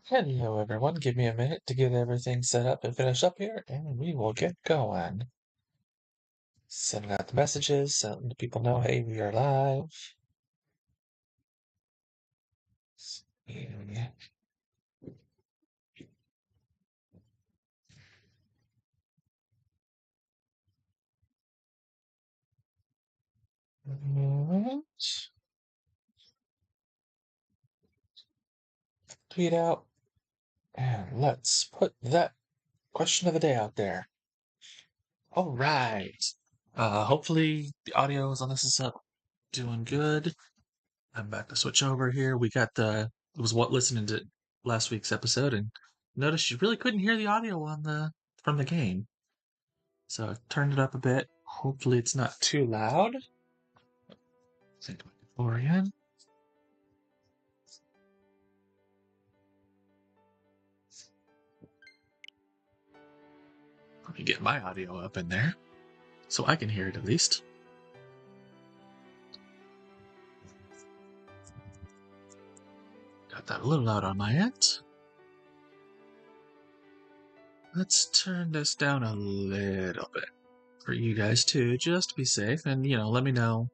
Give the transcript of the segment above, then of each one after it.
Hello, everyone. Give me a minute to get everything set up and finish up here, and we will get going. Sending out the messages, so letting people know, hey, we are live. Yeah. Alright. Tweet out, and let's put that question of the day out there. All right. Hopefully the audio is on this is up, doing good. I'm about to switch over here. We got was what listening to last week's episode and noticed you really couldn't hear the audio on the from the game. So I've turned it up a bit. Hopefully it's not too loud. Sync my controller again. Let me get my audio up in there so I can hear it at least. Got that a little loud on my end. Let's turn this down a little bit for you guys too, just to be safe. And, let me know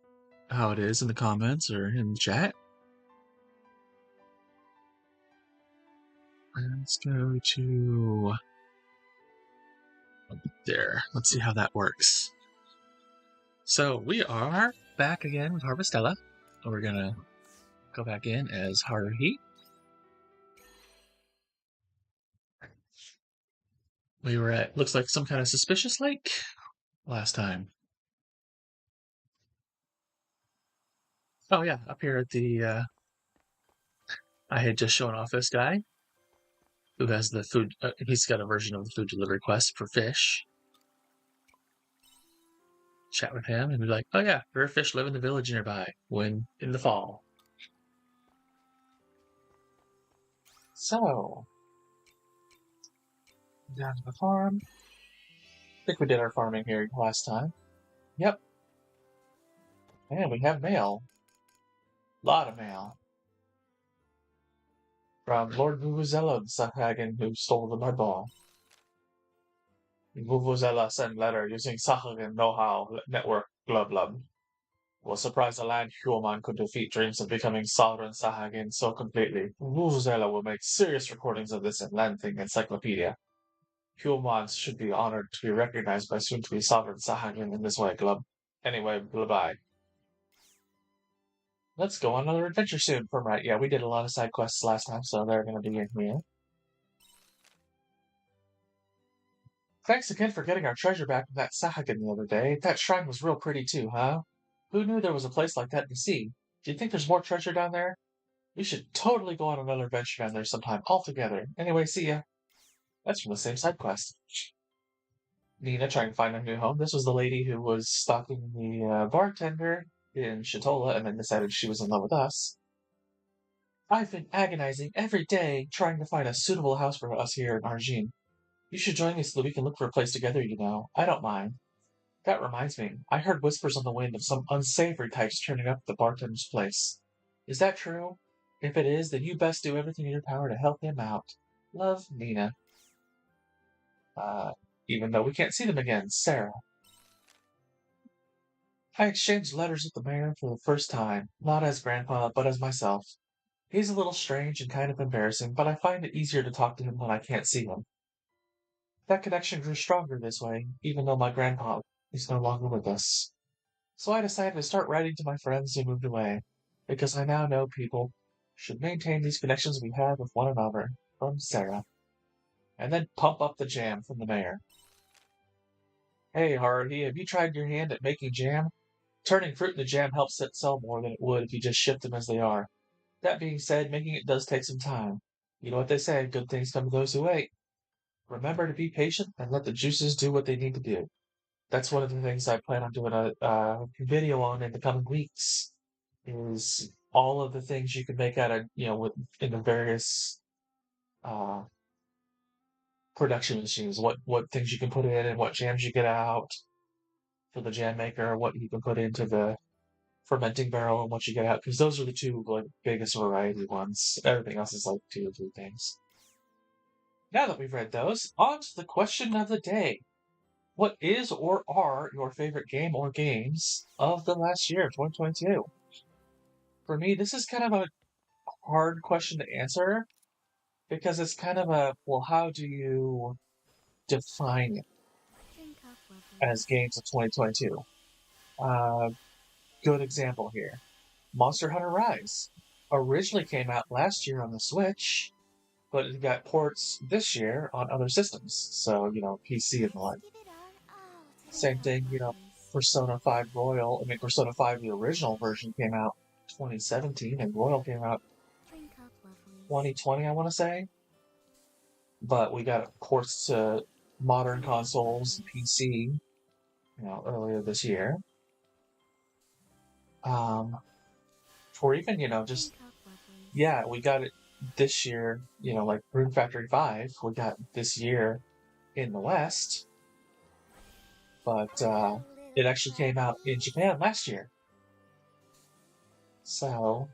how it is in the comments or in the chat. Let's go to there. Let's see how that works. So we are back again with Harvestella. We're gonna go back in as Haruhi. We were at looks like some kind of suspicious lake last time. Oh yeah, up here at the I had just shown off this guy who has the food. He's got a version of the food delivery quest for fish. Chat with him and be like, "Oh yeah, rare fish live in the village nearby when in the fall." So down to the farm. I think we did our farming here last time. Yep, and we have mail. A lot of mail from Lord Vuvuzela of Sahagan, who stole the mud ball. Vuvuzela sent letter using Sahagan know-how network glub glub. Was surprised the land Huoman could defeat dreams of becoming sovereign Sahagin so completely. Vuvuzela will make serious recordings of this in Landthing Encyclopedia. Huomans should be honored to be recognized by soon-to-be sovereign Sahagin in this way, Glub. Anyway, bye-bye. Let's go on another adventure soon. From right, yeah, we did a lot of side quests last time, so they're going to be in here. Thanks again for getting our treasure back from that Sahagin the other day. That shrine was real pretty too, huh? Who knew there was a place like that in the sea? Do you think there's more treasure down there? We should totally go on another adventure down there sometime, all together. Anyway, see ya. That's from the same side quest. Nina trying to find a new home. This was the lady who was stalking the bartender in Shatola and then decided she was in love with us. I've been agonizing every day trying to find a suitable house for us here in Argene. You should join me so that we can look for a place together, I don't mind. That reminds me, I heard whispers on the wind of some unsavory types turning up at the bartender's place. Is that true? If it is, then you best do everything in your power to help him out. Love, Nina. Even though we can't see them again, Sarah. I exchanged letters with the mayor for the first time, not as Grandpa, but as myself. He's a little strange and kind of embarrassing, but I find it easier to talk to him when I can't see him. That connection grew stronger this way, even though my grandpa is no longer with us. So I decided to start writing to my friends who moved away, because I now know people should maintain these connections we have with one another. From Sarah. And then pump up the jam from the mayor. Hey, Haruhi, have you tried your hand at making jam? Turning fruit into jam helps it sell more than it would if you just shipped them as they are. That being said, making it does take some time. You know what they say, good things come to those who wait. Remember to be patient and let the juices do what they need to do. That's one of the things I plan on doing a video on in the coming weeks. Is all of the things you can make out of in the various uh, production machines. What things you can put in and what jams you get out for the jam maker. What you can put into the fermenting barrel and what you get out, because those are the two like biggest variety ones. Everything else is like 2 or 3 things. Now that we've read those, on to the question of the day. What is or are your favorite game or games of the last year, 2022? For me, this is kind of a hard question to answer because it's kind of a, well, how do you define it as games of 2022? Good example here. Monster Hunter Rise originally came out last year on the Switch, but it got ports this year on other systems. So, PC and the like. Same thing, Persona 5 Royal. Persona 5, the original version, came out 2017, and Royal came out 2020, I want to say. But we got ports to modern consoles, PC, earlier this year. Or even, we got it this year, like Rune Factory 5, we got this year in the West. But it actually came out in Japan last year. So,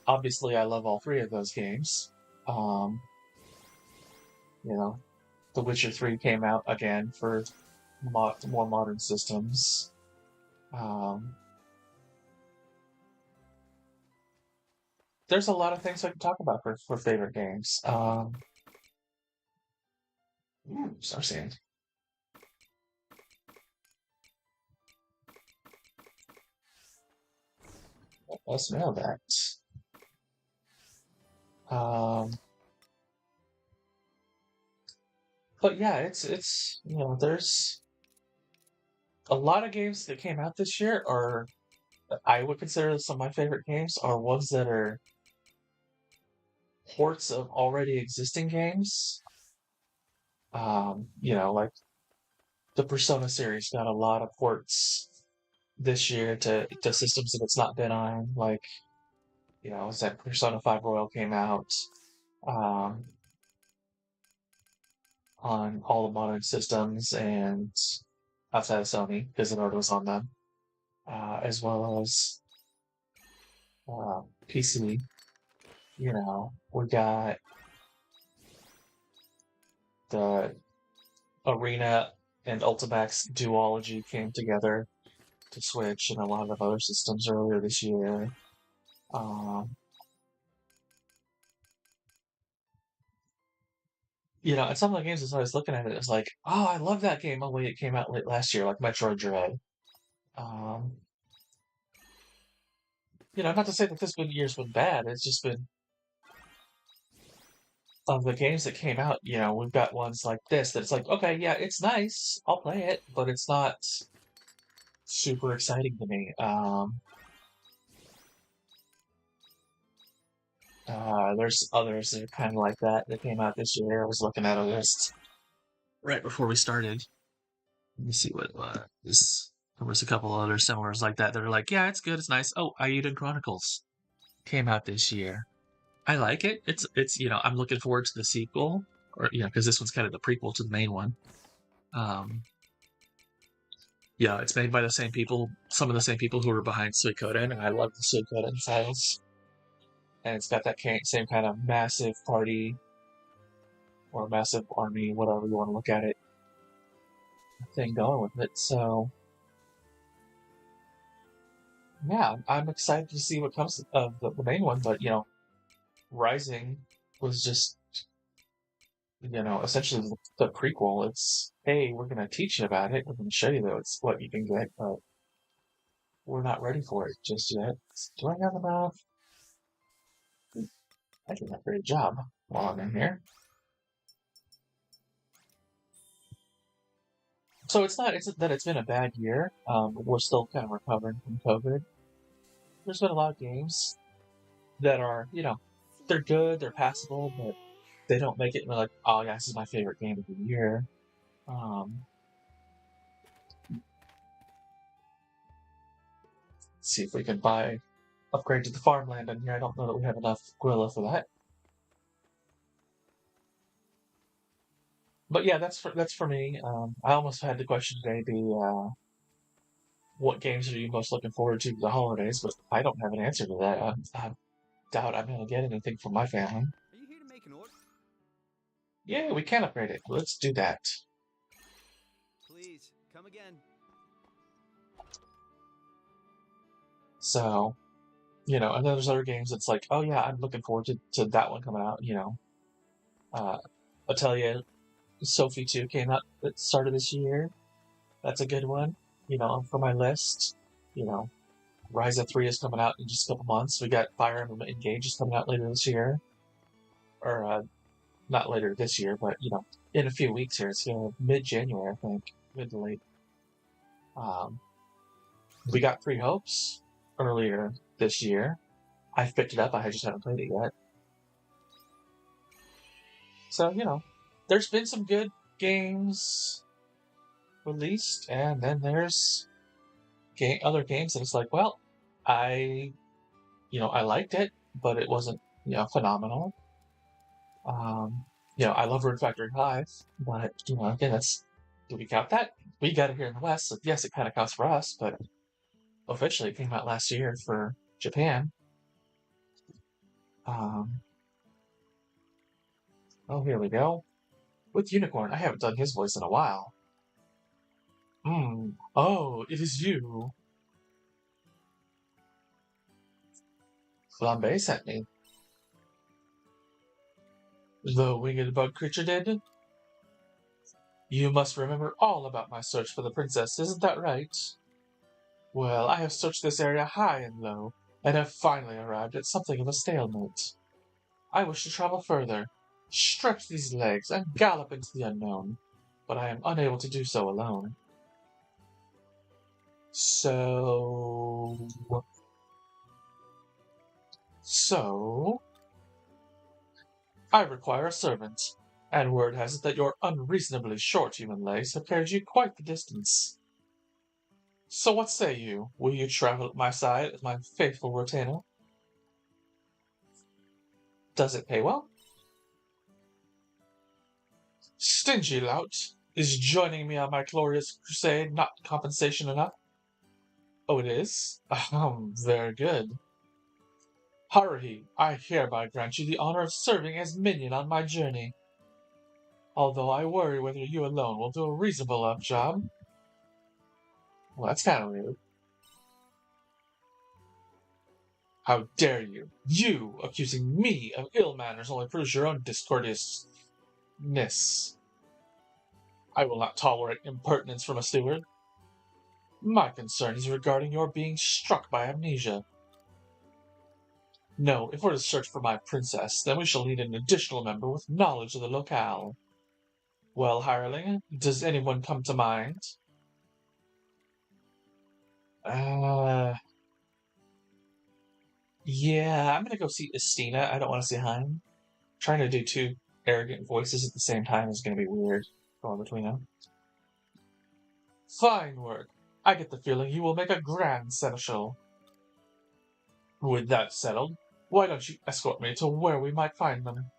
obviously I love all 3 of those games. The Witcher 3 came out again for more modern systems. There's a lot of things I can talk about for favorite games. Star Sand. Let's smell that. But yeah, it's there's a lot of games that came out this year are, I would consider some of my favorite games are ones that are ports of already existing games. Like the Persona series got a lot of ports this year to systems that it's not been on. Like, it's that Persona 5 Royal came out on all the modern systems and outside of Sony, because it already was on them, as well as PC. We got the Arena and Ultimax duology came together to Switch and a lot of other systems earlier this year. And some of the games as I was looking at it, it's like, oh, I love that game. Oh, wait, it came out late last year, like Metroid Dread. Not to say that this year's been bad. It's just been, of the games that came out, we've got ones like this that's like, okay, yeah, it's nice. I'll play it, but it's not super exciting to me. There's others that are kind of like that came out this year. I was looking at a list right before we started. Let me see what this. There was a couple other similars like that are like, yeah, it's good, it's nice. Oh, Aiden Chronicles came out this year. I like it. It's I'm looking forward to the sequel, or because this one's kind of the prequel to the main one. It's made by the same people, some of the same people who were behind Suikoden, and I love the Suikoden titles. And it's got that same kind of massive party or massive army, whatever you want to look at it, thing going with it. So, yeah, I'm excited to see what comes of the main one. But Rising was just essentially the prequel. It's, hey, we're going to teach you about it. We're going to show you that it's what you can get, but we're not ready for it just yet. Do I have enough? I did a great job while I'm in here. So it's not that it's been a bad year. We're still kind of recovering from COVID. There's been a lot of games that are, they're good, they're passable, but they don't make it and they're like, oh yeah, this is my favorite game of the year. See if we can upgrade to the farmland in here. I don't know that we have enough Gorilla for that. But yeah, that's for me. I almost had the question today be, what games are you most looking forward to for the holidays, but I don't have an answer to that. I doubt I'm going to get anything from my family. Are you here to make an order? Yeah, we can upgrade it. Let's do that. Please, come again. So, and then there's other games that's like, oh yeah, I'm looking forward to that one coming out, Atelier Sophie 2 came out at the start of this year. That's a good one, for my list. Ryza 3 is coming out in just a couple months. We got Fire Emblem Engage is coming out later this year. Or, not later this year, but, in a few weeks here. It's mid-January, I think. Mid to late. We got Three Hopes earlier this year. I've picked it up. I just haven't played it yet. So, there's been some good games released, and then there's other games that it's like, well, I liked it, but it wasn't, phenomenal. I love Rune Factory 5, but, again, do we count that? We got it here in the West, so yes, it kind of counts for us, but officially it came out last year for Japan. Oh, here we go. With Unicorn, I haven't done his voice in a while. Oh, it is you. Flambe sent me. The winged bug creature did? You must remember all about my search for the princess, isn't that right? Well, I have searched this area high and low, and have finally arrived at something of a stalemate. I wish to travel further, stretch these legs, and gallop into the unknown, but I am unable to do so alone. So, I require a servant, and word has it that your unreasonably short human legs have carried you quite the distance. So what say you? Will you travel at my side as my faithful retainer? Does it pay well? Stingy lout, is joining me on my glorious crusade not compensation enough? Oh, it is? Very good. Haruhi, I hereby grant you the honor of serving as minion on my journey. Although I worry whether you alone will do a reasonable enough job. Well, that's kind of rude. How dare you? You accusing me of ill manners only proves your own discourteousness. I will not tolerate impertinence from a steward. My concern is regarding your being struck by amnesia. No, if we're to search for my princess, then we shall need an additional member with knowledge of the locale. Well, hireling, does anyone come to mind? Yeah, I'm gonna go see Estina. I don't want to see Hein. Trying to do two arrogant voices at the same time is gonna be weird. Going between them. Fine work. I get the feeling you will make a grand seneschal. With that settled, why don't you escort me to where we might find them?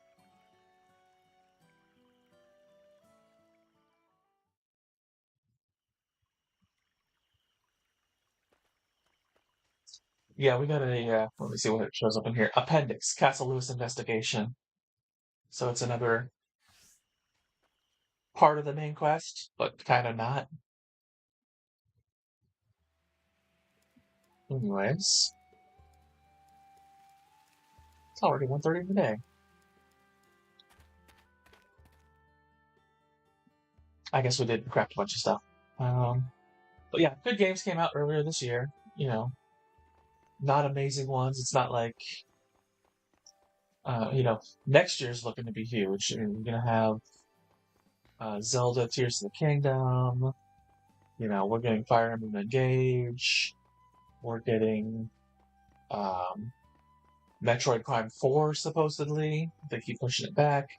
Yeah, we got let me see what it shows up in here. Appendix, Castle Lewis investigation. So it's another part of the main quest, but kind of not. Anyways, it's already 1:30 today. I guess we did craft a bunch of stuff. But yeah, good games came out earlier this year. Not amazing ones. It's not like, next year's looking to be huge. We're gonna have Zelda Tears of the Kingdom. We're getting Fire Emblem Engage. We're getting Metroid Prime 4, supposedly. They keep pushing it back.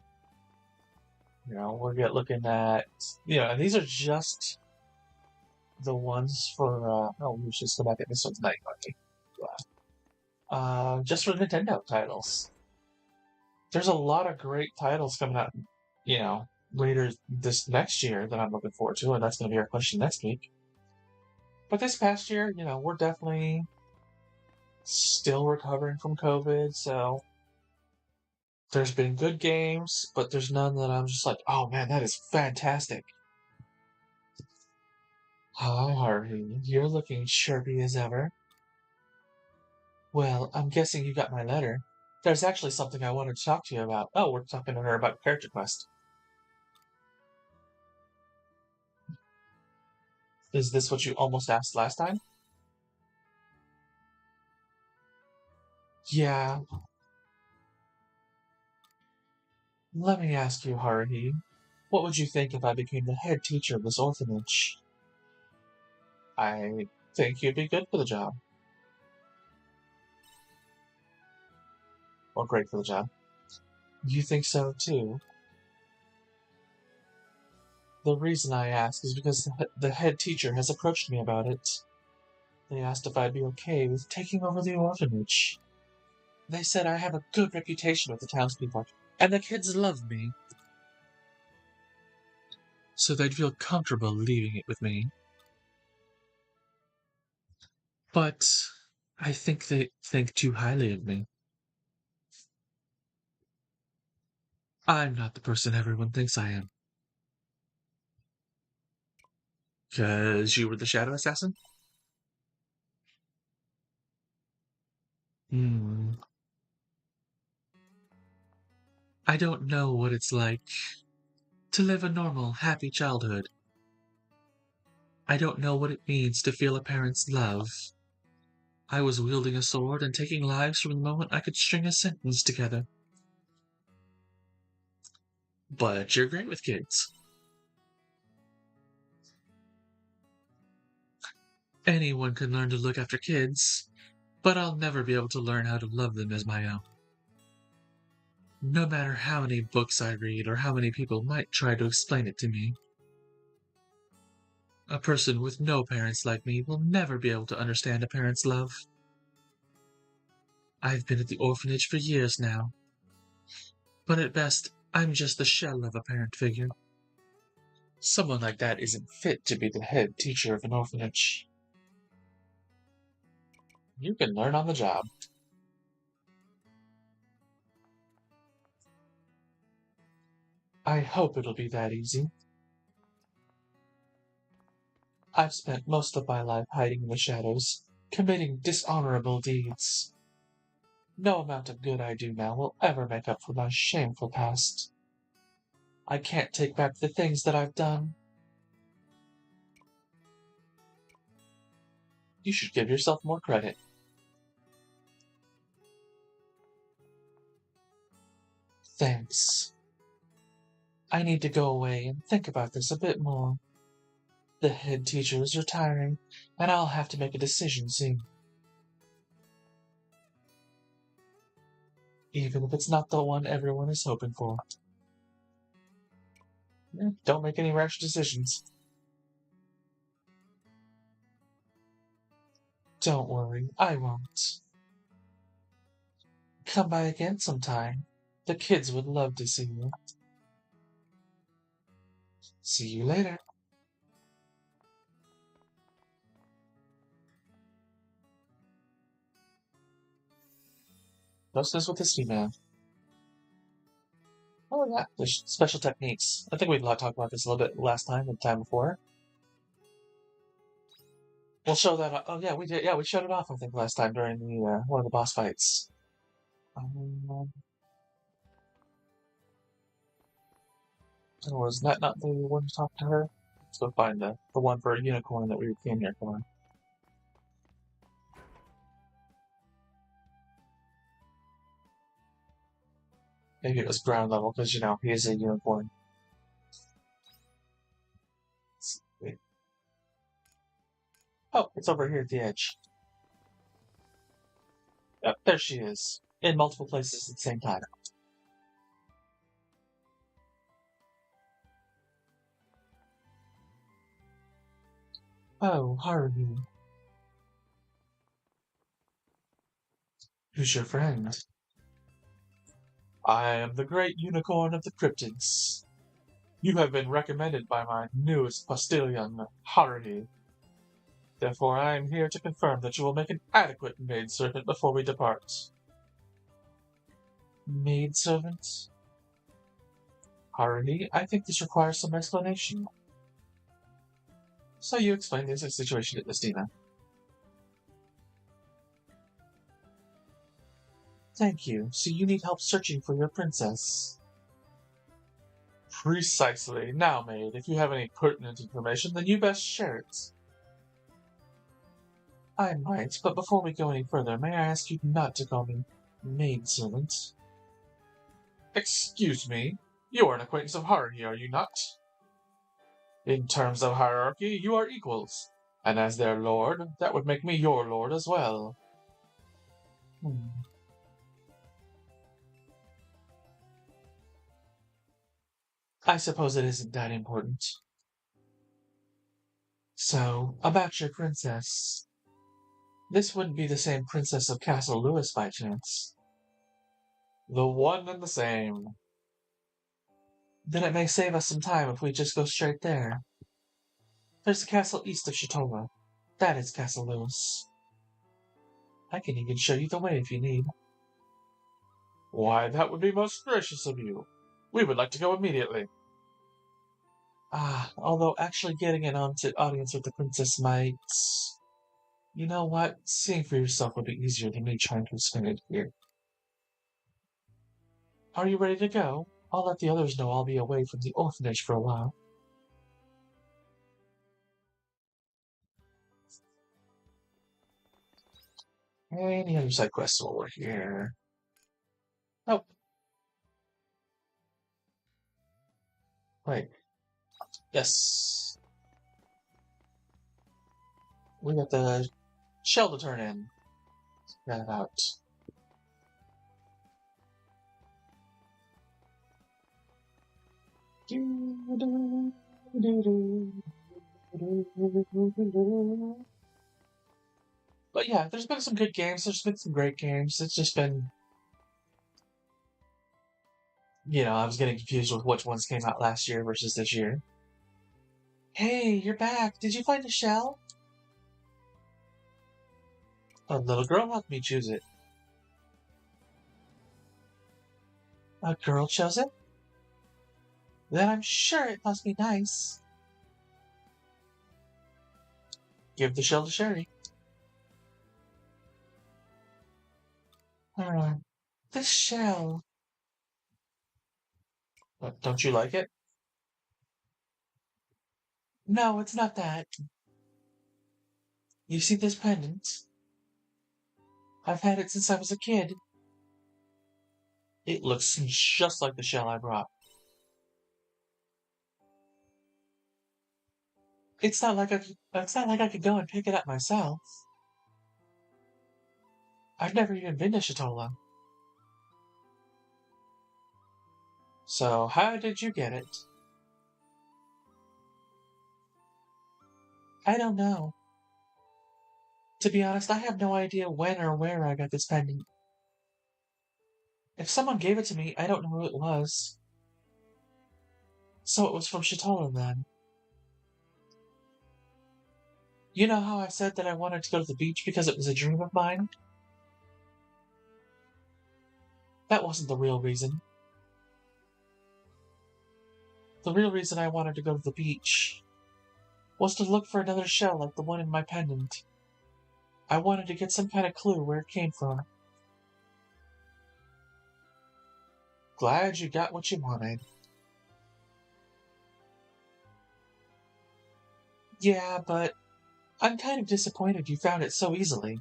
We're looking at, and these are just the ones for, we should go back at this one tonight, just for Nintendo titles. There's a lot of great titles coming out, later this next year that I'm looking forward to, and that's going to be our question next week. But this past year, we're definitely still recovering from COVID, so there's been good games, but there's none that I'm just like, oh man, that is fantastic. Hi, Haruhi. You're looking chirpy as ever. Well, I'm guessing you got my letter. There's actually something I wanted to talk to you about. Oh, we're talking to her about Character Quest. Is this what you almost asked last time? Yeah. Let me ask you, Haruhi. What would you think if I became the head teacher of this orphanage? I think you'd be good for the job. Or great for the job. You think so, too? The reason I ask is because the head teacher has approached me about it. They asked if I'd be okay with taking over the orphanage. They said I have a good reputation with the townspeople, and the kids love me. So they'd feel comfortable leaving it with me. But I think they think too highly of me. I'm not the person everyone thinks I am. 'Cause you were the shadow assassin? Hmm. I don't know what it's like to live a normal, happy childhood. I don't know what it means to feel a parent's love. I was wielding a sword and taking lives from the moment I could string a sentence together. But you're great with kids. Anyone can learn to look after kids, but I'll never be able to learn how to love them as my own. No matter how many books I read or how many people might try to explain it to me. A person with no parents like me will never be able to understand a parent's love. I've been at the orphanage for years now, but at best, I'm just the shell of a parent figure. Someone like that isn't fit to be the head teacher of an orphanage. You can learn on the job. I hope it'll be that easy. I've spent most of my life hiding in the shadows, committing dishonorable deeds. No amount of good I do now will ever make up for my shameful past. I can't take back the things that I've done. You should give yourself more credit. Thanks. I need to go away and think about this a bit more. The head teacher is retiring, and I'll have to make a decision soon. Even if it's not the one everyone is hoping for. Don't make any rash decisions. Don't worry, I won't. Come by again sometime. The kids would love to see you. See you later. Closeness with history, man. Oh yeah, there's special techniques. I think we talked about this a little bit last time and the time before. We'll show that. Oh yeah, we did. Yeah, we showed it off. I think last time during the one of the boss fights. Or was that not the one to talk to her? Let's go find the one for a unicorn that we came here for. Maybe it was ground level because he is a unicorn. Oh, it's over here at the edge. Yep, there she is. In multiple places at the same time. Oh, Harvey. Who's your friend? I am the great unicorn of the cryptids. You have been recommended by my newest postilion, Haruhi. Therefore, I am here to confirm that you will make an adequate maidservant before we depart. Maidservant? Haruhi, I think this requires some explanation. So you explain the situation to Christina. Thank you. So you need help searching for your princess. Precisely. Now, maid, if you have any pertinent information, then you best share it. I might, but before we go any further, may I ask you not to call me maidservant? Excuse me? You are an acquaintance of Haruhi, are you not? In terms of hierarchy, you are equals. And as their lord, that would make me your lord as well. I suppose it isn't that important. So, about your princess. This wouldn't be the same princess of Castle Lewis by chance. The one and the same. Then it may save us some time if we just go straight there. There's a castle east of Shitola. That is Castle Lewis. I can even show you the way if you need. Why, that would be most gracious of you. We would like to go immediately. Although actually getting an audience with the princess might... You know what? Seeing for yourself would be easier than me trying to explain it here. Are you ready to go? I'll let the others know I'll be away from the orphanage for a while. Any other side quests while we're here? Nope. Wait. Yes. We got the shell to turn in. Got it out. But yeah, there's been some good games. There's been some great games. It's just been... I was getting confused with which ones came out last year versus this year. Hey, you're back. Did you find a shell? A little girl helped me choose it. A girl chose it? Then I'm sure it must be nice. Give the shell to Sherry. This shell. What, don't you like it? No, it's not that. You see this pendant? I've had it since I was a kid. It looks just like the shell I brought. It's not like I could go and pick it up myself. I've never even been to Shitola. So, how did you get it? I don't know. To be honest, I have no idea when or where I got this pendant. If someone gave it to me, I don't know who it was. So it was from Shitola then. You know how I said that I wanted to go to the beach because it was a dream of mine? That wasn't the real reason. The real reason I wanted to go to the beach was to look for another shell like the one in my pendant. I wanted to get some kind of clue where it came from. Glad you got what you wanted. Yeah, but I'm kind of disappointed you found it so easily.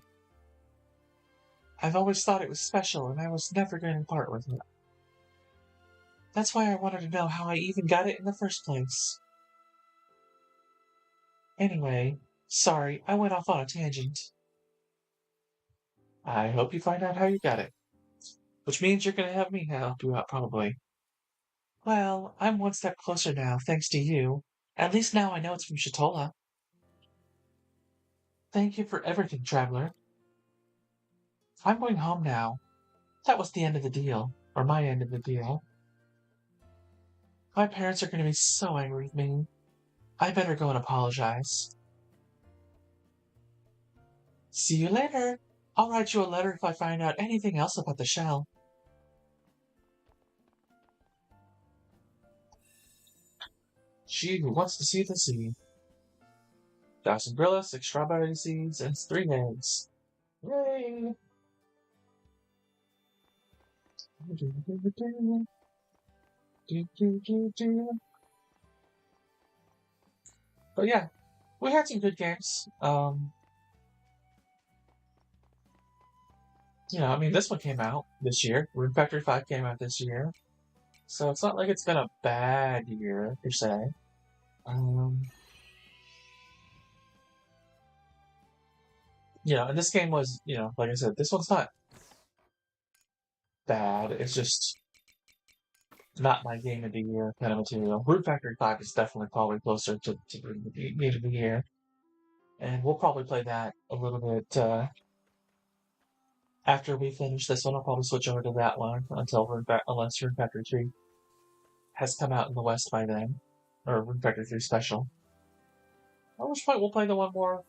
I've always thought it was special, and I was never going to part with it. That's why I wanted to know how I even got it in the first place. Anyway, sorry, I went off on a tangent. I hope you find out how you got it. Which means you're going to have me help you out, probably. Well, I'm one step closer now, thanks to you. At least now I know it's from Shitola. Thank you for everything, Traveler. I'm going home now. That was the end of the deal. Or my end of the deal. My parents are going to be so angry with me. I better go and apologize. See you later. I'll write you a letter if I find out anything else about the shell. She who wants to see the sea. 1,000 gorillas, 6 strawberry seeds, and 3 eggs. Yay! But yeah, we had some good games. I mean, this one came out this year. Rune Factory 5 came out this year. So it's not like it's been a bad year, per se. And this game was, like I said, this one's not bad. It's just not my game of the year kind of material. Rune Factory 5 is definitely probably closer to the game of the year. And we'll probably play that a little bit after we finish this one. I'll probably switch over to that one unless Rune Factory 3 has come out in the West by then. Or Rune Factory 3 Special. At which point we'll play the one more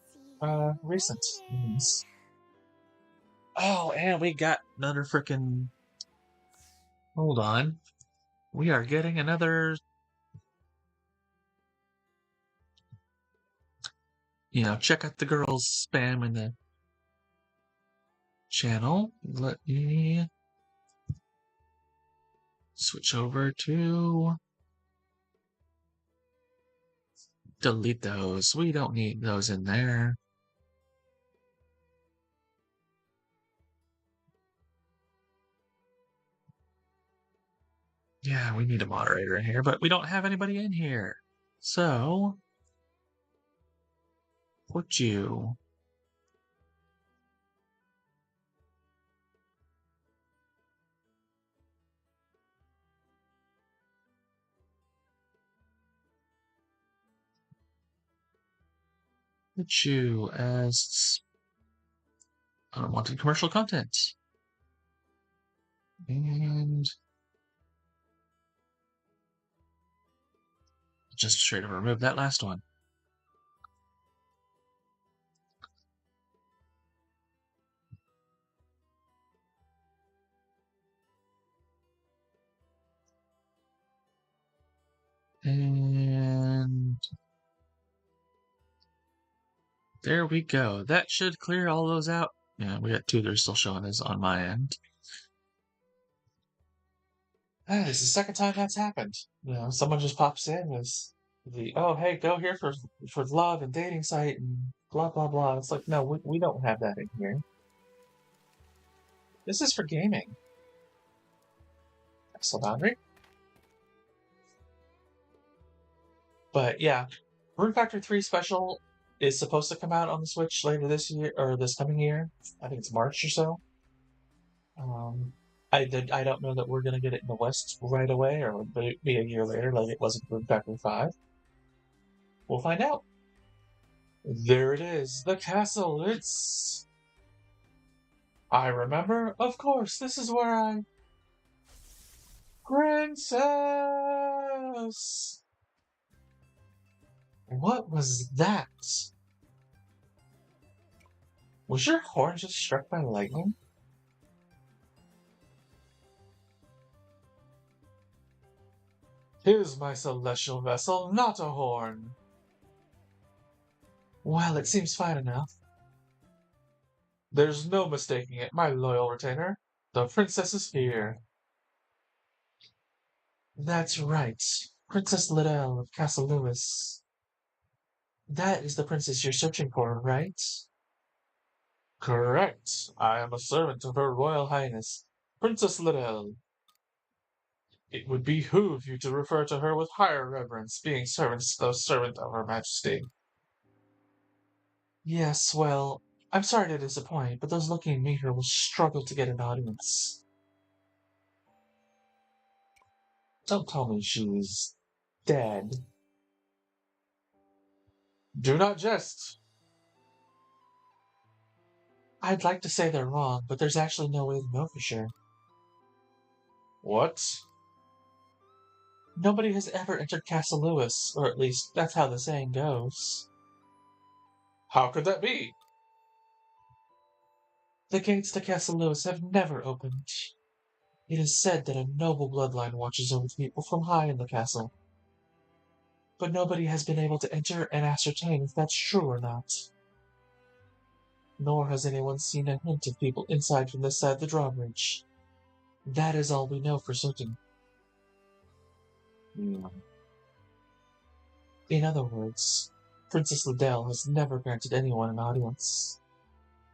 recent. Oh, and we got another frickin'... Hold on. We are getting another... check out the girls' spam in the channel. Let me switch over to... Delete those. We don't need those in there. Yeah, we need a moderator in here, but we don't have anybody in here. So, put you... Put you as unwanted commercial content. And... just straight over remove that last one. And there we go. That should clear all those out. Yeah, we got 2 that are still showing as on my end. That is the second time that's happened. Someone just pops in with oh, hey, go here for love and dating site and blah, blah, blah. It's like, no, we don't have that in here. This is for gaming. Excellent boundary. But yeah, Rune Factory 3 Special is supposed to come out on the Switch later this year, or this coming year. I think it's March or so. I don't know that we're going to get it in the West right away, or be a year later like it was in Rune Factory 5. We'll find out. There it is, the castle. I remember, of course, this is where Princess! What was that? Was your horn just struck by lightning? Here's my celestial vessel, not a horn. Well, it seems fine enough. There's no mistaking it, my loyal retainer. The princess is here. That's right. Princess Liddell of Castle Lewis. That is the princess you're searching for, right? Correct. I am a servant of Her Royal Highness, Princess Liddell. It would behoove you to refer to her with higher reverence, being the servant of Her Majesty. Yes, well, I'm sorry to disappoint, but those looking to meet her will struggle to get an audience. Don't tell me she's dead. Do not jest. I'd like to say they're wrong, but there's actually no way to know for sure. What? Nobody has ever entered Castle Lewis, or at least that's how the saying goes. How could that be? The gates to Castle Lewis have never opened. It is said that a noble bloodline watches over the people from high in the castle, but nobody has been able to enter and ascertain if that's true or not. Nor has anyone seen a hint of people inside from this side of the drawbridge. That is all we know for certain. In other words, Princess Liddell has never granted anyone an audience,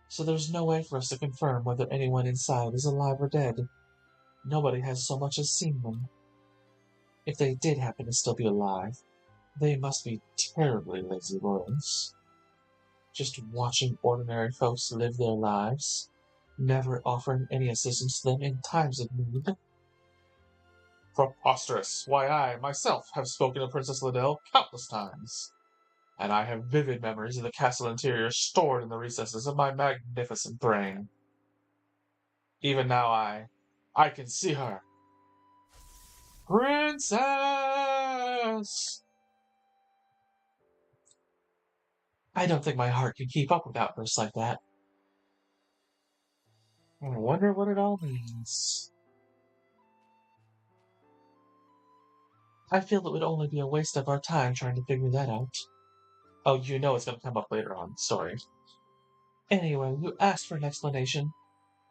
so there's no way for us to confirm whether anyone inside is alive or dead. Nobody has so much as seen them. If they did happen to still be alive, they must be terribly lazy boys. Just watching ordinary folks live their lives, never offering any assistance to them in times of need. Preposterous! Why, I, myself, have spoken to Princess Liddell countless times, and I have vivid memories of the castle interior stored in the recesses of my magnificent brain. Even now I can see her. Princess! I don't think my heart can keep up with outbursts like that. I wonder what it all means. I feel it would only be a waste of our time trying to figure that out. Oh, you know it's going to come up later on. Sorry. Anyway, you asked for an explanation.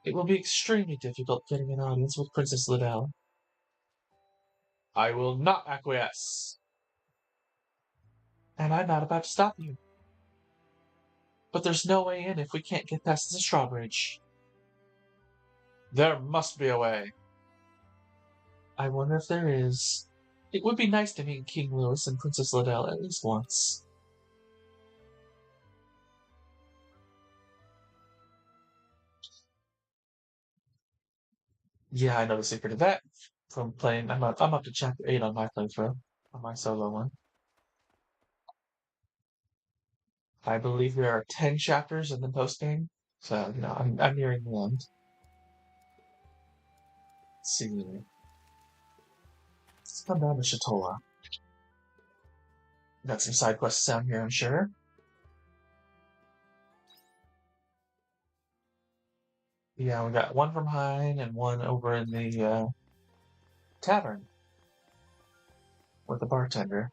It will be extremely difficult getting an audience with Princess Liddell. I will not acquiesce. And I'm not about to stop you. But there's no way in if we can't get past the drawbridge. There must be a way. I wonder if there is. It would be nice to meet King Louis and Princess Liddell at least once. Yeah, I know the secret of that from playing. I'm up to chapter 8 on my playthrough, on my solo one. I believe there are 10 chapters in the post game, so I'm nearing the end. Let's see. Let's come down to Shatola. Got some side quests down here, I'm sure. Yeah, we got one from Hein and one over in the tavern with the bartender.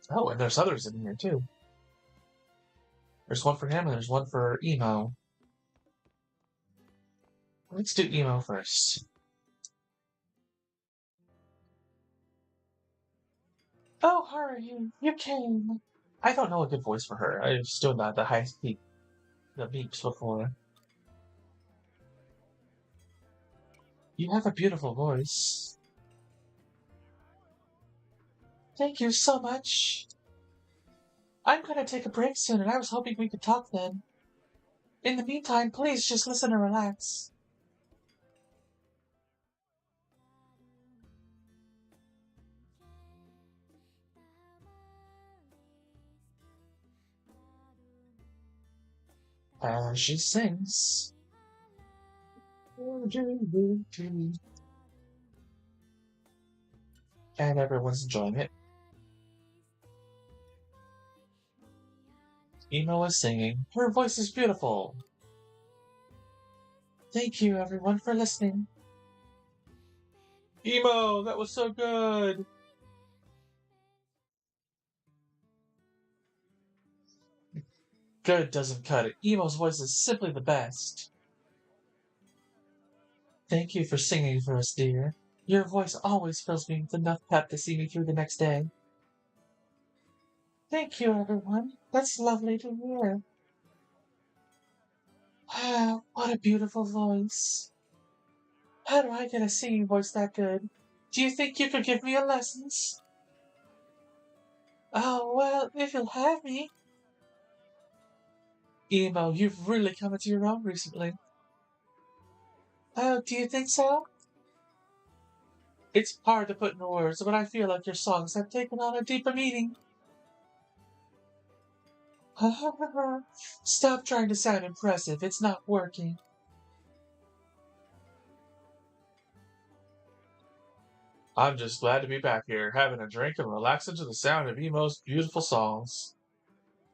Oh, and there's others in here too. There's one for him and there's one for Emo. Let's do Emo first. Oh, Haruhi, you came. I don't know a good voice for her. I was doing the high speed, the beeps before. You have a beautiful voice. Thank you so much. I'm gonna take a break soon, and I was hoping we could talk then. In the meantime, please just listen and relax. As she sings. And everyone's enjoying it. Emo is singing. Her voice is beautiful. Thank you, everyone, for listening. Emo, that was so good. Good doesn't cut it. Emo's voice is simply the best. Thank you for singing for us, dear. Your voice always fills me with enough pep to see me through the next day. Thank you, everyone. That's lovely to hear. Ah, what a beautiful voice. How do I get a singing voice that good? Do you think you could give me a lessons? Oh, well, if you'll have me. Emo, you've really come into your own recently. Oh, do you think so? It's hard to put into words, but I feel like your songs have taken on a deeper meaning. Stop trying to sound impressive. It's not working. I'm just glad to be back here, having a drink and relaxing to the sound of Emo's beautiful songs.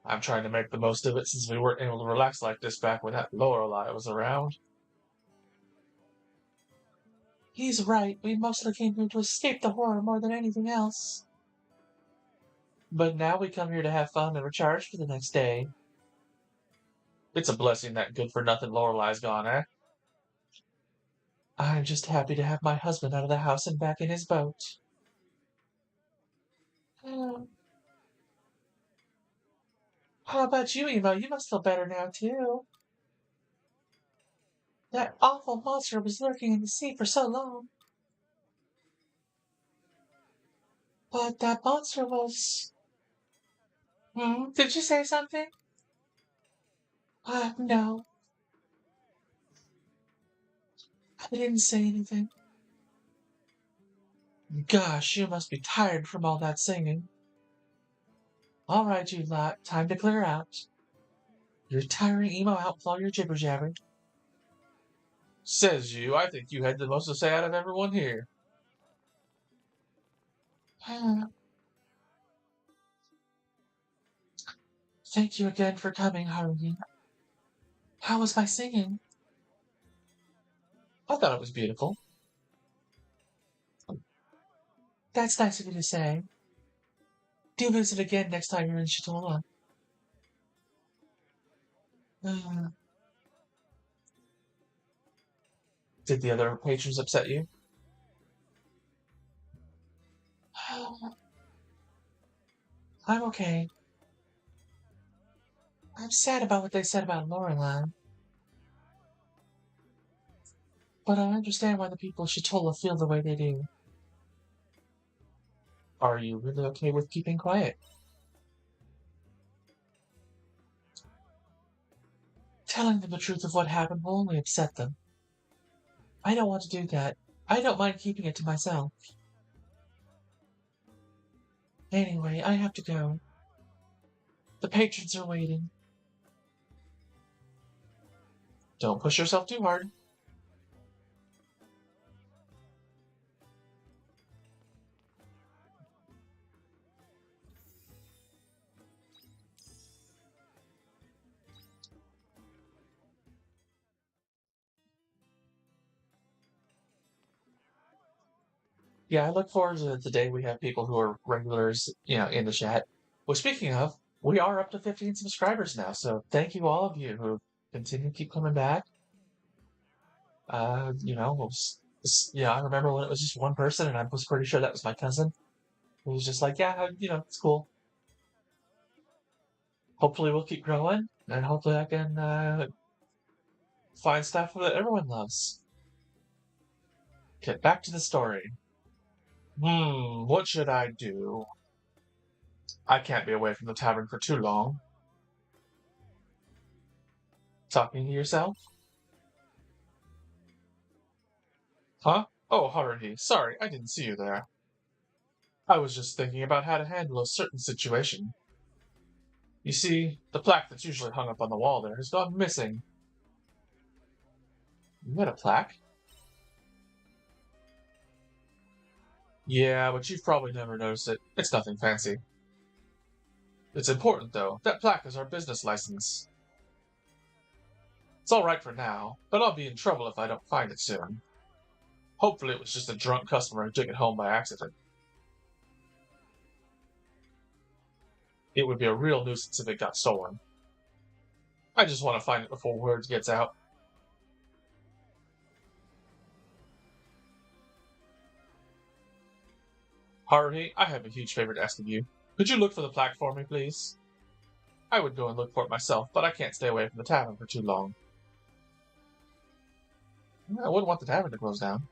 I'm trying to make the most of it since we weren't able to relax like this back when that Lorelei was around. He's right. We mostly came here to escape the horror more than anything else. But now we come here to have fun and recharge for the next day. It's a blessing that good-for-nothing Lorelei's gone, eh? I'm just happy to have my husband out of the house and back in his boat. Hmm. How about you, Emo? You must feel better now, too. That awful monster was lurking in the sea for so long. But that monster was... Did you say something? No. I didn't say anything. Gosh, you must be tired from all that singing. All right, you lot, time to clear out. You're tiring Emo out with all your jibber-jabber. Says you, I think you had the most to say out of everyone here. Thank you again for coming, Haruhi. How was my singing? I thought it was beautiful. That's nice of you to say. Do visit again next time you're in Shitola. Did the other patrons upset you? I'm okay. I'm sad about what they said about Lorelei. But I understand why the people of Shitola feel the way they do. Are you really okay with keeping quiet? Telling them the truth of what happened will only upset them. I don't want to do that. I don't mind keeping it to myself. Anyway, I have to go. The patrons are waiting. Don't push yourself too hard. Yeah, I look forward to the day we have people who are regulars, in the chat. Well, speaking of, we are up to 15 subscribers now, so thank you all of you who continue to keep coming back. I remember when it was just one person, and I was pretty sure that was my cousin. Who was just like, yeah, it's cool. Hopefully we'll keep growing, and hopefully I can find stuff that everyone loves. Get back to the story. What should I do? I can't be away from the tavern for too long. Talking to yourself? Huh? Oh, Haruhi, sorry, I didn't see you there. I was just thinking about how to handle a certain situation. You see, the plaque that's usually hung up on the wall there has gone missing. You got a plaque? Yeah, but you've probably never noticed it. It's nothing fancy. It's important, though. That plaque is our business license. It's alright for now, but I'll be in trouble if I don't find it soon. Hopefully it was just a drunk customer who took it home by accident. It would be a real nuisance if it got stolen. I just want to find it before word gets out. Haruhi, I have a huge favor to ask of you. Could you look for the plaque for me, please? I would go and look for it myself, but I can't stay away from the tavern for too long. I wouldn't want the tavern to close down.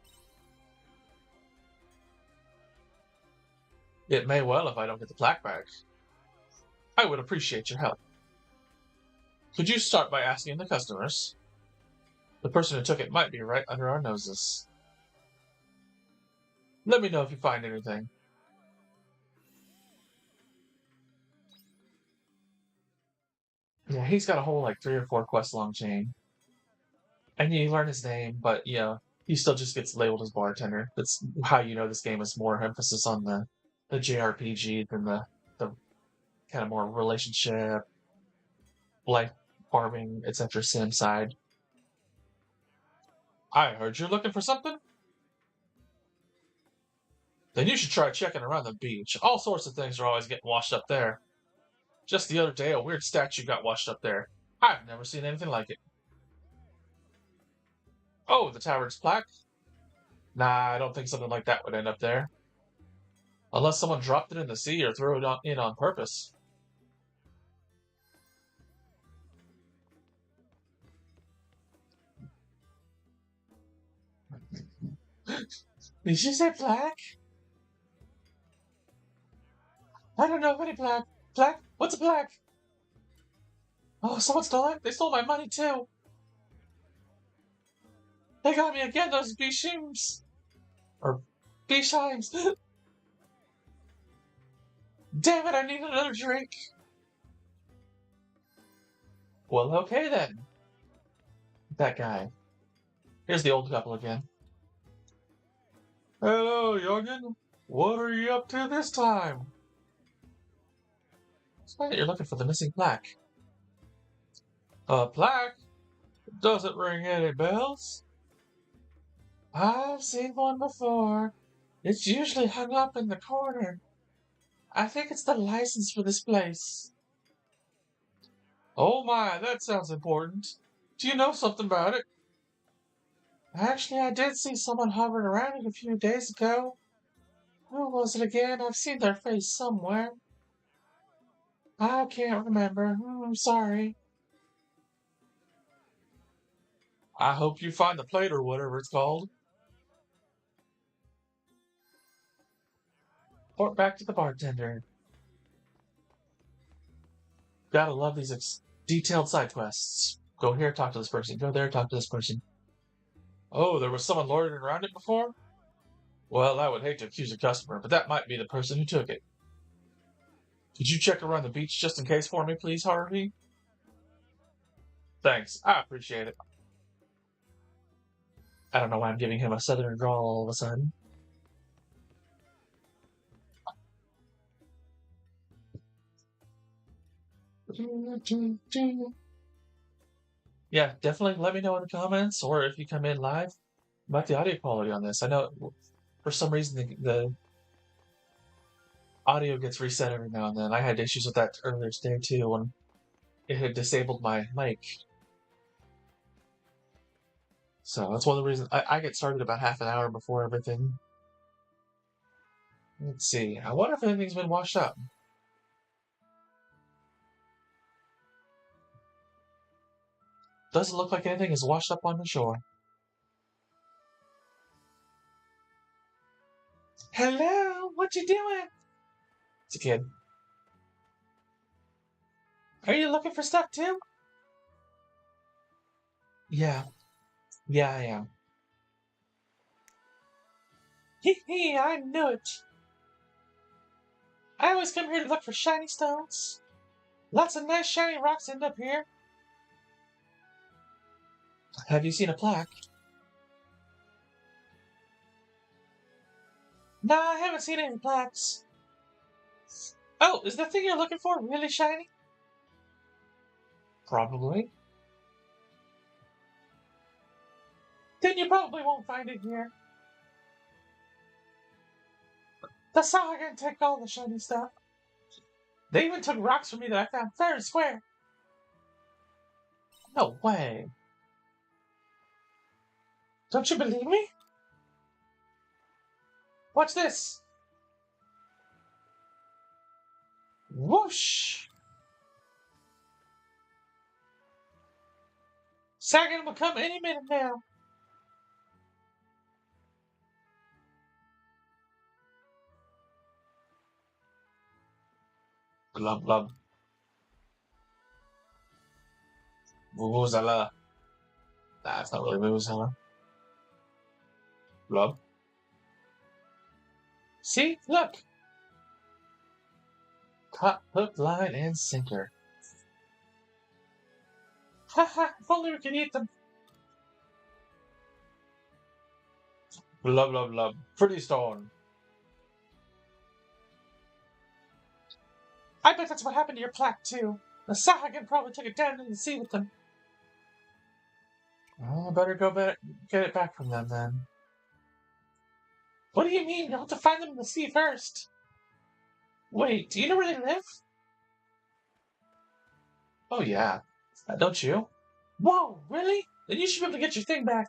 It may well if I don't get the plaque back. I would appreciate your help. Could you start by asking the customers? The person who took it might be right under our noses. Let me know if you find anything. Yeah, he's got a whole 3 or 4 quest long chain. And you learn his name, but He still just gets labeled as bartender. That's how you know this game is more emphasis on the JRPG than the kind of more relationship, life farming, etc. sim side. I heard you're looking for something? Then you should try checking around the beach. All sorts of things are always getting washed up there. Just the other day, a weird statue got washed up there. I've never seen anything like it. Oh, the tavern's plaque? Nah, I don't think something like that would end up there. Unless someone dropped it in the sea or threw it in on purpose. Did you say plaque? I don't know of any plaque. Plaque? What's a plaque? Oh, someone stole it? They stole my money too. They got me again, those Bishims. Or Bishimes. Damn it, I need another drink. Well, okay then. That guy. Here's the old couple again. Hello, youngin. What are you up to this time? It's funny that you're looking for the missing plaque. A plaque? Doesn't ring any bells. I've seen one before. It's usually hung up in the corner. I think it's the license for this place. Oh my, that sounds important. Do you know something about it? Actually, I did see someone hovering around it a few days ago. Who was it again? I've seen their face somewhere. I can't remember. I'm sorry. I hope you find the plate or whatever it's called. Report back to the bartender. Gotta love these detailed side quests. Go here, talk to this person. Go there, talk to this person. Oh, there was someone loitering around it before? Well, I would hate to accuse a customer, but that might be the person who took it. Could you check around the beach just in case for me, please, Haruhi? Thanks. I appreciate it. I don't know why I'm giving him a southern drawl all of a sudden. Yeah, definitely let me know in the comments, or if you come in live, about the audio quality on this. I know for some reason the audio gets reset every now and then. I had issues with that earlier today too when it had disabled my mic. So that's one of the reasons I get started about half an hour before everything. Let's see. I wonder if anything's been washed up. Doesn't look like anything is washed up on the shore. Hello, what you doing? It's a kid. Are you looking for stuff too? Yeah, I am. Hee hee, I knew it. I always come here to look for shiny stones. Lots of nice shiny rocks end up here. Have you seen a plaque? Nah, I haven't seen any plaques. Oh, is the thing you're looking for really shiny? Probably. Then you probably won't find it here. The Saga took all the shiny stuff. They even took rocks from me that I found fair and square. No way. Don't you believe me? Watch this. Whoosh. Sagan will come any minute now. Blub blub. Vuvuzela. Nah, it's not really Vuvuzela. Blub. See? Look. Caught, hook, line, and sinker. Haha, if only we could eat them. Blah, blah, blah. Pretty stone. I bet that's what happened to your plaque, too. The Sahagan probably took it down in the sea with them. Well, I better go get it back from them, then. What do you mean? You'll have to find them in the sea first. Wait, do you know where they live? Oh, yeah. Don't you? Whoa, really? Then you should be able to get your thing back.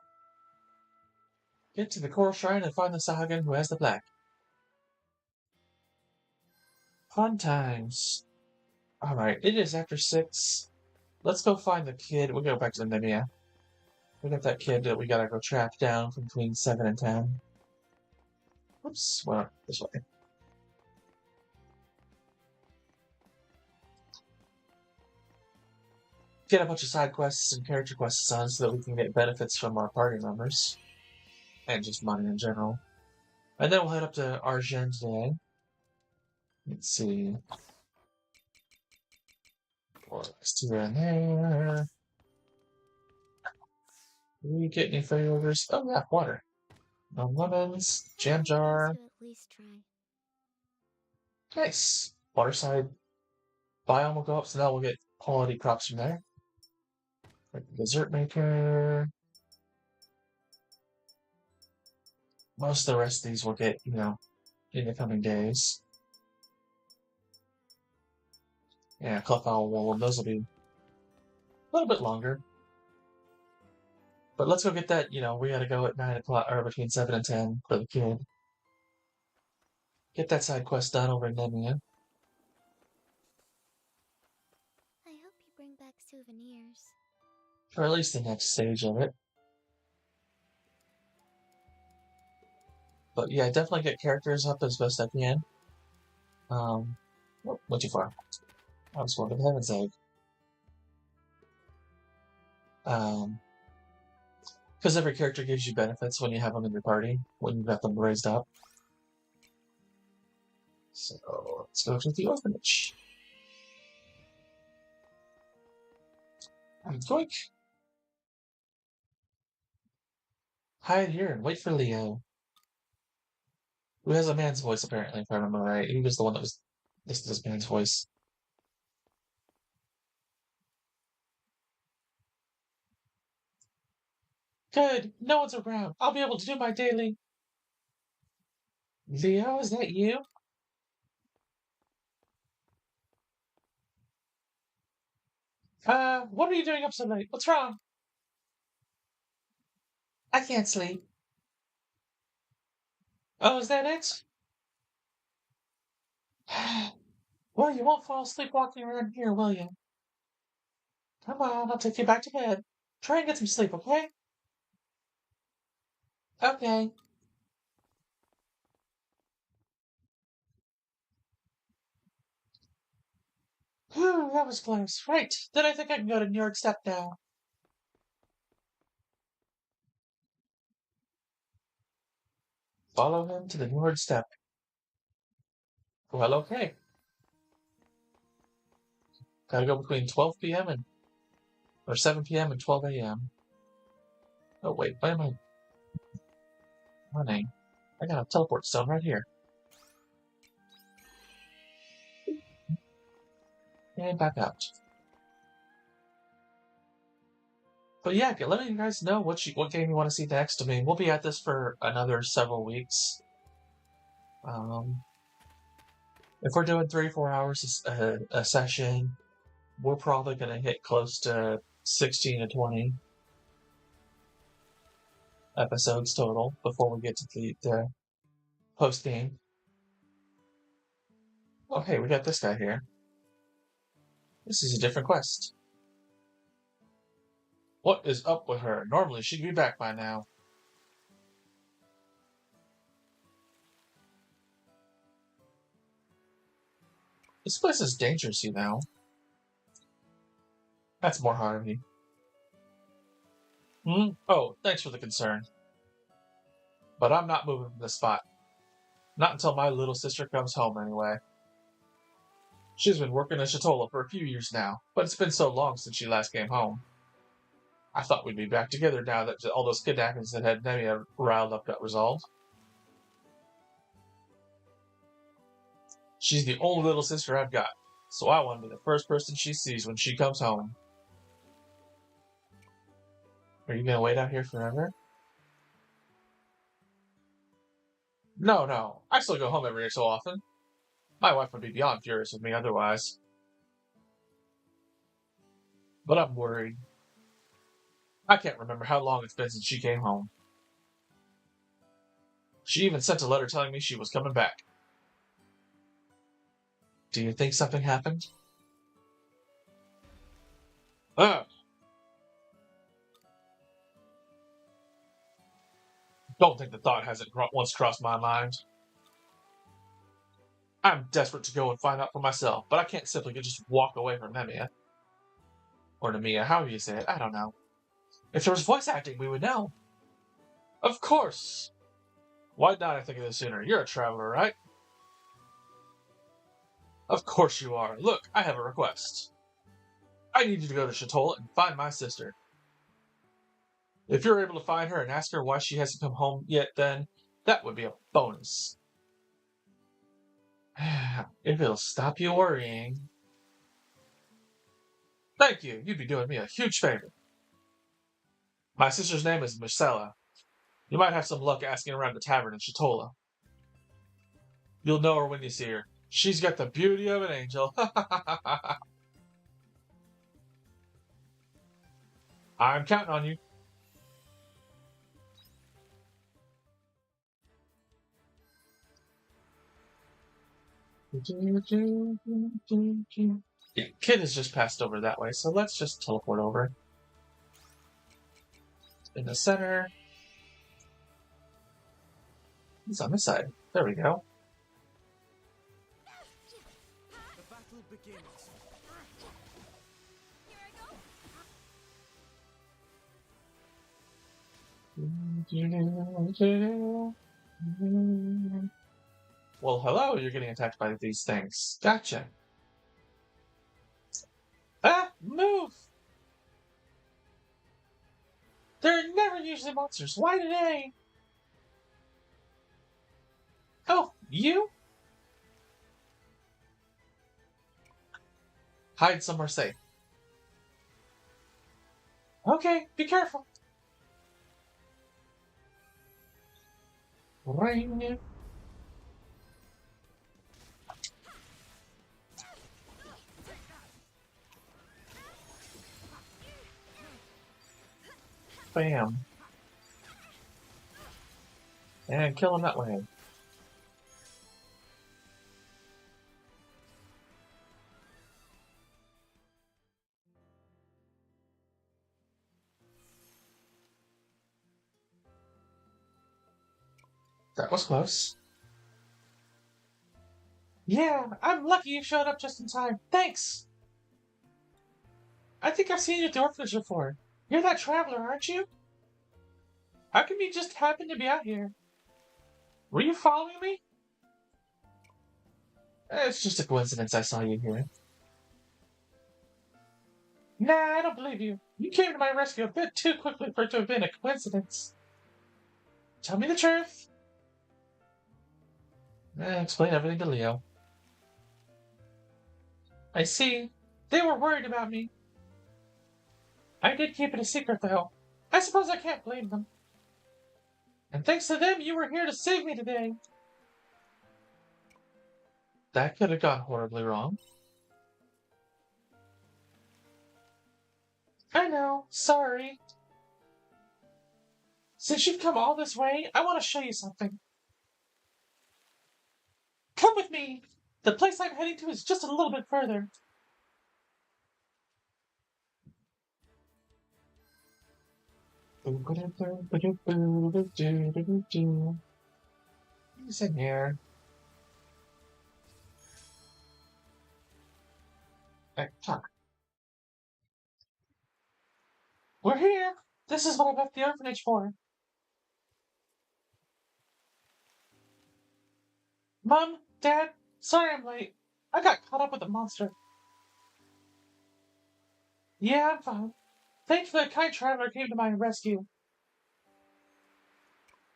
Get to the Coral Shrine and find the Sahagan who has the plaque. Fun times. Alright, it is after 6. Let's go find the kid. We'll go back to the Nemia. We got that kid that we gotta go track down from between 7 and 10. Whoops, well, this way. Get a bunch of side quests and character quests on so that we can get benefits from our party members. And just money in general. And then we'll head up to Argene today. Let's see. Let's do that there. Do we get any free orders? Oh yeah, water. No lemons, jam jar. At least try. Nice. Waterside biome will go up, so now we'll get quality crops from there. Like the dessert maker. Most of the rest of these we'll get, in the coming days. Yeah, Clef Owl Wool, those will be a little bit longer. But let's go get that, we gotta go at 9 o'clock, or between 7 and 10 for the kid. Get that side quest done over in Nemia. I hope you bring back souvenirs. For at least the next stage of it. But yeah, definitely get characters up as best I can. Went too far. I was going to the Heaven's Egg. Because every character gives you benefits when you have them in your party, when you've got them raised up. So, let's go to the orphanage. Doink! Hide here and wait for Leo. Who has a man's voice, apparently, if I remember right. He was the one that was listed as man's voice. Good. No one's around. I'll be able to do my daily. Leo, is that you? What are you doing up so late? What's wrong? I can't sleep. Oh, is that it? Well, you won't fall asleep walking around here, will you? Come on, I'll take you back to bed. Try and get some sleep, okay? Okay. Whew, that was close. Right, then I think I can go to New York Step now. Follow him to the New York Step. Well, okay. Gotta go between 12 p.m. or 7 p.m. and 12 a.m. Oh, wait, why am I running? I got a teleport stone right here. And back out. But yeah, let me guys know what game you want to see next. I mean, we'll be at this for another several weeks. If we're doing 3-4 hours a session, we're probably going to hit close to 16 to 20 episodes total before we get to the post game. Oh, hey, we got this guy here. This is a different quest. What is up with her? Normally she'd be back by now. This place is dangerous, you know. That's more Haruhi. Oh, thanks for the concern. But I'm not moving from this spot. Not until my little sister comes home, anyway. She's been working at Shatola for a few years now, but it's been so long since she last came home. I thought we'd be back together now that all those kidnappings that had Nemia riled up got resolved. She's the only little sister I've got, so I want to be the first person she sees when she comes home. Are you going to wait out here forever? No. I still go home every so often. My wife would be beyond furious with me otherwise. But I'm worried. I can't remember how long it's been since she came home. She even sent a letter telling me she was coming back. Do you think something happened? Ugh! Don't think the thought hasn't once crossed my mind. I'm desperate to go and find out for myself, but I can't simply just walk away from Nemia. Or Nemia, however you say it, I don't know. If there was voice acting, we would know. Of course! Why did I think of this sooner? You're a traveler, right? Of course you are. Look, I have a request. I need you to go to Shatola and find my sister. If you're able to find her and ask her why she hasn't come home yet, then that would be a bonus. If it'll stop you worrying. Thank you. You'd be doing me a huge favor. My sister's name is Marcella. You might have some luck asking around the tavern in Shatola. You'll know her when you see her. She's got the beauty of an angel. I'm counting on you. Yeah, Kid has just passed over that way, so let's just teleport over. In the center. He's on this side. There we go. The battle begins. Well, hello, you're getting attacked by these things. Gotcha. Ah, move! They're never usually monsters. Why today? Oh, you? Hide somewhere safe. Okay, be careful. Ring. Bam. And kill him that way. That was close. Yeah, I'm lucky you showed up just in time. Thanks! I think I've seen you at the orphanage before. You're that traveler, aren't you? How come you just happen to be out here? Were you following me? It's just a coincidence I saw you here. Nah, I don't believe you. You came to my rescue a bit too quickly for it to have been a coincidence. Tell me the truth. Explain everything to Leo. I see. They were worried about me. I did keep it a secret, though. I suppose I can't blame them. And thanks to them, you were here to save me today. That could have gone horribly wrong. I know. Sorry. Since you've come all this way, I want to show you something. Come with me. The place I'm heading to is just a little bit further. He's in here. Hey, talk. We're here. This is what I left the orphanage for. Mom, Dad, sorry I'm late. I got caught up with the monster. Yeah, I'm fine. Thankfully, a kind traveler came to my rescue.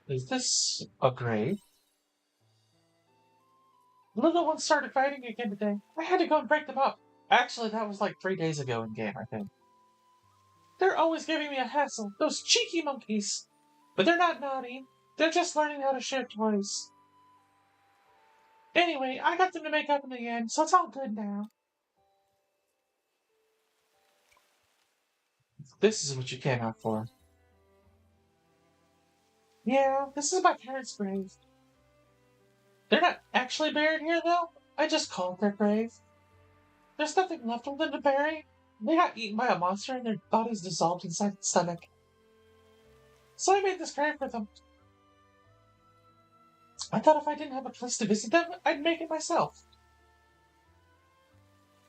Is this a grave? The little ones started fighting again today. I had to go and break them up. Actually, that was like 3 days ago in game, I think. They're always giving me a hassle, those cheeky monkeys. But they're not naughty. They're just learning how to share toys. Anyway, I got them to make up in the end, so it's all good now. This is what you came out for. Yeah, this is my parents' grave. They're not actually buried here, though. I just called their grave. There's nothing left of them to bury. They got eaten by a monster and their bodies dissolved inside its stomach. So I made this grave for them. I thought if I didn't have a place to visit them, I'd make it myself.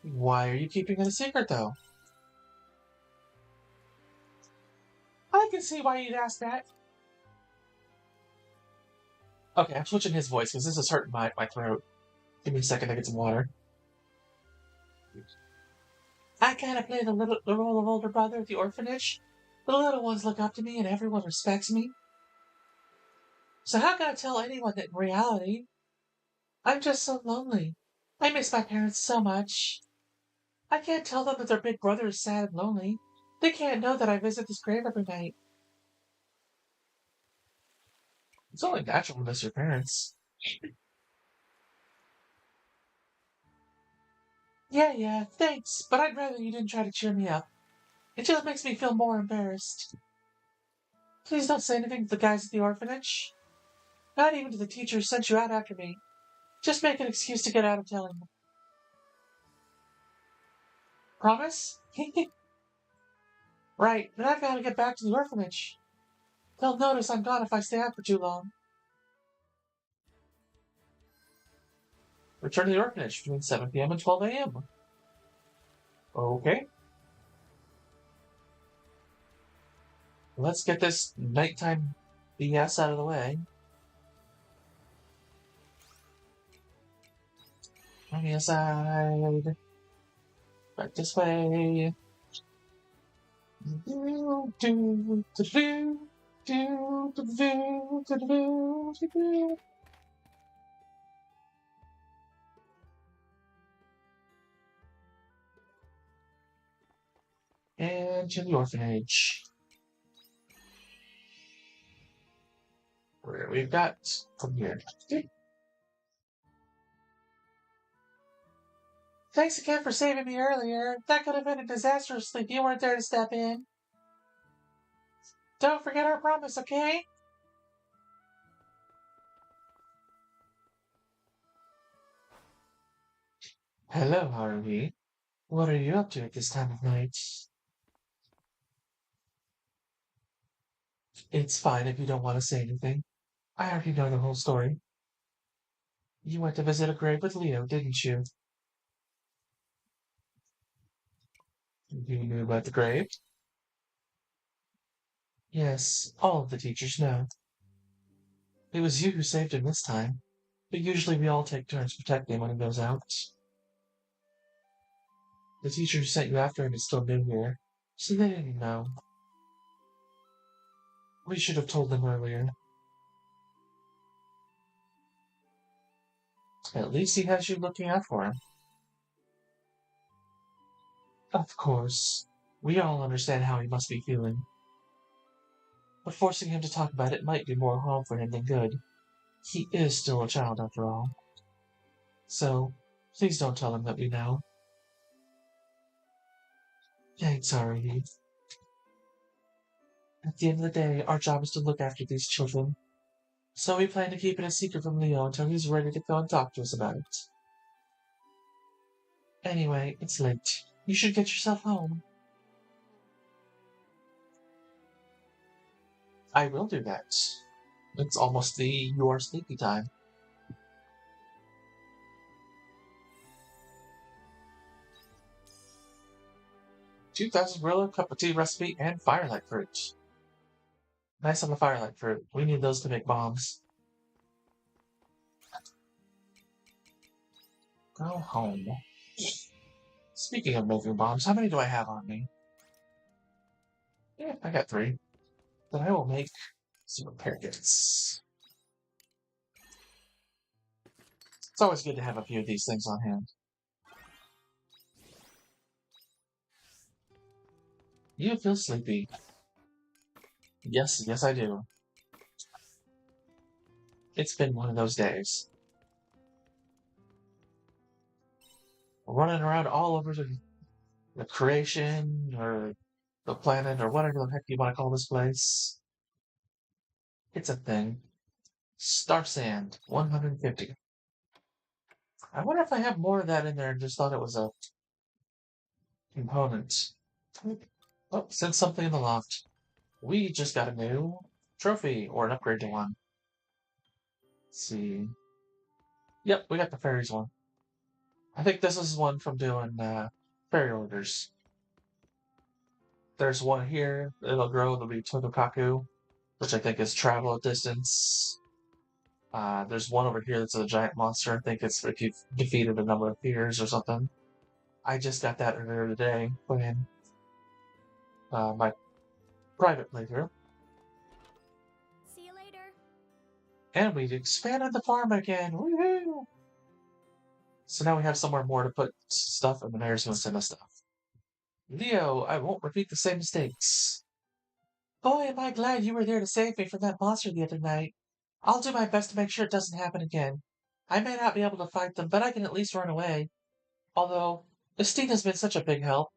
Why are you keeping it a secret, though? I can see why you'd ask that. Okay, I'm switching his voice because this is hurting my throat. Give me a second to get some water. I kind of play the role of older brother at the orphanage. The little ones look up to me and everyone respects me. So how can I tell anyone that in reality, I'm just so lonely? I miss my parents so much. I can't tell them that their big brother is sad and lonely. They can't know that I visit this grave every night. It's only natural to miss your parents. Yeah, thanks, but I'd rather you didn't try to cheer me up. It just makes me feel more embarrassed. Please don't say anything to the guys at the orphanage. Not even to the teacher who sent you out after me. Just make an excuse to get out of telling them. Promise? Right, but I've got to get back to the orphanage. They'll notice I'm gone if I stay out for too long. Return to the orphanage between 7 p.m. and 12 a.m. Okay. Let's get this nighttime BS out of the way. On the aside. Back this way. And to the orphanage. Where we've got from here. Thanks again for saving me earlier. That could have been a disaster if you weren't there to step in. Don't forget our promise, okay? Hello, Haruhi. What are you up to at this time of night? It's fine if you don't want to say anything. I already know the whole story. You went to visit a grave with Leo, didn't you? You knew about the grave? Yes, all of the teachers know. It was you who saved him this time, but usually we all take turns protecting him when he goes out. The teacher who sent you after him is still new here, so they didn't know. We should have told them earlier. At least he has you looking out for him. Of course, we all understand how he must be feeling. But forcing him to talk about it might do more harm for him than good. He is still a child after all. So, please don't tell him that we know. Thanks, Haruhi. At the end of the day, our job is to look after these children. So we plan to keep it a secret from Leo until he's ready to go and talk to us about it. Anyway, it's late. You should get yourself home. I will do that. It's almost the your sleepy time. 2,000 gorilla, cup of tea recipe, and firelight fruit. Nice on the firelight fruit. We need those to make bombs. Go home. Speaking of making bombs, how many do I have on me? Yeah, I got 3. Then I will make some repair kits. It's always good to have a few of these things on hand. You feel sleepy. Yes, yes I do. It's been one of those days. Running around all over the creation, or the planet, or whatever the heck you want to call this place. It's a thing. Star Sand, 150. I wonder if I have more of that in there and just thought it was a component. Oh, sent something in the loft. We just got a new trophy, or an upgrade to one. Let's see. Yep, we got the fairies one. I think this is one from doing fairy orders. There's one here. It'll grow. It'll be Totokaku, which I think is travel a distance. There's one over here that's a giant monster. I think it's if you've defeated a number of fears or something. I just got that earlier today playing my private playthrough. See you later. And we've expanded the farm again. Woohoo! So now we have somewhere more to put stuff, and the mayor's going to send us stuff. Leo, I won't repeat the same mistakes. Boy, am I glad you were there to save me from that monster the other night. I'll do my best to make sure it doesn't happen again. I may not be able to fight them, but I can at least run away. Although, Estina's been such a big help.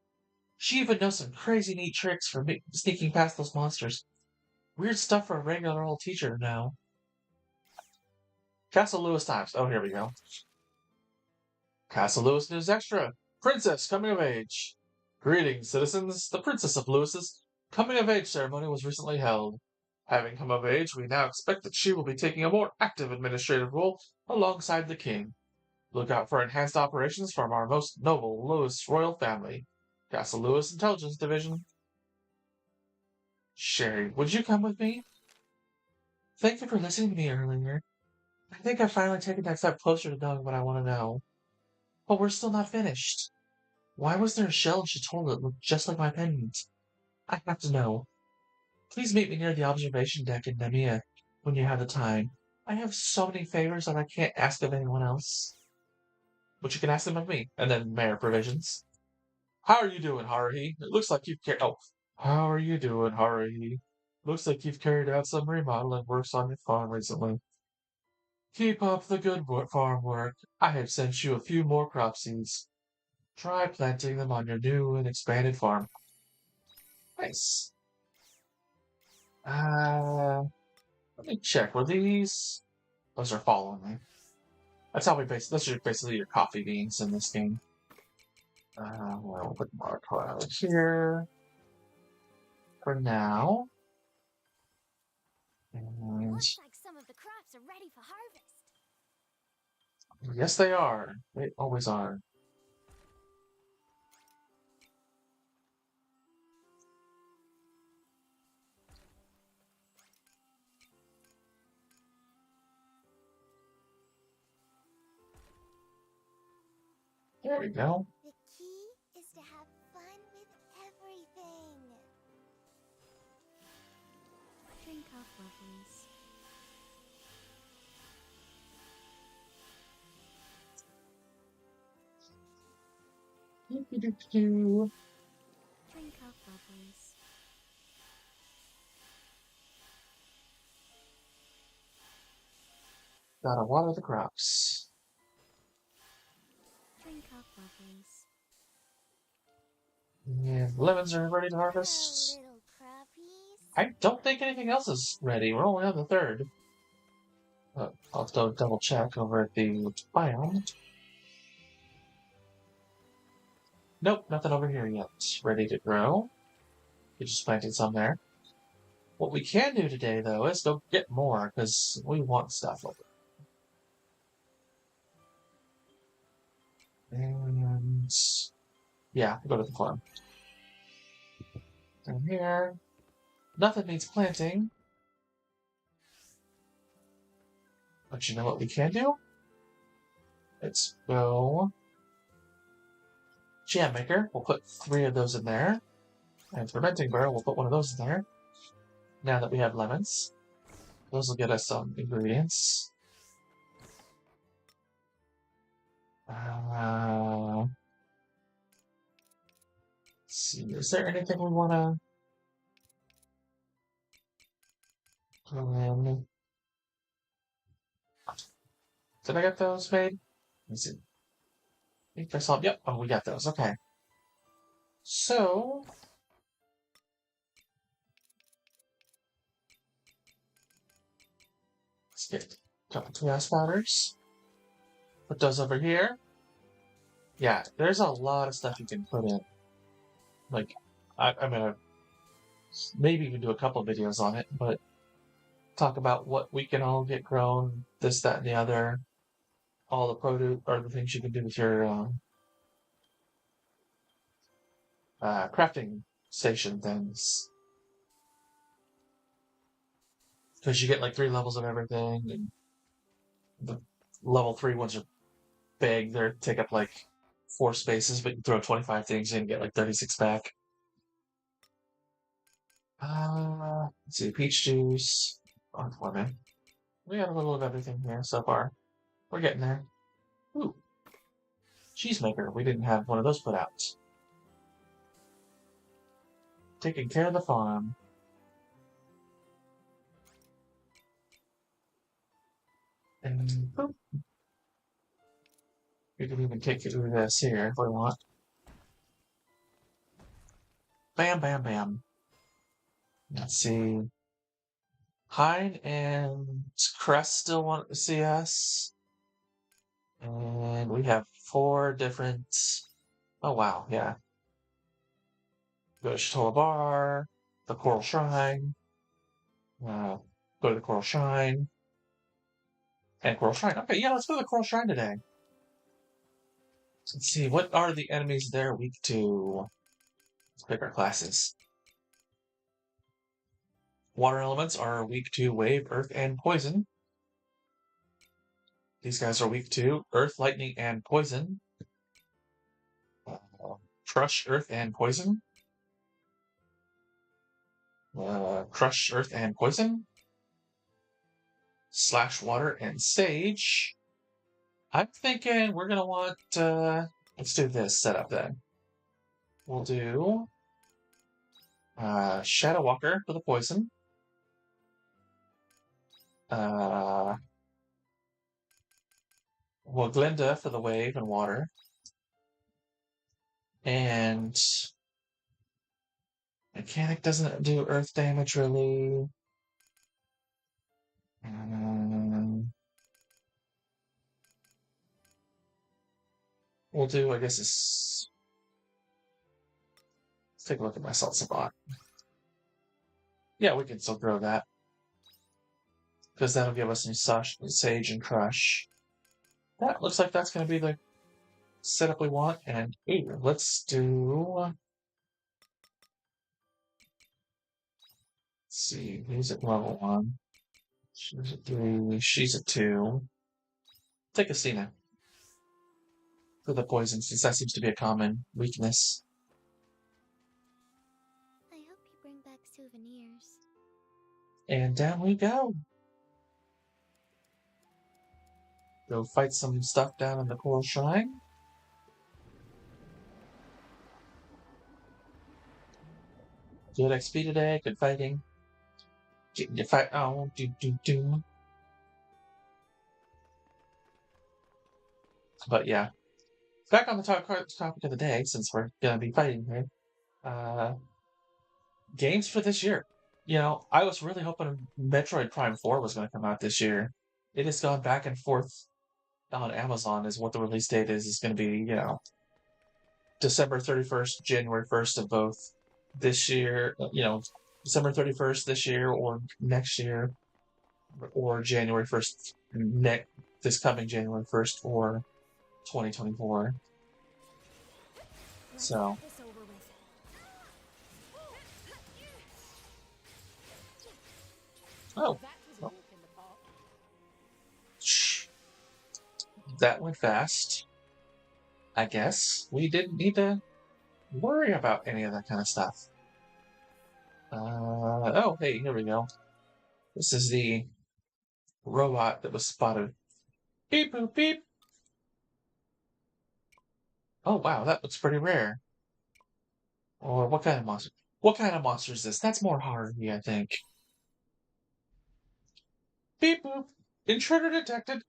She even knows some crazy neat tricks for sneaking past those monsters. Weird stuff for a regular old teacher to know. Castle Lewis Times. Oh, here we go. Castle Lewis News Extra. Princess coming of age. Greetings, citizens. The Princess of Lewis's coming of age ceremony was recently held. Having come of age, we now expect that she will be taking a more active administrative role alongside the king. Look out for enhanced operations from our most noble Lewis royal family. Castle Lewis Intelligence Division. Sherry, would you come with me? Thank you for listening to me earlier. I think I've finally taken that step closer to knowing what I want to know. But we're still not finished. Why was there a shell in Chatola that looked just like my pendant? I have to know. Please meet me near the observation deck in Nemea when you have the time. I have so many favors that I can't ask of anyone else. But you can ask them of me. And then Mayor Provisions. How are you doing, Haruhi? It looks like you've carried... Oh. How are you doing, Haruhi? Looks like you've carried out some remodeling works on your farm recently. Keep up the good farm work. I have sent you a few more crop seeds. Try planting them on your new and expanded farm. Nice. Let me check. Were these? Those are following me. That's how we those are basically your coffee beans in this game. We'll put Mark out here for now. And Looks like some of the crops are ready for harvest. yes, they are. They always are. There we go. The key is to have fun with everything. Drink up, lovelies. Drink up, lovelies. Gotta water the crops. Drink up, lovelies. And lemons are ready to Hello, harvest. little crappies. I don't think anything else is ready. We're only on the 3rd. I'll have to double check over at the biome. Nope, nothing over here yet. Ready to grow. We just planted some there. What we can do today, though, is go get more, because we want stuff over. And yeah, go to the farm. Down here. Nothing needs planting. But you know what we can do? Let's go. Jam maker. We'll put 3 of those in there. And fermenting barrel, we'll put one of those in there. Now that we have lemons, those will get us some ingredients. Let's see, is there anything we want to throw in? Did I get those made? Let me see. If I saw, yep, oh, we got those, okay. So, let's get a couple gas powders. Put those over here. Yeah, there's a lot of stuff you can put in. Like, I'm gonna maybe even do a couple videos on it, but talk about what we can all get grown, this, that, and the other, all the produce or the things you can do with your crafting station things. Because you get like 3 levels of everything, and the level 3 ones are big. They take up like 4 spaces, but you throw 25 things in and get like 36 back. Let's see, peach juice, on lemon. We got a little of everything here so far. We're getting there. Ooh, cheesemaker. We didn't have one of those put out. Taking care of the farm. And boop. We can even take it through this here if we want. Bam, bam, bam. Let's see. Hyde and Crest still want to see us. And we have 4 different. Oh, wow, yeah. Go to Chateau Bar, the Coral Shrine. Go to the Coral Shrine. And Coral Shrine. Okay, yeah, let's go to the Coral Shrine today. Let's see, what are the enemies there weak to? Let's pick our classes. Water elements are weak to wave, earth, and poison. These guys are weak to earth, lightning, and poison. Crush, earth, and poison. Crush, earth, and poison. Slash, water, and sage. I'm thinking we're going to want, let's do this setup then. We'll do Shadow Walker for the poison. Well, Glinda for the wave and water. And Mechanic doesn't do earth damage really. We'll do, I guess, this. Let's take a look at my salt spot. Yeah, we can still grow that. Because that'll give us some sage and crush. That looks like that's going to be the setup we want. And let's do. Let's see, who's at level 1? She's at 3. She's at 2. Take Asina for the poison, since that seems to be a common weakness. I hope you bring back souvenirs. And down we go. Go fight some stuff down in the Coral Shrine. Good XP today, good fighting. Getting your fight on, do. But yeah, back on the topic of the day, since we're gonna be fighting here. Games for this year. You know, I was really hoping Metroid Prime 4 was going to come out this year. It has gone back and forth on Amazon as what the release date is. It's going to be, you know, December 31st, January 1st of both this year, you know, December 31st this year or next year, or January 1st, this coming January 1st or 2024. So. Oh. Well. That went fast. I guess we didn't need to worry about any of that kind of stuff. Oh, hey, here we go. This is the robot that was spotted. Beep, boop, beep. Oh, wow, that looks pretty rare. Or what kind of monster? What kind of monster is this? That's more Haruhi, I think. Beep, boop. Intruder detected.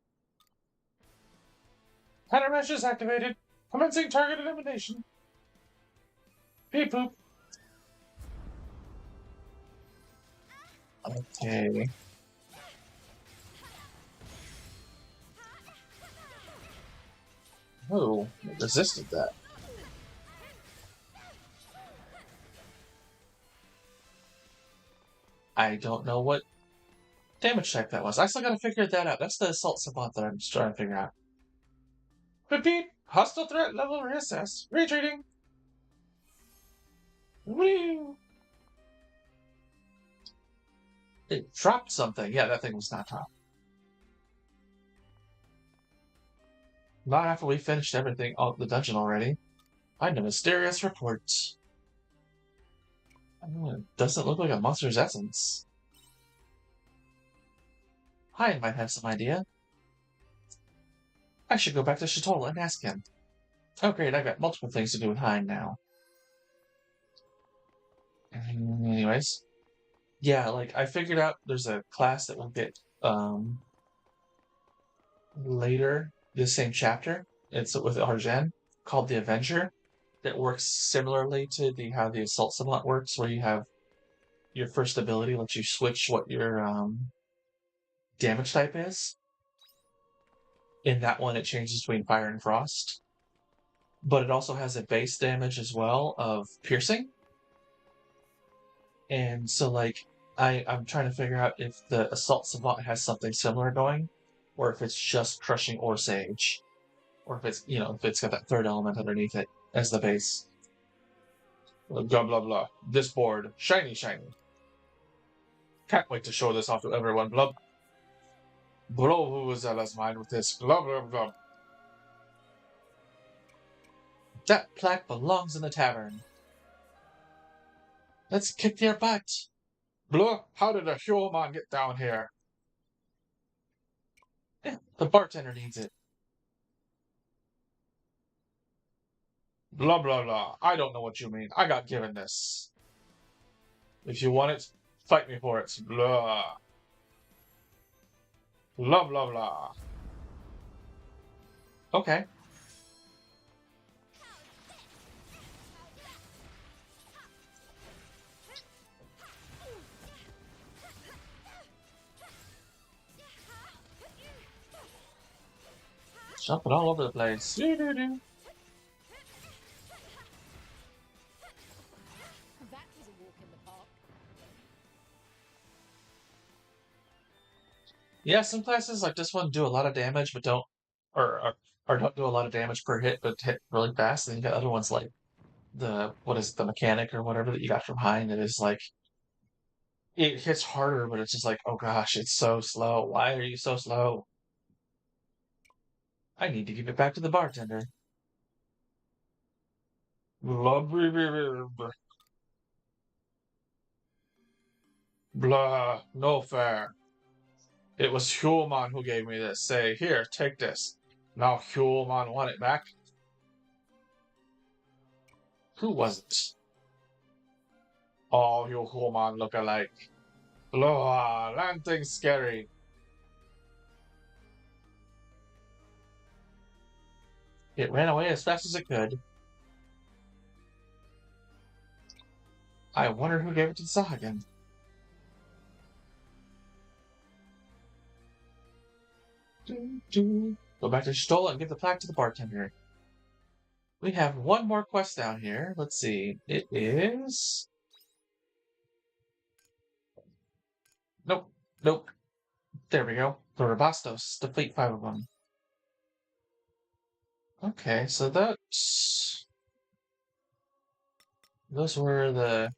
Countermeasures activated. Commencing target elimination. Beep, boop. Okay. Oh, it resisted that. I don't know what damage type that was. I still gotta figure that out. That's the assault savant that I'm just trying to figure out. Repeat. Hostile threat level reassess. Retreating. Woo! It dropped something. Yeah, that thing was not dropped. Not after we finished everything out the dungeon already. Find a mysterious report. It doesn't look like a monster's essence. I might have some idea. I should go back to Shatola and ask him. Oh great, I've got multiple things to do with Hein now. Anyways. Yeah, like I figured out there's a class that we'll get later this same chapter. It's with Argene called the Avenger that works similarly to how the Assault Savant works, where you have your first ability lets you switch what your damage type is. In that one, it changes between fire and frost, but it also has a base damage as well of piercing. And so, like, I'm trying to figure out if the Assault Savant has something similar going, or if it's just crushing or sage, or if it's if it's got that third element underneath it as the base. Blah blah blah. This board, shiny, shiny. Can't wait to show this off to everyone. Blah. Blow Vuvuzella's mind with this. Blah blah blah. That plaque belongs in the tavern. Let's kick their butt. Blah. How did a human get down here? Yeah, the bartender needs it. Blah blah blah. I don't know what you mean. I got given this. If you want it, fight me for it. Blah. Blah blah blah. Okay. Jumping all over the place. Doo-doo-doo. That was a walk in the park. Yeah, some classes like this one do a lot of damage, but don't, or don't do a lot of damage per hit, but hit really fast. And then you got other ones like the mechanic or whatever that you got from Hein that is like it hits harder, but it's just like, oh gosh, it's so slow. Why are you so slow? I need to give it back to the bartender. Blah blah blah blah. Blah, no fair. It was Huleman who gave me this. Say, here, take this. Now Huleman want it back. Who was it? Oh, you Huleman look alike. Blah, that thing's scary. It ran away as fast as it could. I wonder who gave it to Sagan. Go back to Stola and give the plaque to the bartender. We have one more quest down here. Let's see. It is... Nope. Nope. There we go. The Rabastos. Defeat 5 of them. Okay, so that's... Those were the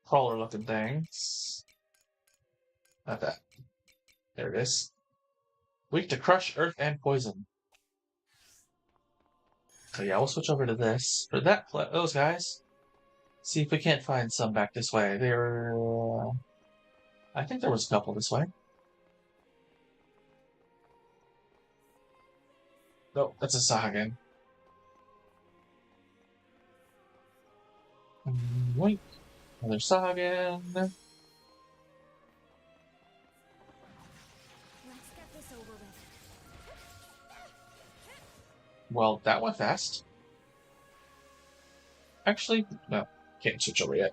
crawler-looking things. Not that. There it is. Weak to crush, earth, and poison. So yeah, we'll switch over to this. For those guys, See if we can't find some back this way. I think there was a couple this way. Nope, that's a Sagan. Wait, another Sagan. Let's get this over with. Well, that went fast. Actually, no, can't switch over yet.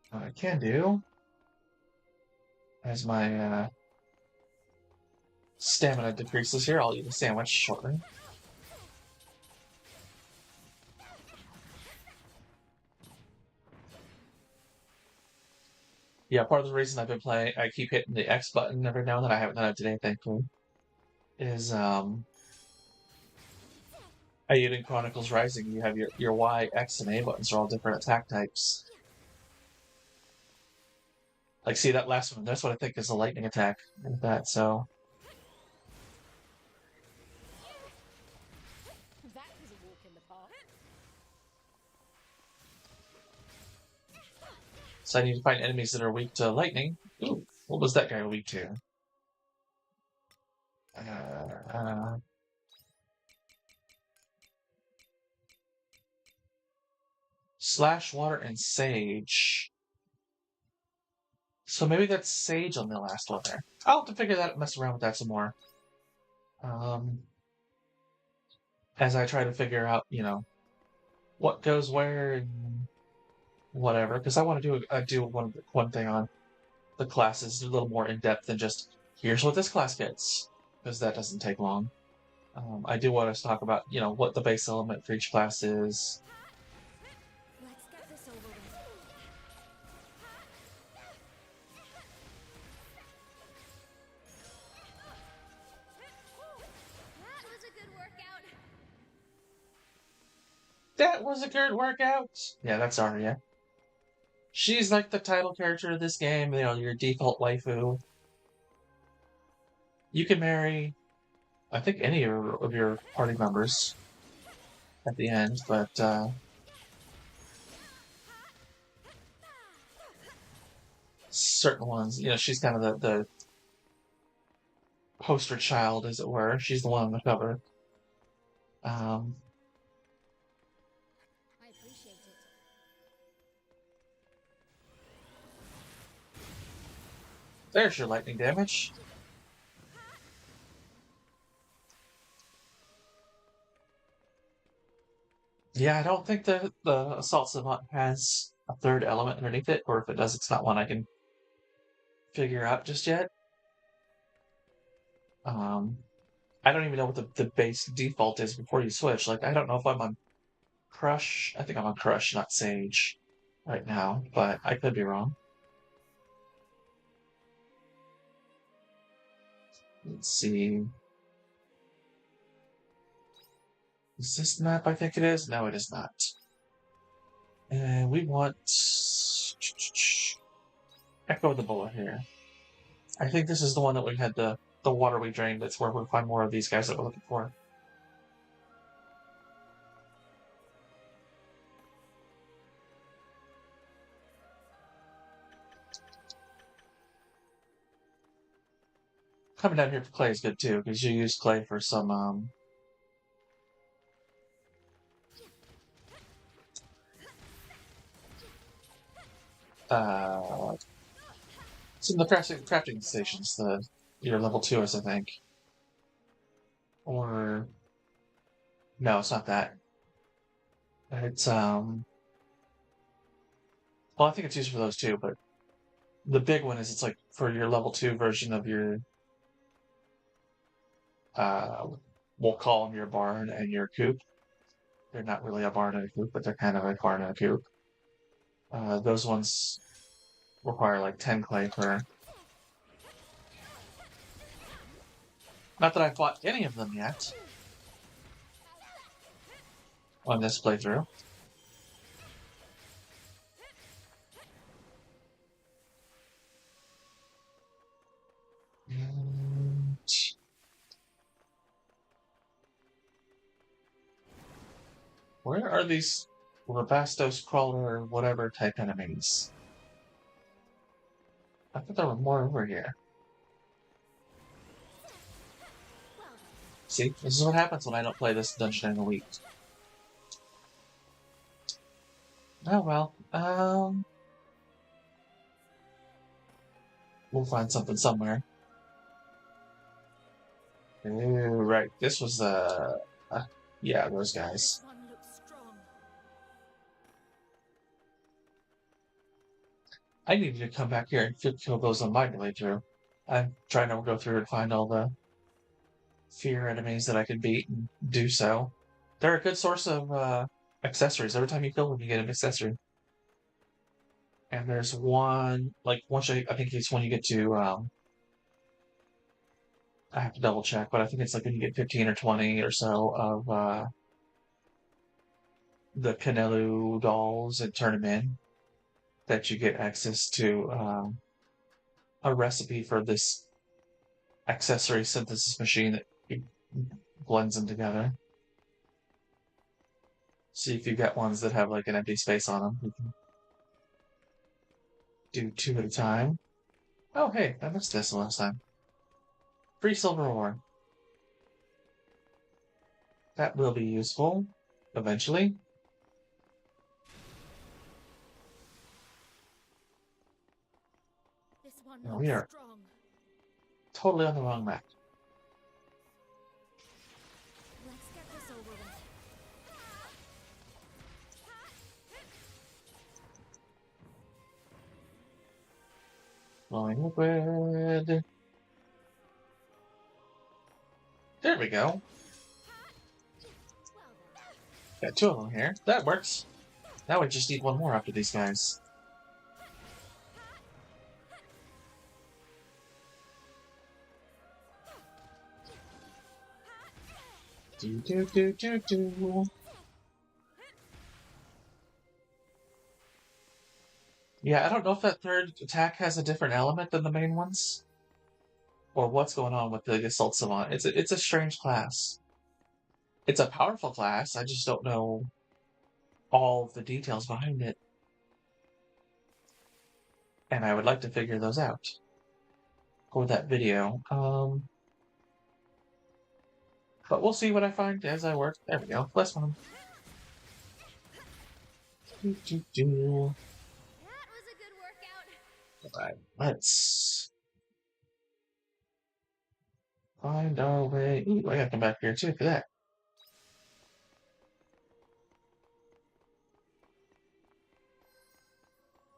What I can do, as my stamina decreases here, I'll eat a sandwich shortly. Yeah, part of the reason I've been playing, I keep hitting the X button every now and then. I haven't done it today, thankfully. Is in Chronicles Rising, you have your Y, X, and A buttons are all different attack types. Like, see that last one? That's what I think is a lightning attack. Like that, so. That was a walk in the park. So I need to find enemies that are weak to lightning. Ooh, what was that guy weak to? Slash, water, and sage. So maybe that's sage on the last one there. I'll have to figure that, mess around with that some more. As I try to figure out, what goes where and whatever, because I want to do one thing on the classes a little more in depth than just here's what this class gets, because that doesn't take long. I do want to talk about what the base element for each class is. Let's get this over with. That was a good workout. That was a good workout. Yeah, that's Arya. She's like the title character of this game. Your default waifu. You can marry, I think, any of your party members at the end, but certain ones, she's kind of the poster child, as it were. She's the one on the cover. I appreciate it. There's your lightning damage. Yeah, I don't think the Assault Savant has a third element underneath it, or if it does, it's not one I can figure out just yet. I don't even know what the base default is before you switch. Like, I don't know if I'm on Crush. I think I'm on Crush, not Sage, right now, but I could be wrong. Let's see. Is this the map I think it is? No, it is not. And we want Echo the Bullet here. I think this is the one that we had the water we drained. That's where we'll find more of these guys that we're looking for. Coming down here for clay is good too, because you use clay for some some of the crafting stations. Your level 2s, I think. Or no, it's not that. It's well, I think it's used for those too, but the big one is it's like for your level 2 version of your we'll call them your barn and your coop. They're not really a barn and a coop, but they're kind of a barn and a coop. Those ones require like 10 clay per. Not that I fought any of them yet on this playthrough. And Where are these Rabastos crawler or whatever type enemies? I thought there were more over here. See, this is what happens when I don't play this dungeon in a week. Oh well, we'll find something somewhere. Ooh, right, this was yeah, those guys. This one looks strong. I needed to come back here and kill those on my playthrough. I'm trying to go through and find all the fear enemies that I could beat and do so. They're a good source of accessories. Every time you kill them, you get an accessory. And there's one, like, I think it's when you get to, I have to double check, but I think it's like when you get 15 or 20 or so of the Canelu dolls and turn them in, that you get access to a recipe for this accessory synthesis machine that blends them together. See if you get ones that have like an empty space on them. You can do 2 at a time. Oh, hey, I missed this last time. Free silver ore. That will be useful eventually. This one Now looks we are strong. totally on the wrong map. Let's get this over with. Flowing liquid. There we go. Got 2 of them here. That works. Now we just need 1 more after these guys. Do. Yeah, I don't know if that third attack has a different element than the main ones, or what's going on with the Assault Savant. It's a strange class. It's a powerful class. I just don't know all of the details behind it, and I would like to figure those out for that video. But we'll see what I find as I work. There we go. Plus 1. That was a good workout. Alright, let's find our way. Ooh, I gotta come back here too for that.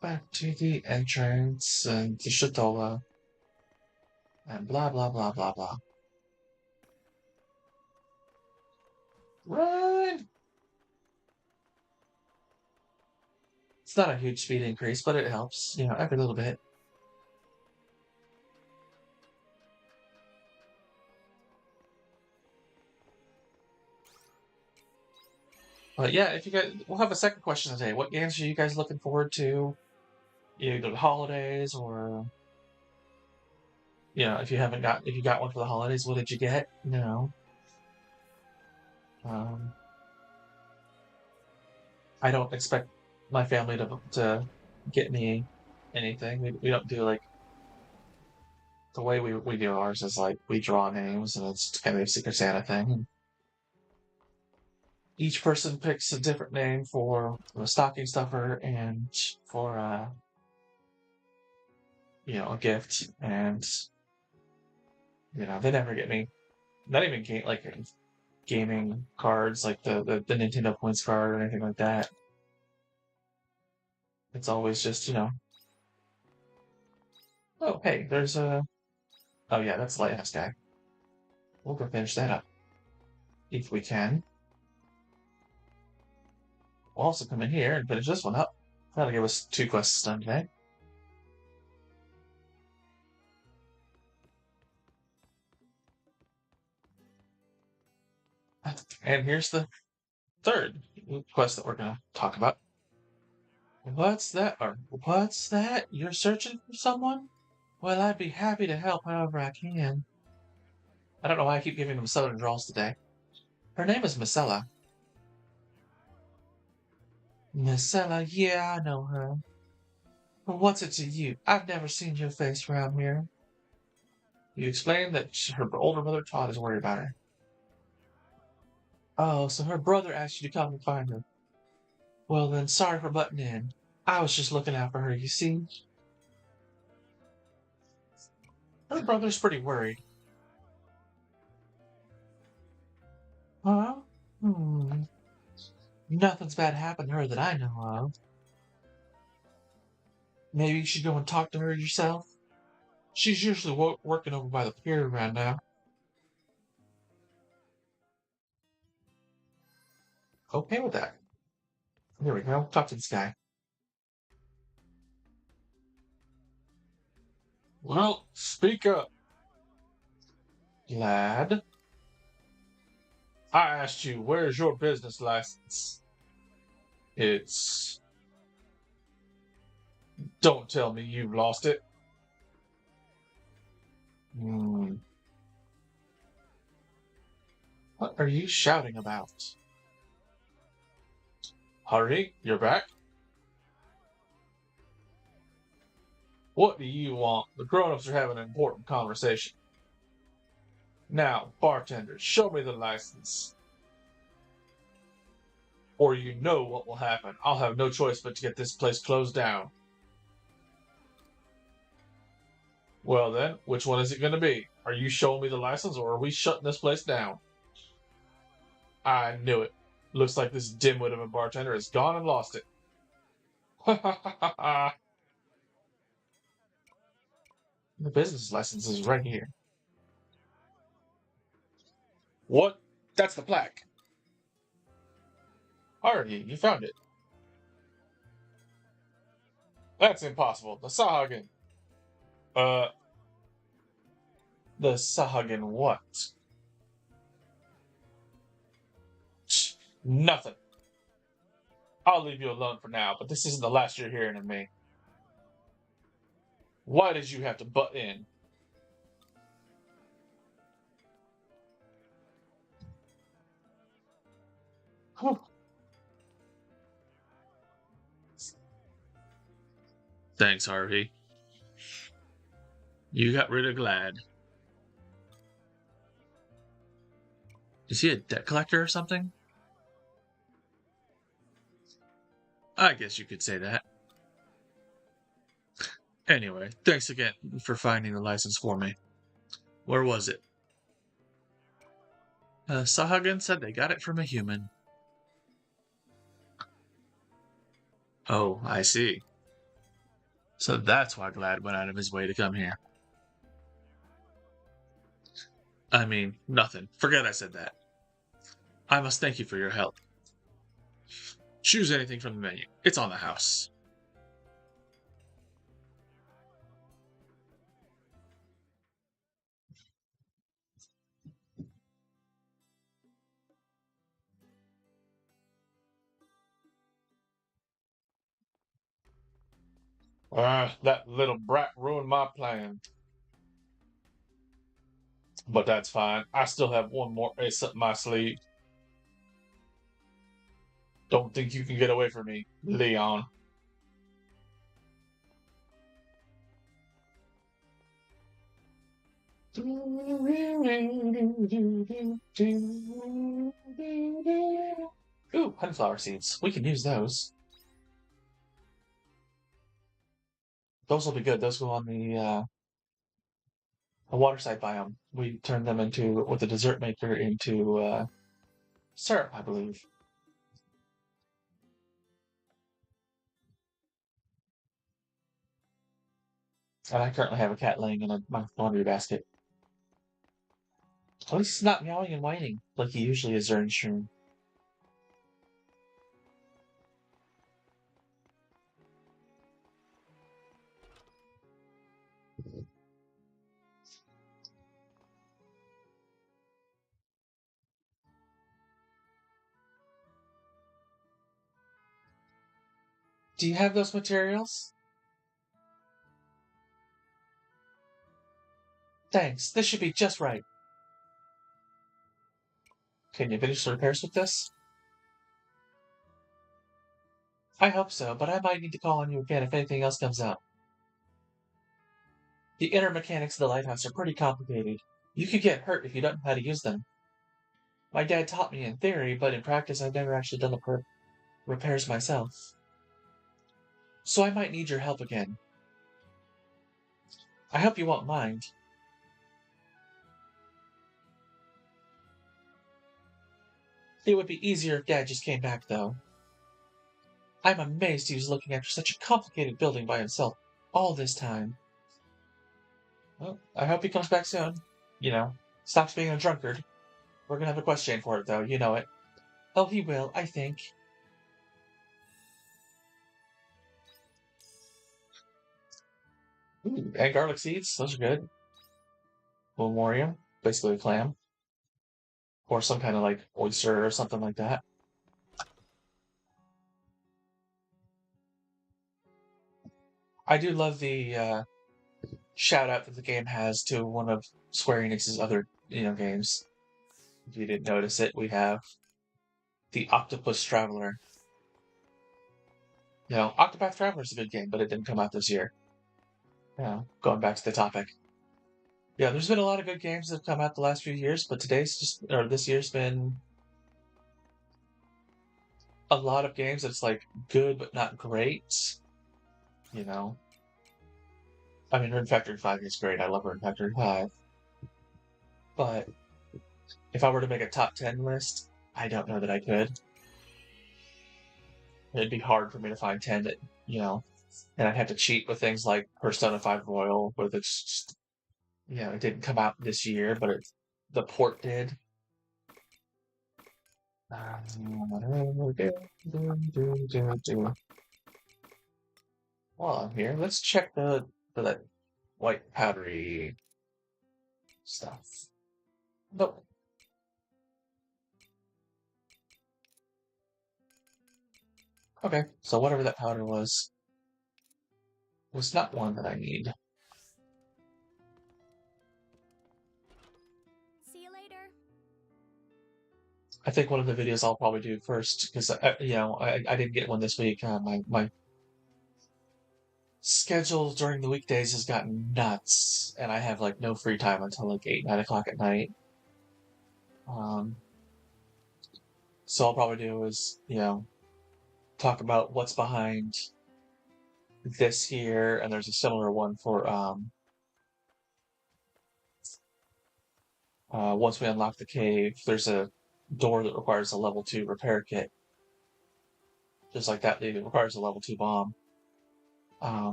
Back to the entrance and the Shatola. And blah blah blah blah blah. Run! It's not a huge speed increase, but it helps, every little bit. But yeah, if you guys, we'll have a second question today. What games are you guys looking forward to? Either the holidays or, if you got one for the holidays, what did you get? I don't expect my family to get me anything. We don't do like the way we do ours is like we draw names and it's kind of a Secret Santa thing. Each person picks a different name for a stocking stuffer and for a gift, and they never get me. Not even gaming cards like the Nintendo points card or anything like that. It's always just oh hey, there's a oh yeah, that's the lighthouse guy. We'll go finish that up if we can. We'll also come in here and finish this one up. That'll give us 2 quests done today. And here's the third quest that we're going to talk about. What's that? Or what's that? You're searching for someone? Well, I'd be happy to help however I can. I don't know why I keep giving them southern draws today. Her name is Marcella. Marcella, yeah, I know her. But what's it to you? I've never seen your face around here. You explained that her older brother Todd is worried about her. Oh, so her brother asked you to come and find her. Well then, sorry for butting in. I was just looking out for her, you see? Her brother's pretty worried. Huh? Nothing's bad happened to her that I know of. Maybe you should go and talk to her yourself? She's usually working over by the pier around now. Okay with that. Here we go. Talk to this guy. Well, speak up. Lad? I asked you, where's your business license? It's... Don't tell me you've lost it. What are you shouting about? Haruhi, you're back? What do you want? The grown-ups are having an important conversation. Now, bartender, show me the license. Or you know what will happen. I'll have no choice but to get this place closed down. Well then, which one is it going to be? Are you showing me the license or are we shutting this place down? I knew it. Looks like this dimwit of a bartender has gone and lost it. Ha ha ha ha. The business license is right here. What? That's the plaque. Haruhi, you found it. That's impossible. The Sahagin. The Sahagin what? Nothing. I'll leave you alone for now, but this isn't the last you're hearing of me. Why did you have to butt in? Whew. Thanks, Harvey. You got rid of Glad. Is he a debt collector or something? I guess you could say that. Anyway, thanks again for finding the license for me. Where was it? Sahagin said they got it from a human. Oh, I see. So that's why Glad went out of his way to come here. I mean, nothing. Forget I said that. I must thank you for your help. Choose anything from the menu. It's on the house. That little brat ruined my plan. But that's fine. I still have one more ace up my sleeve. Don't think you can get away from me, Leon. Ooh, honeyflower seeds. We can use those. Those will be good. Those go on the water side biome. We turn them into, with the dessert maker, into syrup, I believe. And I currently have a cat laying in my laundry basket. At least he's not meowing and whining like he usually is during stream. Do you have those materials? Thanks. This should be just right. Can you finish the repairs with this? I hope so, but I might need to call on you again if anything else comes up. The inner mechanics of the lighthouse are pretty complicated. You could get hurt if you don't know how to use them. My dad taught me in theory, but in practice I've never actually done the repairs myself. So I might need your help again. I hope you won't mind. It would be easier if Dad just came back, though. I'm amazed he was looking after such a complicated building by himself all this time. Well, I hope he comes back soon. You know, stops being a drunkard. We're gonna have a quest chain for it, though. You know it. Oh, he will, I think. Ooh, and garlic seeds. Those are good. Memoriam. Basically a clam. Or some kind of, like, oyster or something like that. I do love the shout out that the game has to one of Square Enix's other, games. If you didn't notice it, we have the Octopus Traveler. Octopath Traveler is a good game, but it didn't come out this year. Going back to the topic. Yeah, there's been a lot of good games that have come out the last few years, but this year's been a lot of games that's like good but not great. I mean, Rune Factory 5 is great. I love Rune Factory 5. But if I were to make a top 10 list, I don't know that I could. It'd be hard for me to find 10 that, and I'd have to cheat with things like Persona 5 Royal, where it's just, it didn't come out this year, but the port did. While I'm here, let's check for that white powdery stuff. Nope. Okay, so whatever that powder was not one that I need. See you later. I think one of the videos I'll probably do first, because I didn't get one this week. My schedule during the weekdays has gotten nuts, and I have like no free time until like 8, 9 o'clock at night. So I'll probably do is talk about what's behind this here, and there's a similar one for once we unlock the cave, there's a door that requires a level 2 repair kit. Just like that, it requires a level 2 bomb.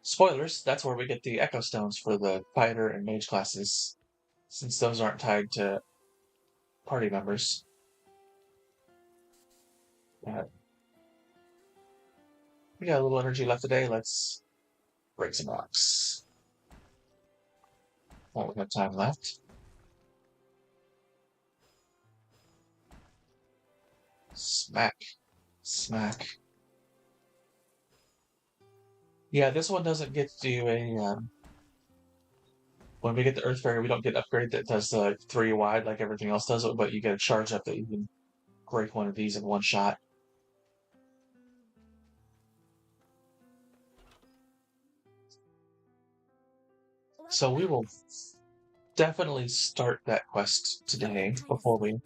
Spoilers, that's where we get the Echo Stones for the Fighter and Mage classes, since those aren't tied to party members. We got a little energy left today, let's break some rocks. While we have time left. Smack. Smack. Yeah, this one doesn't get to do a, when we get the Earth Fairy, we don't get an upgrade that does the 3 wide like everything else does, but you get a charge up that you can break one of these in one shot. So we will definitely start that quest today before we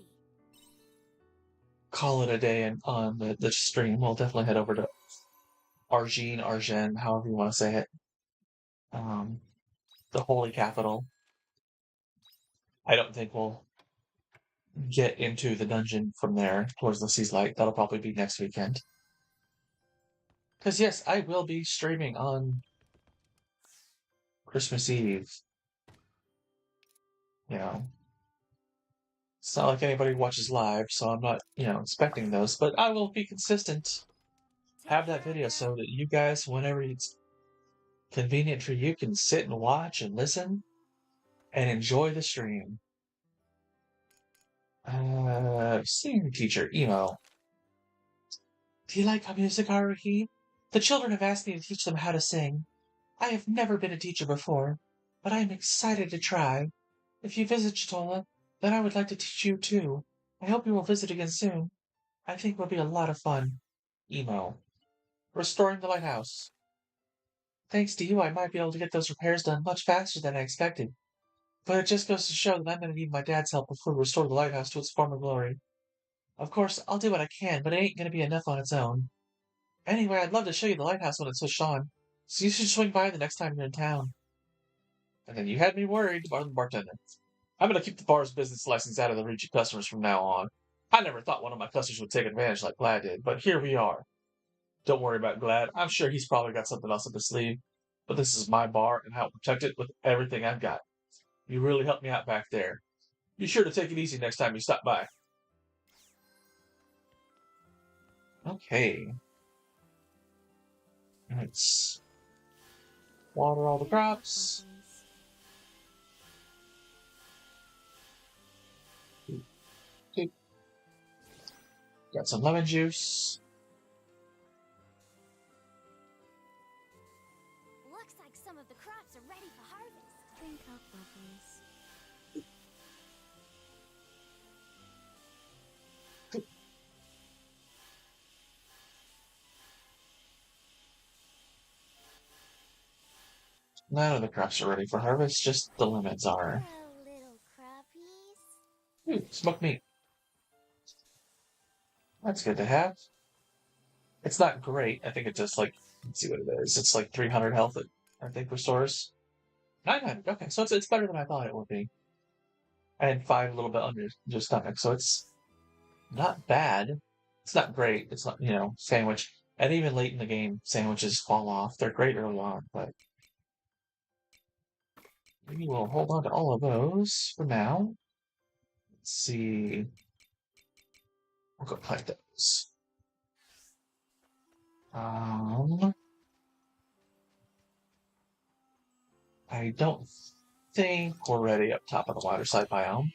call it a day on the stream. We'll definitely head over to Argene, however you want to say it. The Holy Capital. I don't think we'll get into the dungeon from there towards the Sea's Light. That'll probably be next weekend. Because yes, I will be streaming on Christmas Eve. It's not like anybody watches live, so I'm not, expecting those, but I will be consistent. Have that video so that you guys, whenever it's convenient for you, can sit and watch and listen and enjoy the stream. Singing teacher, emo. Do you like our music, Haruhi? The children have asked me to teach them how to sing. I have never been a teacher before, but I am excited to try. If you visit Chitola, then I would like to teach you too. I hope you will visit again soon. I think it will be a lot of fun. Emo. Restoring the lighthouse. Thanks to you, I might be able to get those repairs done much faster than I expected. But it just goes to show that I'm going to need my dad's help before we restore the lighthouse to its former glory. Of course, I'll do what I can, but it ain't going to be enough on its own. Anyway, I'd love to show you the lighthouse when it's switched on, so you should swing by the next time you're in town. And then you had me worried, the bartender. I'm going to keep the bar's business license out of the reach of customers from now on. I never thought one of my customers would take advantage like Glad did, but here we are. Don't worry about Glad. I'm sure he's probably got something else up his sleeve. But this is my bar, and I'll protect it with everything I've got. You really helped me out back there. Be sure to take it easy next time you stop by. Okay. Let's water all the crops. Got some lemon juice. Looks like some of the crops are ready for harvest. Drink up, lovelies. None of the crops are ready for harvest, just the lemons are. Hello, little crappies. Ooh, smoked meat. That's good to have. It's not great. I think it just let's see what it is. It's like 300 health, I think, restores. 900. Okay, so it's better than I thought it would be. And 5 a little bit under your stomach, so it's not bad. It's not great. It's not, sandwich. And even late in the game, sandwiches fall off. They're great early on, but we will hold on to all of those for now. Let's see. We'll go plant those. I don't think we're ready up top of the water side biome.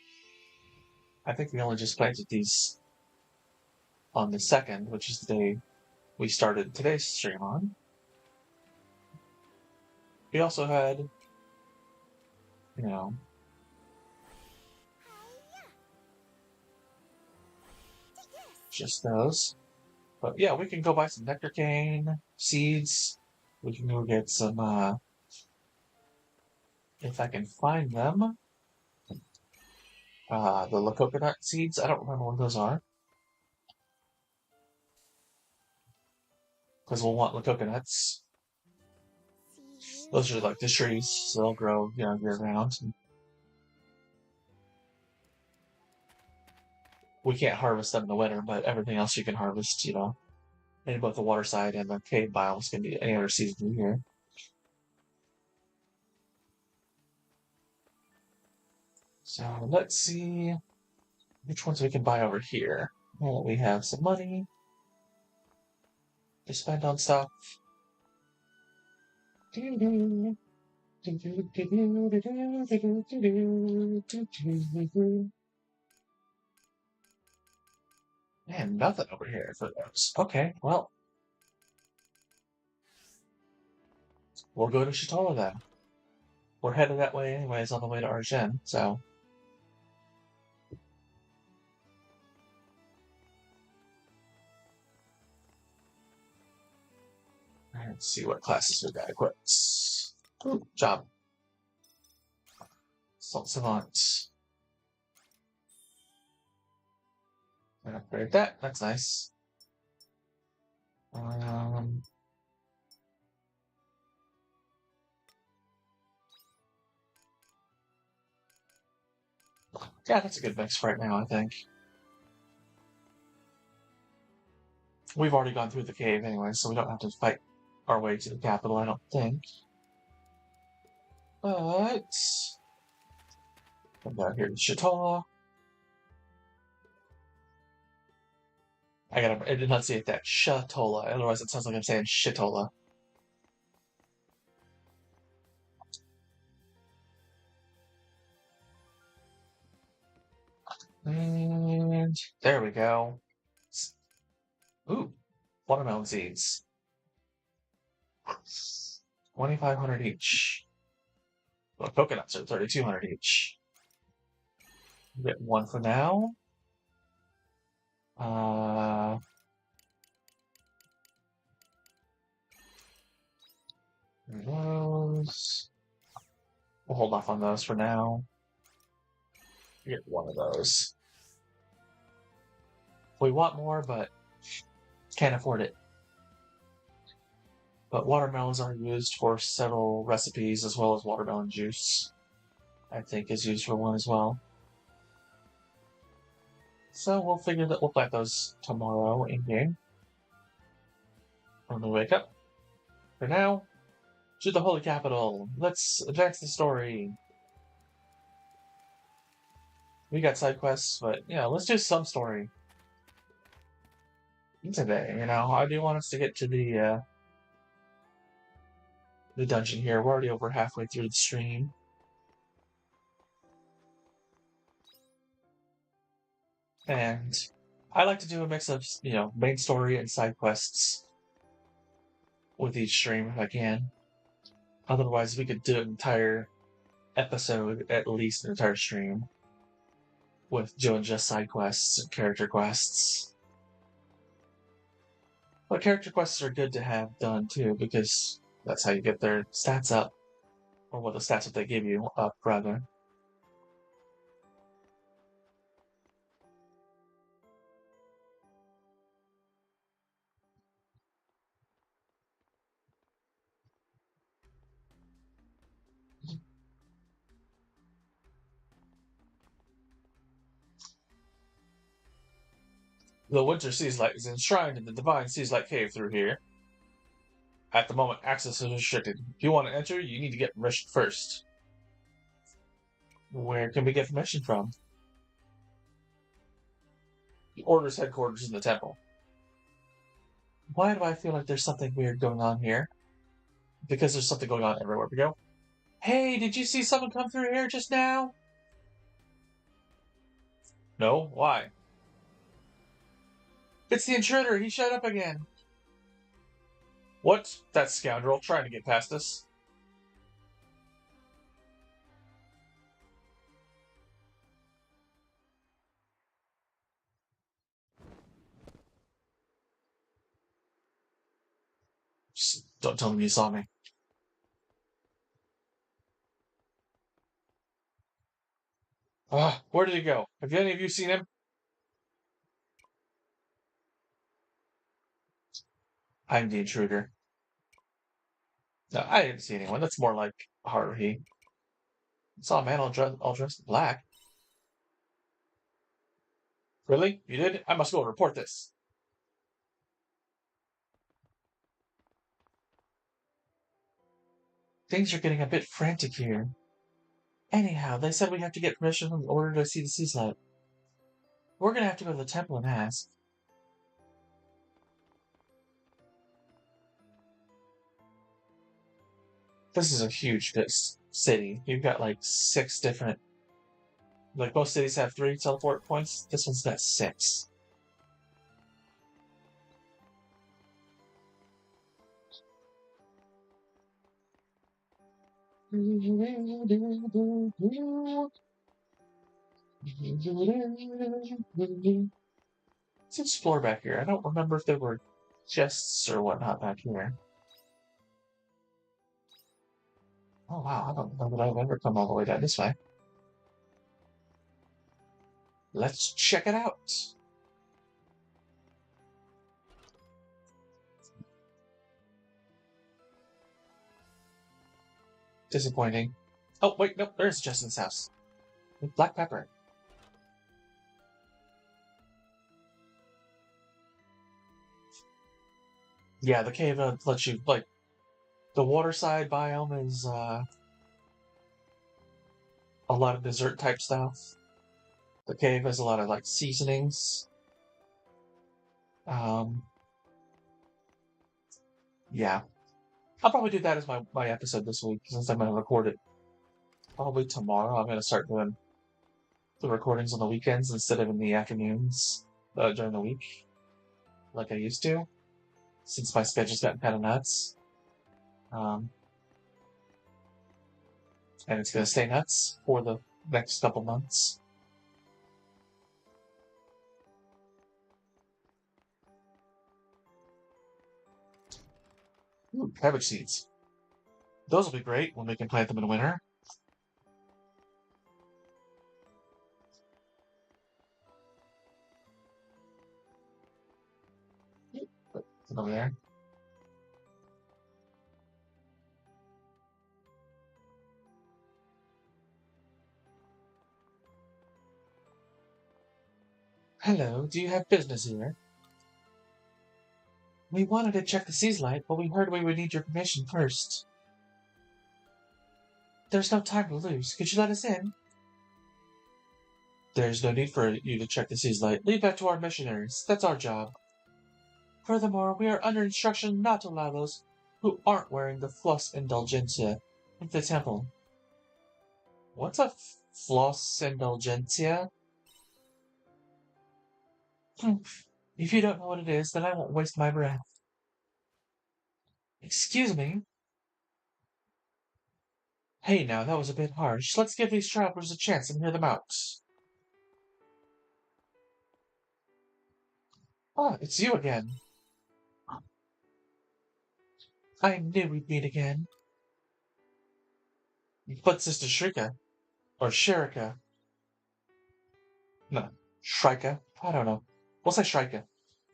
I think we only just planted these on the 2nd, which is the day we started today's stream on. We also had, just those. But yeah, we can go buy some nectar cane seeds. We can go get some, if I can find them. The La Coconut seeds. I don't remember what those are. Because we'll want La Coconuts. Those are like the trees, so they'll grow, year round. We can't harvest them in the winter, but everything else you can harvest, in both the water side and the cave biomes can be any other season of the year. So let's see which ones we can buy over here. Well, we have some money to spend on stuff. And nothing over here for those. Okay, well, we'll go to Shatola then. We're headed that way anyways on the way to Argene, so. Let's see what classes we got equipped. Ooh, job. Salt Savant. I'm gonna upgrade that. That's nice. Yeah, that's a good mix for right now, I think. We've already gone through the cave anyway, so we don't have to fight our way to the capital, I don't think. But come down here to Shatola. I gotta enunciate that Shatola, otherwise it sounds like I'm saying Shitola. And there we go. Ooh, watermelon seeds. 2,500 each. Well, coconuts are 3,200 each. Get one for now. off on those for now. Get one of those. We want more, but can't afford it. But watermelons are used for several recipes, as well as watermelon juice, I think, is used for one as well. So we'll figure that we'll plant those tomorrow in game when we wake up. For now, to the Holy Capital. Let's advance the story. We got side quests, but yeah, let's do some story today. I do want us to get to the dungeon here. We're already over halfway through the stream. And I like to do a mix of, main story and side quests with each stream if I can. Otherwise, we could do an entire episode, at least an entire stream, with doing just side quests and character quests. But character quests are good to have done too, because that's how you get their stats up, or what the stats that they give you up, rather. The Winter Seaslight is enshrined in the Divine Seaslight Cave through here. At the moment, access is restricted. If you want to enter, you need to get permission first. Where can we get permission from? The Order's headquarters in the temple. Why do I feel like there's something weird going on here? Because there's something going on everywhere we go. Hey, did you see someone come through here just now? No? Why? It's the intruder! He showed up again! What? That scoundrel trying to get past us. Just don't tell him you saw me. Where did he go? Have any of you seen him? I'm the intruder. No, I didn't see anyone. That's more like Haruhi. I saw a man all dressed in black. Really? You did? I must go report this. Things are getting a bit frantic here. Anyhow, they said we have to get permission in order to see the sea slide. We're gonna have to go to the temple and ask. This is a huge city. You've got like 6 different... Like most cities have 3 teleport points. This one's got 6. Let's explore back here. I don't remember if there were chests or whatnot back here. Oh wow, I don't know that I've ever come all the way down this way. Let's check it out. Disappointing. Oh, wait, no, there's Justin's house. With black pepper. Yeah, the cave lets you, like, the waterside biome is a lot of dessert type stuff. The cave has a lot of, like, seasonings. Yeah. I'll probably do that as my episode this week, since I'm going to record it. Probably tomorrow. I'm going to start doing the recordings on the weekends instead of in the afternoons during the week, like I used to, since my schedule's gotten kind of nuts. And it's going to stay nuts for the next couple months. Ooh, cabbage seeds. Those will be great when we can plant them in winter. Nothing over there. Hello, do you have business here? We wanted to check the seaslight, but we heard we would need your permission first. There's no time to lose. Could you let us in? There's no need for you to check the seaslight. Leave that to our missionaries. That's our job. Furthermore, we are under instruction not to allow those who aren't wearing the floss indulgentia into the temple. What's a floss indulgentia? If you don't know what it is, then I won't waste my breath. Excuse me? Hey now, that was a bit harsh. Let's give these travelers a chance and hear them out. Ah, it's you again. I knew we'd meet again. But Sister Shrika, or Shrika. No, Shrika? I don't know. We'll say Shrika.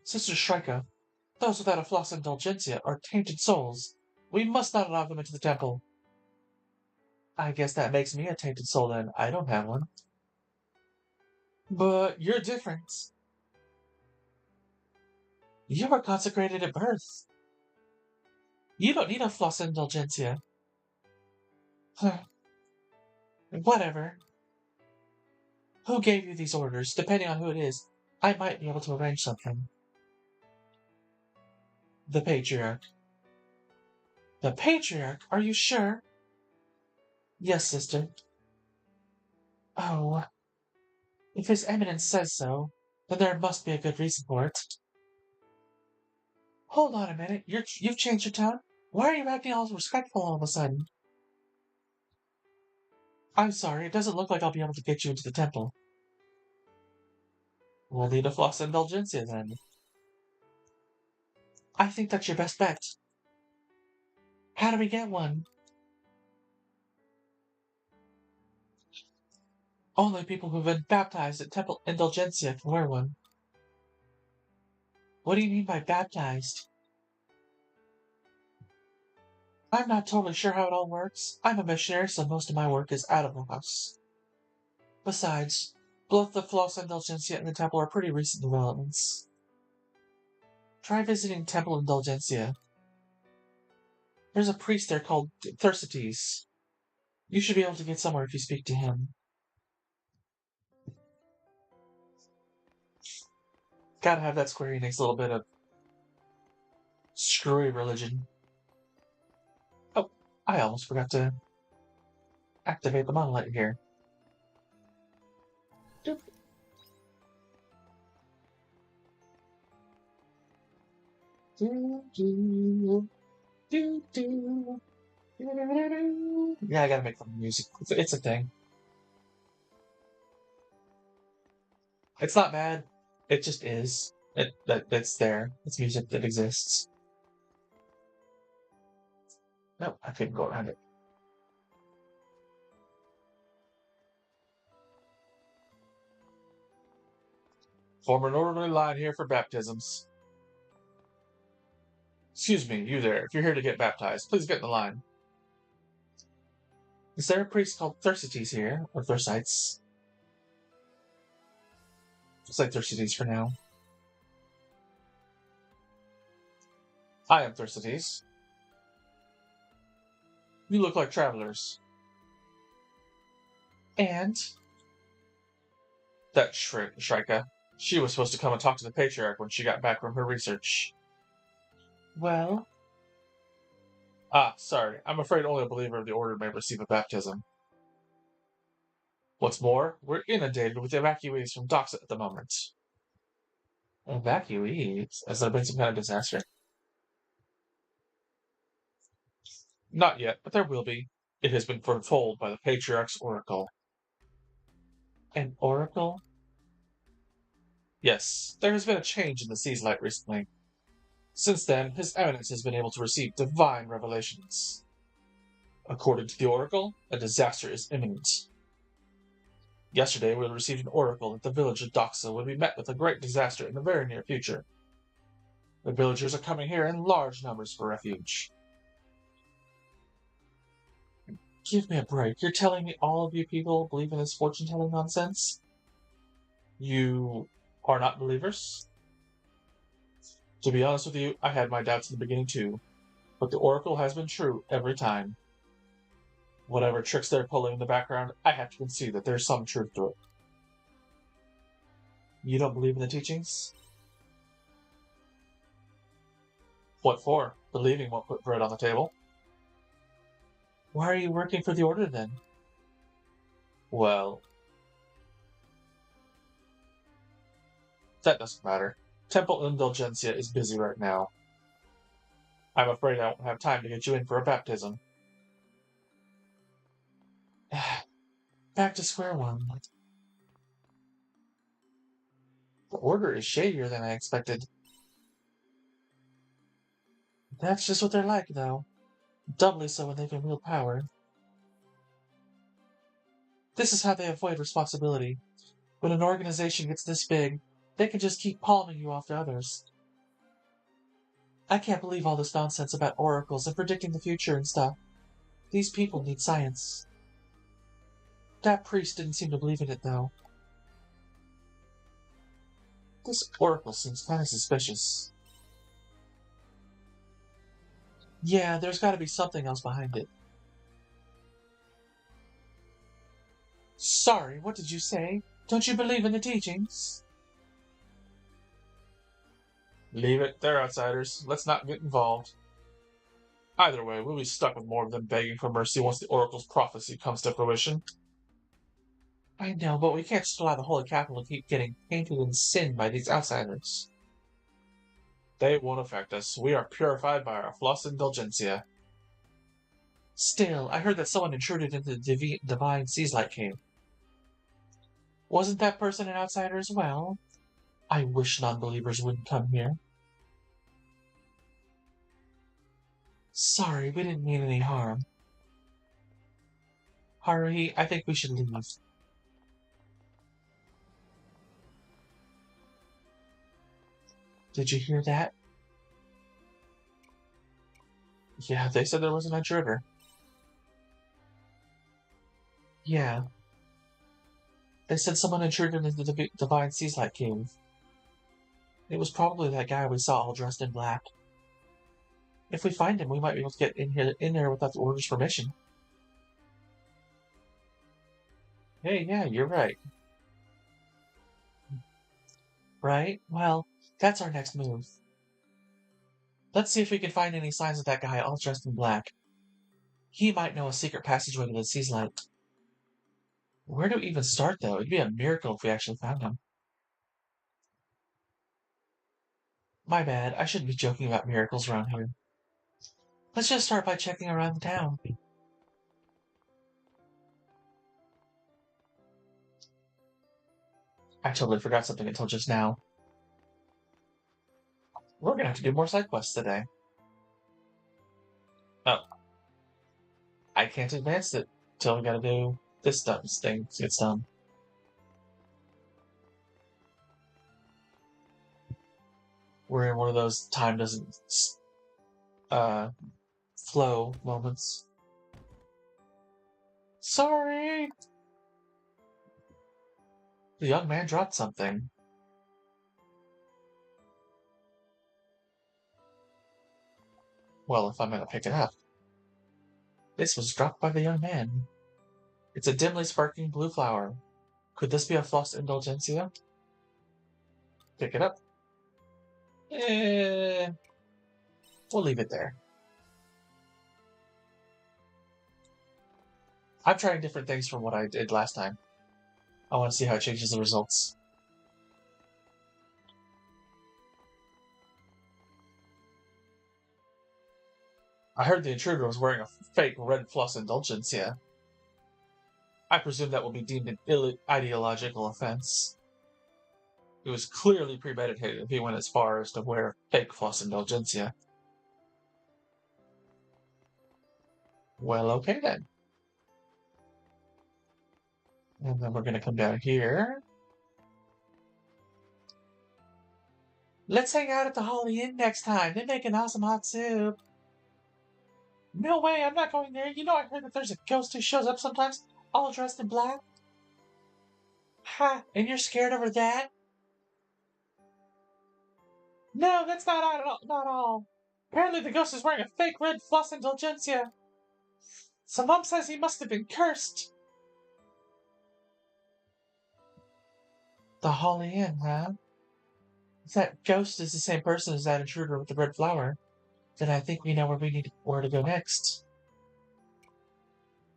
Sister Shrika, those without a floss indulgentia are tainted souls. We must not allow them into the temple. I guess that makes me a tainted soul then. I don't have one. But you're different. You were consecrated at birth. You don't need a floss indulgentia. Whatever. Who gave you these orders? Depending on who it is, I might be able to arrange something. The Patriarch. The Patriarch? Are you sure? Yes, sister. Oh. If His Eminence says so, then there must be a good reason for it. Hold on a minute. You've changed your tone? Why are you acting all respectful all of a sudden? I'm sorry, it doesn't look like I'll be able to get you into the temple. We'll need a floss indulgentia then. I think that's your best bet. How do we get one? Only people who've been baptized at Temple Indulgentia can wear one. What do you mean by baptized? I'm not totally sure how it all works. I'm a missionary, so most of my work is out of the house. Besides, both the floss indulgentia and the temple are pretty recent developments. Try visiting Temple Indulgentia. There's a priest there called Thersites. You should be able to get somewhere if you speak to him. Gotta have that Square Enix little bit of screwy religion. Oh, I almost forgot to activate the monolith here. Doop. Yeah, I gotta make the music. It's a thing. It's not bad. It just is. It's there. It's music that exists. Nope, I couldn't go around it. Form an orderly line here for baptisms. Excuse me, you there. If you're here to get baptized, please get in the line. Is there a priest called Thersites here? Or Thersites? Just like Thersites for now. I am Thersites. You look like travelers. And? That Shrika. She was supposed to come and talk to the Patriarch when she got back from her research. Well? Ah, sorry. I'm afraid only a believer of the Order may receive a baptism. What's more, we're inundated with evacuees from Doxa at the moment. Evacuees? Has there been some kind of disaster? Not yet, but there will be. It has been foretold by the Patriarch's Oracle. An oracle? Yes, there has been a change in the Seaslight recently. Since then, His Eminence has been able to receive divine revelations. According to the Oracle, a disaster is imminent. Yesterday, we received an oracle that the village of Doxa would be met with a great disaster in the very near future. The villagers are coming here in large numbers for refuge. Give me a break. You're telling me all of you people believe in this fortune-telling nonsense? You are not believers? To be honest with you, I had my doubts in the beginning too, but the oracle has been true every time. Whatever tricks they're pulling in the background, I have to concede that there's some truth to it. You don't believe in the teachings? What for? Believing won't put bread on the table. Why are you working for the order then? Well, that doesn't matter. Temple Indulgencia is busy right now. I'm afraid I won't have time to get you in for a baptism. Back to square one. The order is shadier than I expected. That's just what they're like, though. Doubly so when they can wield power. This is how they avoid responsibility. When an organization gets this big, they can just keep palming you off to others. I can't believe all this nonsense about oracles and predicting the future and stuff. These people need science. That priest didn't seem to believe in it, though. This oracle seems kind of suspicious. Yeah, there's got to be something else behind it. Sorry, what did you say? Don't you believe in the teachings? Leave it. They're outsiders. Let's not get involved. Either way, we'll be stuck with more of them begging for mercy once the oracle's prophecy comes to fruition. I know, but we can't just allow the Holy Capital to keep getting painted in sin by these outsiders. They won't affect us. We are purified by our Flos Indulgencia. Still, I heard that someone intruded into the Divine Seaslight Cave. Wasn't that person an outsider as well? I wish non-believers wouldn't come here. Sorry, we didn't mean any harm. Haruhi, I think we should leave. Did you hear that? Yeah, they said there was an intruder. Yeah. They said someone intruded into the Divine Seaslight Cave. It was probably that guy we saw all dressed in black. If we find him, we might be able to get in there without the order's permission. Hey, yeah, you're right. Right? Well, that's our next move. Let's see if we can find any signs of that guy all dressed in black. He might know a secret passageway to the Seaslight. Where do we even start, though? It'd be a miracle if we actually found him. My bad, I shouldn't be joking about miracles around here. Let's just start by checking around the town. I totally forgot something until just now. We're gonna have to do more side quests today. Oh. I can't advance it till we gotta do this thing gets done. We're in one of those time doesn't flow moments. Sorry! The young man dropped something. Well, if I'm gonna pick it up. This was dropped by the young man. It's a dimly sparkling blue flower. Could this be a Flos Indulgencia? Pick it up. We'll leave it there. I'm trying different things from what I did last time. I want to see how it changes the results. I heard the intruder was wearing a fake red Flos Indulgencia. I presume that will be deemed an ideological offense. It was clearly premeditated if he went as far as to wear fake Flos Indulgencia. Well, okay then. And then we're going to come down here. Let's hang out at the Holy Inn next time. They make an awesome hot soup. No way, I'm not going there. You know, I heard that there's a ghost who shows up sometimes, all dressed in black. Ha! And you're scared over that? No, that's not all. Not all. Apparently, the ghost is wearing a fake red floss indulgencia. So Mom says he must have been cursed. The Holy Inn, huh? If that ghost is the same person as that intruder with the red flower, then I think we know where to go next.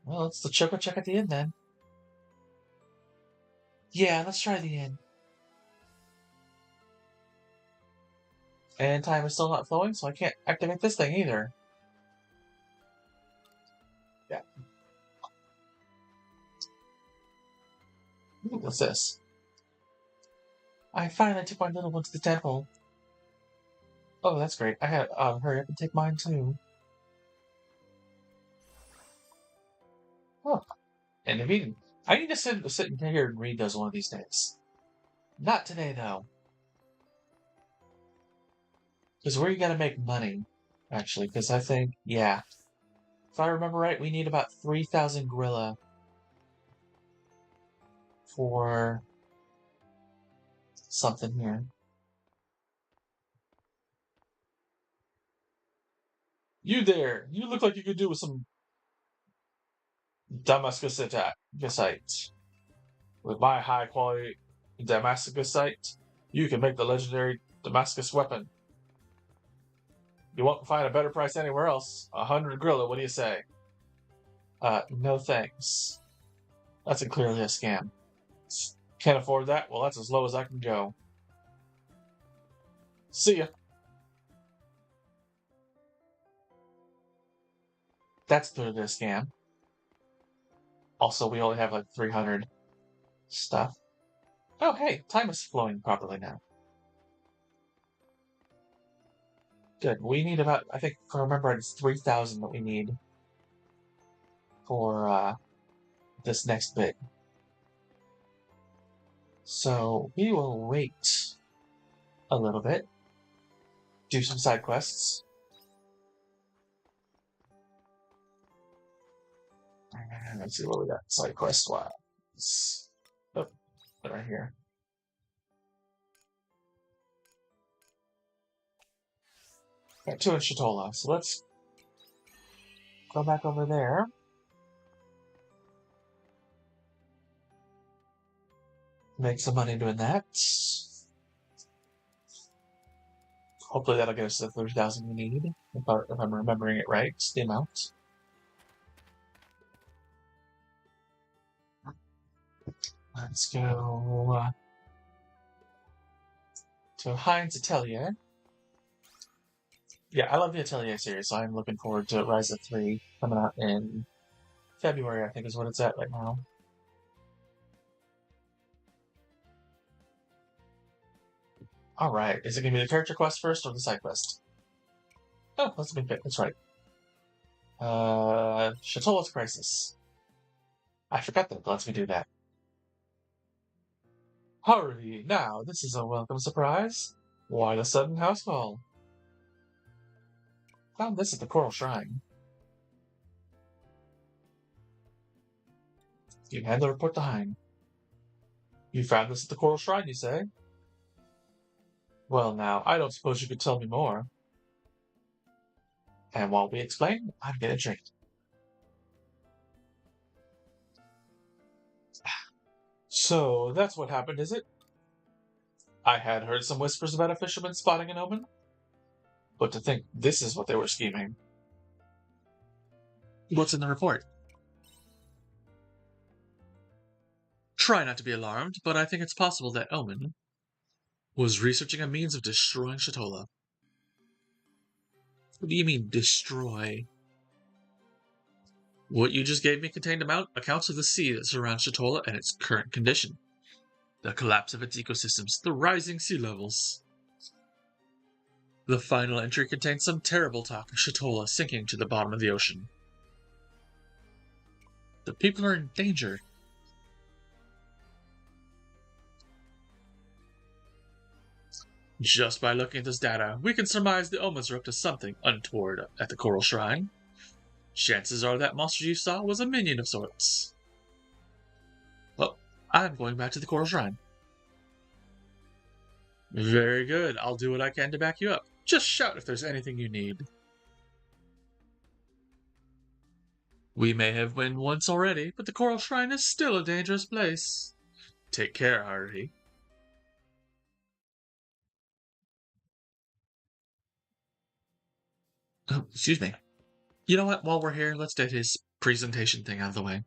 Well, let's go check at the inn then. Yeah, let's try the inn. And time is still not flowing, so I can't activate this thing either. Yeah. Ooh, what's this? I finally took my little one to the temple. Oh, that's great. I had hurry up and take mine too. Oh, and if you, I need to sit in here and read those one of these days. Not today though, because where you got to make money, actually. Because I think, yeah, if I remember right, we need about 3,000 gorilla for something here. You there? You look like you could do with some Damascusite. With my high quality Damascusite, you can make the legendary Damascus weapon. You won't find a better price anywhere else. 100 gorilla, what do you say? No thanks. That's clearly a scam. Can't afford that? Well, that's as low as I can go. See ya. That's clearly a scam. Also, we only have like 300 stuff. Oh, hey, time is flowing properly now. Good. We need about, I think, if I remember, it's 3,000 that we need for this next bit. So we will wait a little bit, do some side quests. And let's see what we got side quest wise. Oh, right here. Got 2 in Shatola, so let's go back over there. Make some money doing that. Hopefully that'll get us the 30,000 we need, if I'm remembering it right, the amount. Let's go to Heinz Atelier. Yeah, I love the Atelier series, so I'm looking forward to Rise of 3 coming out in February, I think is what it's at right now. Alright, is it going to be the character quest first or the side quest? Oh, let's be fit, that's right. Shatola's Crisis. I forgot that it lets me do that. Haruhi, now, this is a welcome surprise. Why the sudden house call? Found this at the Coral Shrine. You had the report to Hein. You found this at the Coral Shrine, you say? Well, now, I don't suppose you could tell me more. And while we explain, I'm getting a drink. So, that's what happened, is it? I had heard some whispers about a fisherman spotting an omen. But to think this is what they were scheming. What's in the report? Try not to be alarmed, but I think it's possible that Omen was researching a means of destroying Shatola. What do you mean, destroy? What you just gave me contained accounts of the sea that surrounds Shatola and its current condition. The collapse of its ecosystems, the rising sea levels. The final entry contains some terrible talk of Shatola sinking to the bottom of the ocean. The people are in danger. Just by looking at this data, we can surmise the omens are up to something untoward at the Coral Shrine. Chances are that monster you saw was a minion of sorts. Well, I'm going back to the Coral Shrine. Very good. I'll do what I can to back you up. Just shout if there's anything you need. We may have been once already, but the Coral Shrine is still a dangerous place. Take care, Haruhi. Oh, excuse me. You know what? While we're here, let's get his presentation thing out of the way.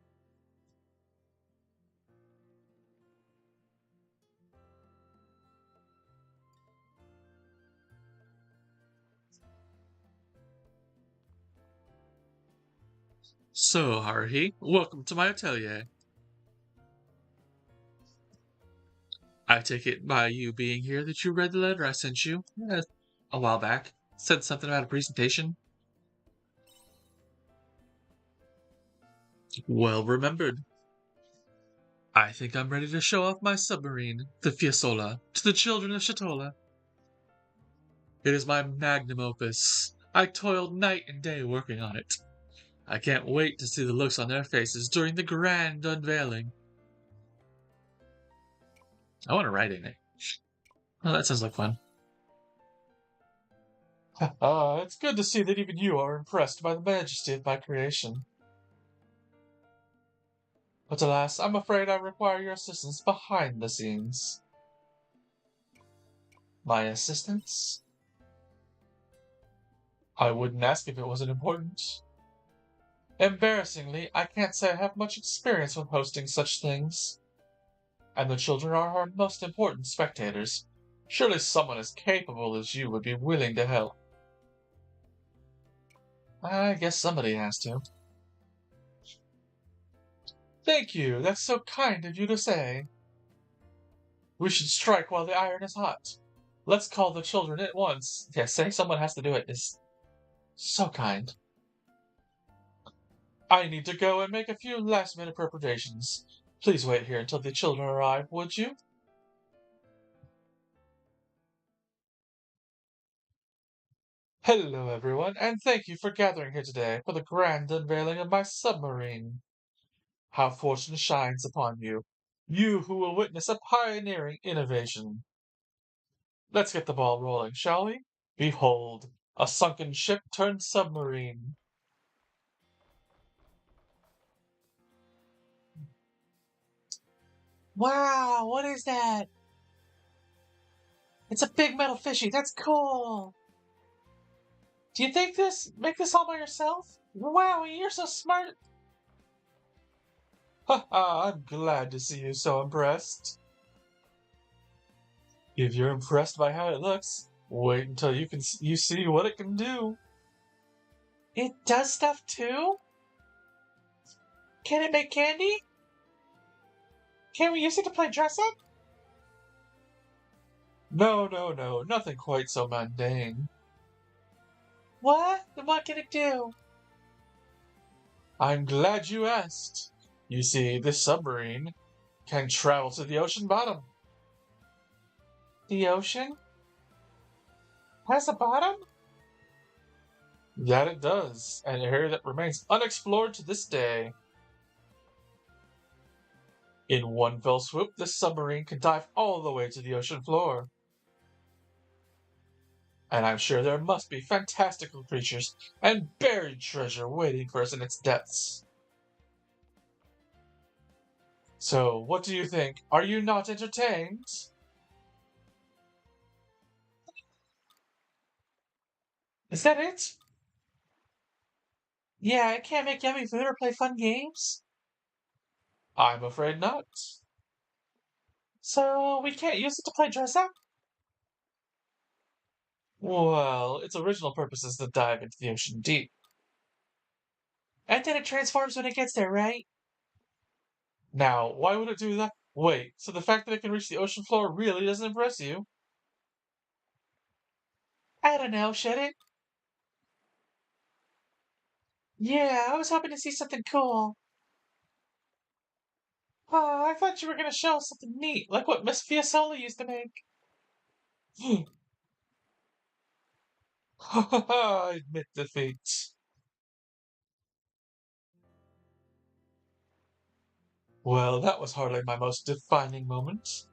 So, Haruhi, welcome to my atelier. I take it by you being here that you read the letter I sent you a while back. Said something about a presentation. Well remembered. I think I'm ready to show off my submarine, the Fiesole, to the children of Shatola. It is my magnum opus. I toiled night and day working on it. I can't wait to see the looks on their faces during the grand unveiling. I want to write in it. Oh, that sounds like fun. It's good to see that even you are impressed by the majesty of my creation. But alas, I'm afraid I require your assistance behind the scenes. My assistance? I wouldn't ask if it wasn't important. Embarrassingly, I can't say I have much experience with hosting such things. And the children are our most important spectators. Surely someone as capable as you would be willing to help. I guess somebody has to. Thank you, that's so kind of you to say. We should strike while the iron is hot. Let's call the children at once. Yeah, saying someone has to do it is so kind. I need to go and make a few last-minute preparations. Please wait here until the children arrive, would you? Hello, everyone, and thank you for gathering here today for the grand unveiling of my submarine. How fortune shines upon you, you who will witness a pioneering innovation. Let's get the ball rolling, shall we? Behold, a sunken ship turned submarine. Wow, what is that? It's a big metal fishy. That's cool. Do you think make this all by yourself? Wow, you're so smart. Haha, I'm glad to see you so impressed. If you're impressed by how it looks, wait until you see what it can do. It does stuff too? Can it make candy? Can we use it to play dress up? No, nothing quite so mundane. What? Then what can it do? I'm glad you asked. You see, this submarine can travel to the ocean bottom. The ocean? Has a bottom? That it does, an area that remains unexplored to this day. In one fell swoop, this submarine can dive all the way to the ocean floor. And I'm sure there must be fantastical creatures and buried treasure waiting for us in its depths. So, what do you think? Are you not entertained? Is that it? Yeah, I can't make yummy food or play fun games? I'm afraid not. So, we can't use it to play dress up? Well, its original purpose is to dive into the ocean deep. And then it transforms when it gets there, right? Now, why would it do that? Wait, so the fact that it can reach the ocean floor really doesn't impress you? I don't know, should it? Yeah, I was hoping to see something cool. Oh, I thought you were going to show us something neat, like what Miss Fiesole used to make. I admit defeat. Well, that was hardly my most defining moment.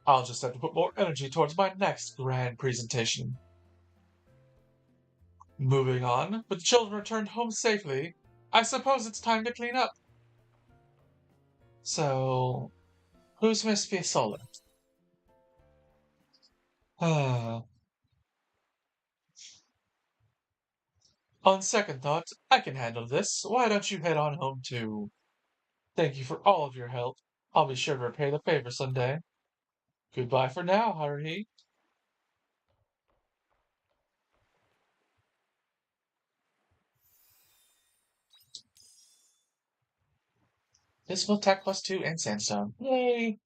I'll just have to put more energy towards my next grand presentation. Moving on, with the children returned home safely, I suppose it's time to clean up. So, who's Miss Fiasola? On second thought, I can handle this. Why don't you head on home too? Thank you for all of your help. I'll be sure to repay the favor someday. Goodbye for now, Haruhi. This will tech +2 and sandstone. Yay!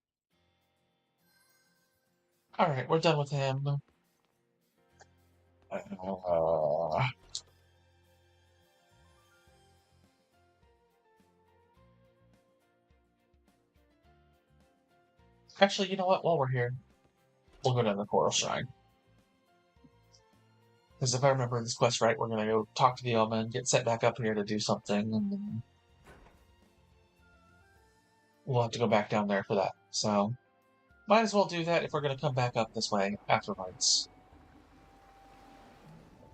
Alright, we're done with him. Actually, you know what? While we're here, we'll go down to the Coral Shrine. Because if I remember this quest right, we're going to go talk to the Omen, get set back up here to do something, and then we'll have to go back down there for that. So, might as well do that if we're going to come back up this way afterwards.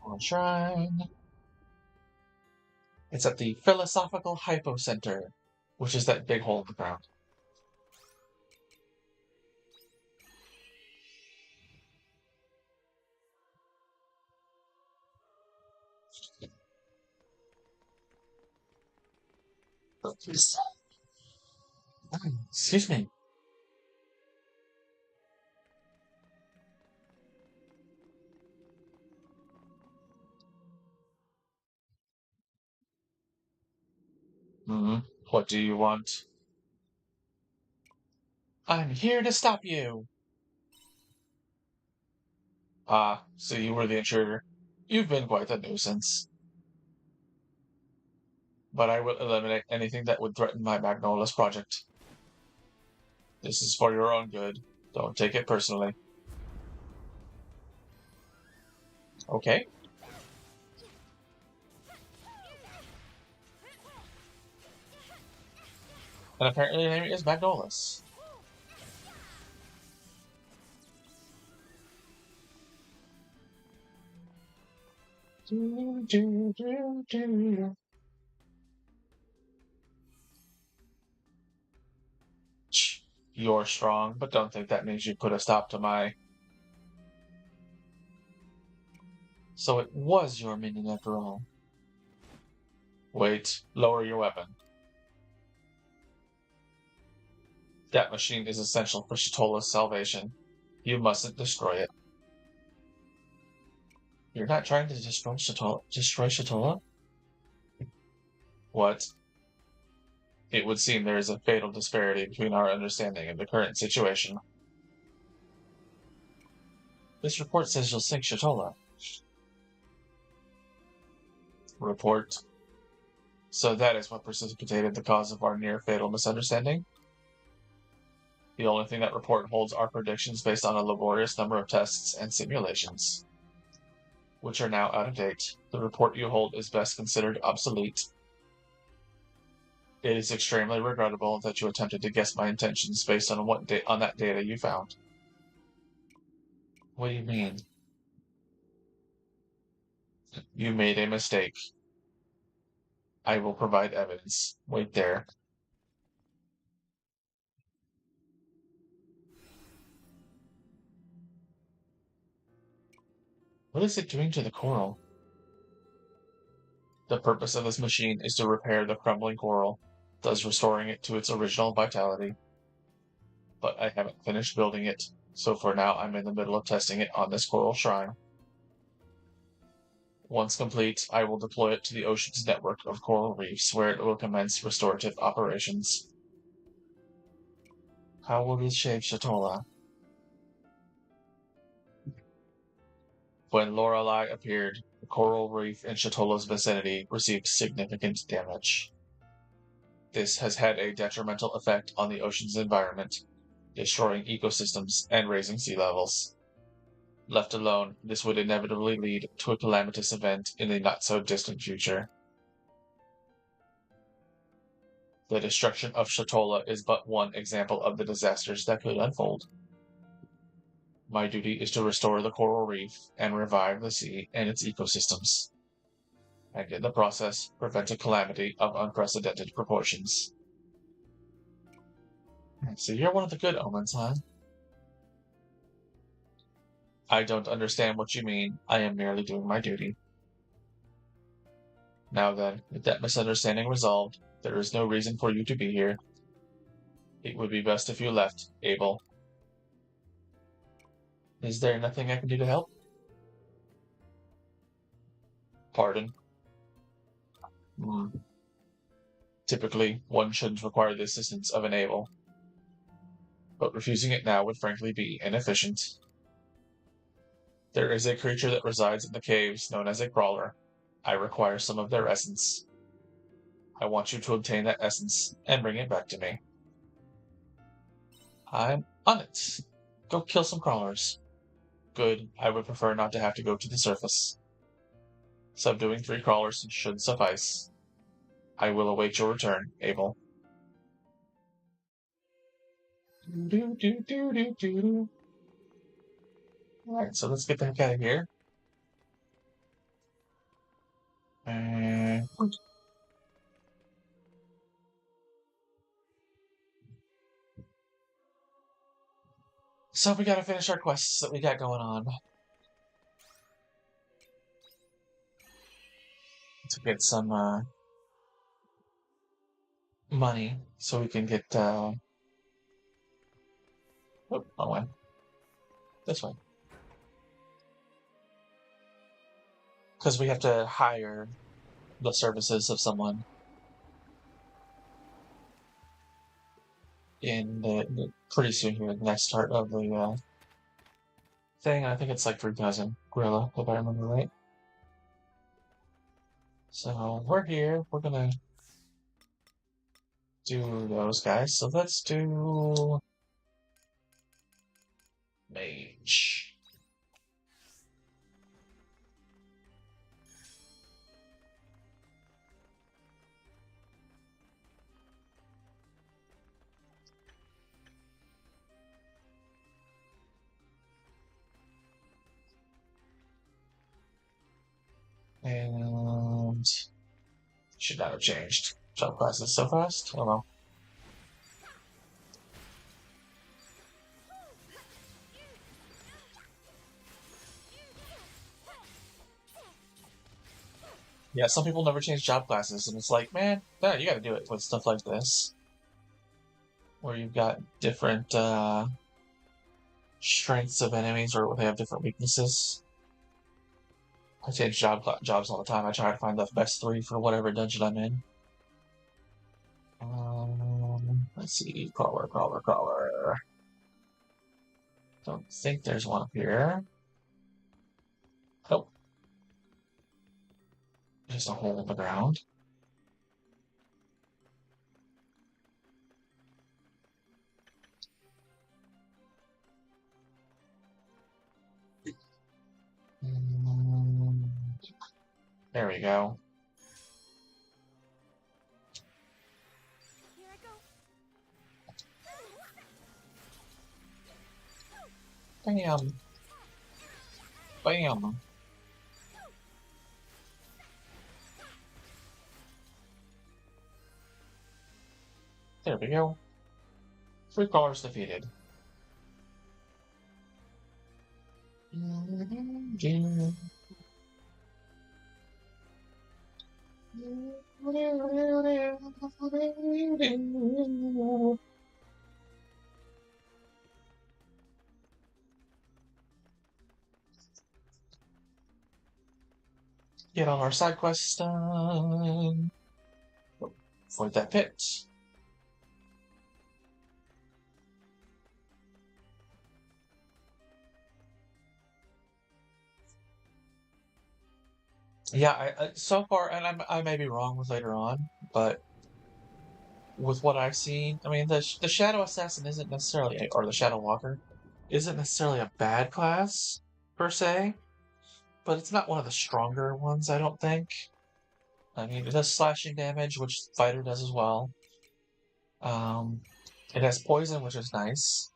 Coral Shrine. It's at the Philosophical Hypo Center, which is that big hole in the ground. Please. Excuse me. What do you want? I'm here to stop you. Ah, so you were the intruder. You've been quite a nuisance. But I will eliminate anything that would threaten my Magnola's project. This is for your own good. Don't take it personally. Okay. And apparently the name is Magnola's. You're strong, but don't think that means you put a stop to my... So it was your minion after all. Wait, lower your weapon. That machine is essential for Shatola's salvation. You mustn't destroy it. You're not trying to destroy Shatola? What? It would seem there is a fatal disparity between our understanding of the current situation. This report says you'll sink Shatola. Report. So that is what precipitated the cause of our near-fatal misunderstanding? The only thing that report holds are predictions based on a laborious number of tests and simulations, which are now out of date. The report you hold is best considered obsolete. It is extremely regrettable that you attempted to guess my intentions based on on that data you found. What do you mean? You made a mistake. I will provide evidence. Wait there. What is it doing to the coral? The purpose of this machine is to repair the crumbling coral, thus restoring it to its original vitality. But I haven't finished building it, so for now I'm in the middle of testing it on this coral shrine. Once complete, I will deploy it to the ocean's network of coral reefs, where it will commence restorative operations. How will this shape Shatola? When Lorelei appeared, the coral reef in Shatola's vicinity received significant damage. This has had a detrimental effect on the ocean's environment, destroying ecosystems and raising sea levels. Left alone, this would inevitably lead to a calamitous event in the not-so-distant future. The destruction of Shatola is but one example of the disasters that could unfold. My duty is to restore the coral reef and revive the sea and its ecosystems, and in the process, prevent a calamity of unprecedented proportions. So you're one of the good omens, huh? I don't understand what you mean. I am merely doing my duty. Now then, with that misunderstanding resolved, there is no reason for you to be here. It would be best if you left, Abel. Is there nothing I can do to help? Pardon? Typically, one shouldn't require the assistance of an Abel. But refusing it now would frankly be inefficient. There is a creature that resides in the caves known as a crawler. I require some of their essence. I want you to obtain that essence and bring it back to me. I'm on it. Go kill some crawlers. Good, I would prefer not to have to go to the surface. Subduing 3 crawlers should suffice. I will await your return, Abel. Alright, so let's get the heck out of here. So we gotta finish our quests that we got going on. To get some money so we can get oh, wrong way. This way. Because we have to hire the services of someone in the pretty soon here, the next start of the thing. I think it's like 3,000 gorilla, if I remember right. So we're here. We're gonna do those guys. So let's do mage. And should not have changed jump classes so fast. Oh well. Yeah, some people never change job classes, and it's like, man, yeah, you gotta do it with stuff like this. Where you've got different strengths of enemies, or they have different weaknesses. I change jobs all the time. I try to find the best 3 for whatever dungeon I'm in. Let's see, crawler. Don't think there's one up here. Nope. Just a hole in the ground. There we go. Here I go. Bam. Bam. There we go. 3 crawlers defeated. Get all our side quests done. Avoid that pit. Yeah, I so far, and I may be wrong with later on, but with what I've seen, I mean, the Shadow Assassin isn't necessarily, or the Shadow Walker, isn't necessarily a bad class. per se, but it's not one of the stronger ones, I don't think. I mean, it does slashing damage, which fighter does as well. It has poison, which is nice.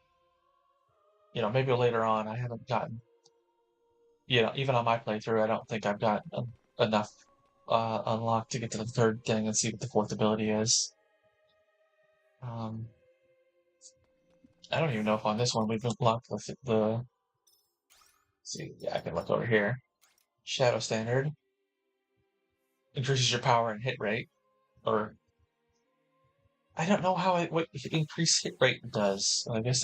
Maybe later on I haven't gotten, even on my playthrough, I don't think I've got enough unlocked to get to the third thing and see what the fourth ability is. I don't even know if on this one we've unlocked the see, yeah, I can look over here. Shadow Standard increases your power and hit rate, or I don't know what increased hit rate does. I guess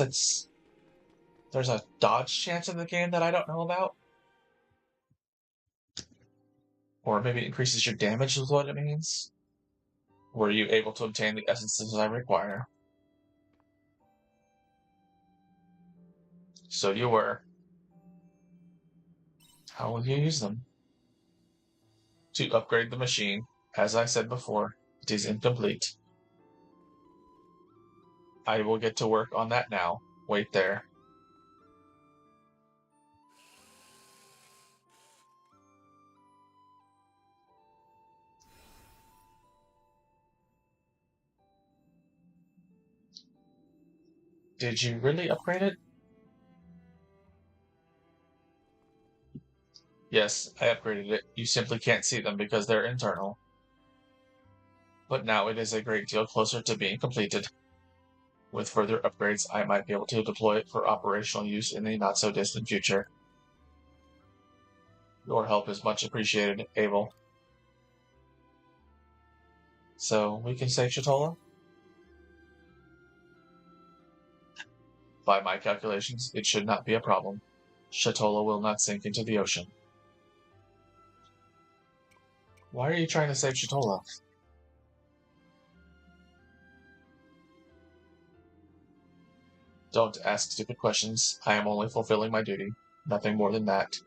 there's a dodge chance in the game that I don't know about, or maybe it increases your damage is what it means. Were you able to obtain the essences I require? So you were. How will you use them? To upgrade the machine. As I said before, it is incomplete. I will get to work on that now. Wait there. Did you really upgrade it? Yes, I upgraded it. You simply can't see them because they're internal. But now it is a great deal closer to being completed. With further upgrades, I might be able to deploy it for operational use in the not-so-distant future. Your help is much appreciated, Abel. So, we can save Shatola? By my calculations, it should not be a problem. Shatola will not sink into the ocean. Why are you trying to save Shatola? Don't ask stupid questions. I am only fulfilling my duty. Nothing more than that.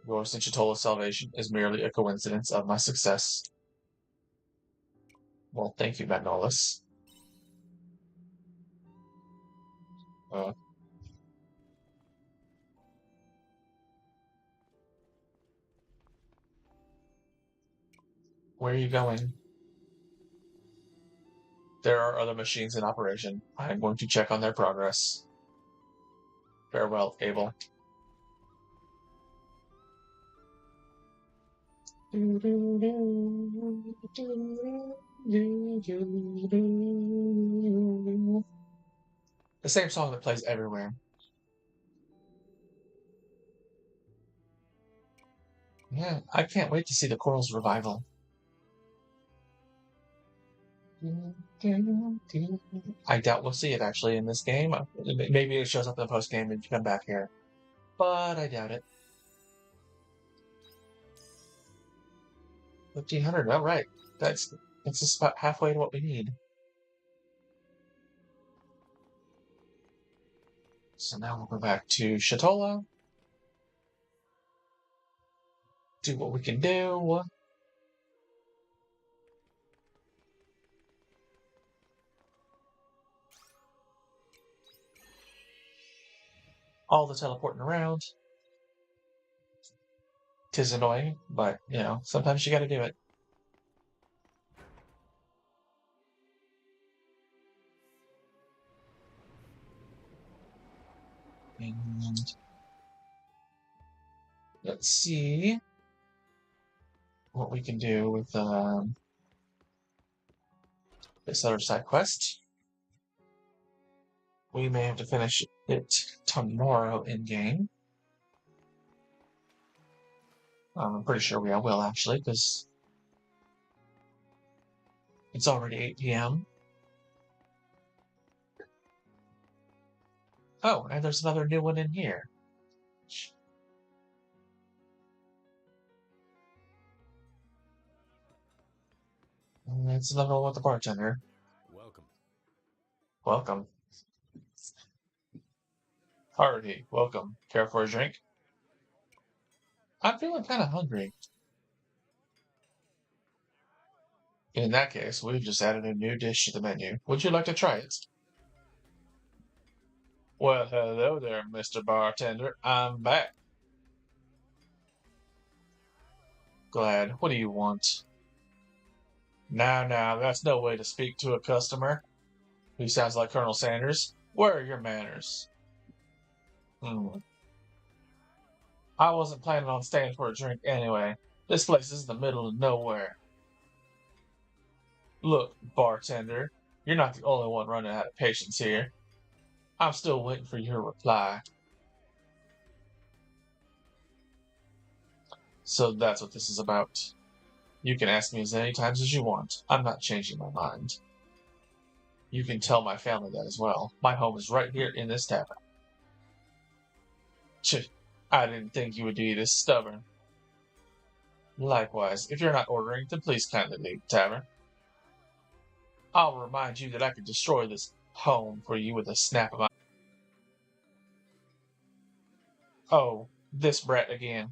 Yours and Shatola's salvation is merely a coincidence of my success. Well, thank you, Magnolis. Where are you going? There are other machines in operation. I am going to check on their progress. Farewell, Abel. The same song that plays everywhere. Yeah, I can't wait to see the Corals revival. I doubt we'll see it actually in this game. Maybe it shows up in the post game if you come back here, but I doubt it. 1,500. All right, that's just about halfway to what we need. So now we'll go back to Shatola. Do what we can do. All the teleporting around. 'Tis annoying, but, sometimes you gotta do it. And let's see what we can do with this other side quest. We may have to finish it tomorrow in-game. I'm pretty sure we will, actually, because it's already 8 p.m. Oh, and there's another new one in here. And it's another one with the bartender. Welcome. Welcome. Haruhi, welcome. Care for a drink? I'm feeling kind of hungry. In that case, we've just added a new dish to the menu. Would you like to try it? Well, hello there, Mr. Bartender. I'm back. Glad. What do you want? Now, that's no way to speak to a customer who sounds like Colonel Sanders. Where are your manners? I wasn't planning on staying for a drink anyway. This place is in the middle of nowhere. Look, bartender, you're not the only one running out of patience here. I'm still waiting for your reply. So that's what this is about. You can ask me as many times as you want. I'm not changing my mind. You can tell my family that as well. My home is right here in this tavern. Ch, I didn't think you would be this stubborn. Likewise, if you're not ordering, then please kindly leave the tavern. I'll remind you that I could destroy this home for you with a snap of my... Oh, this brat again.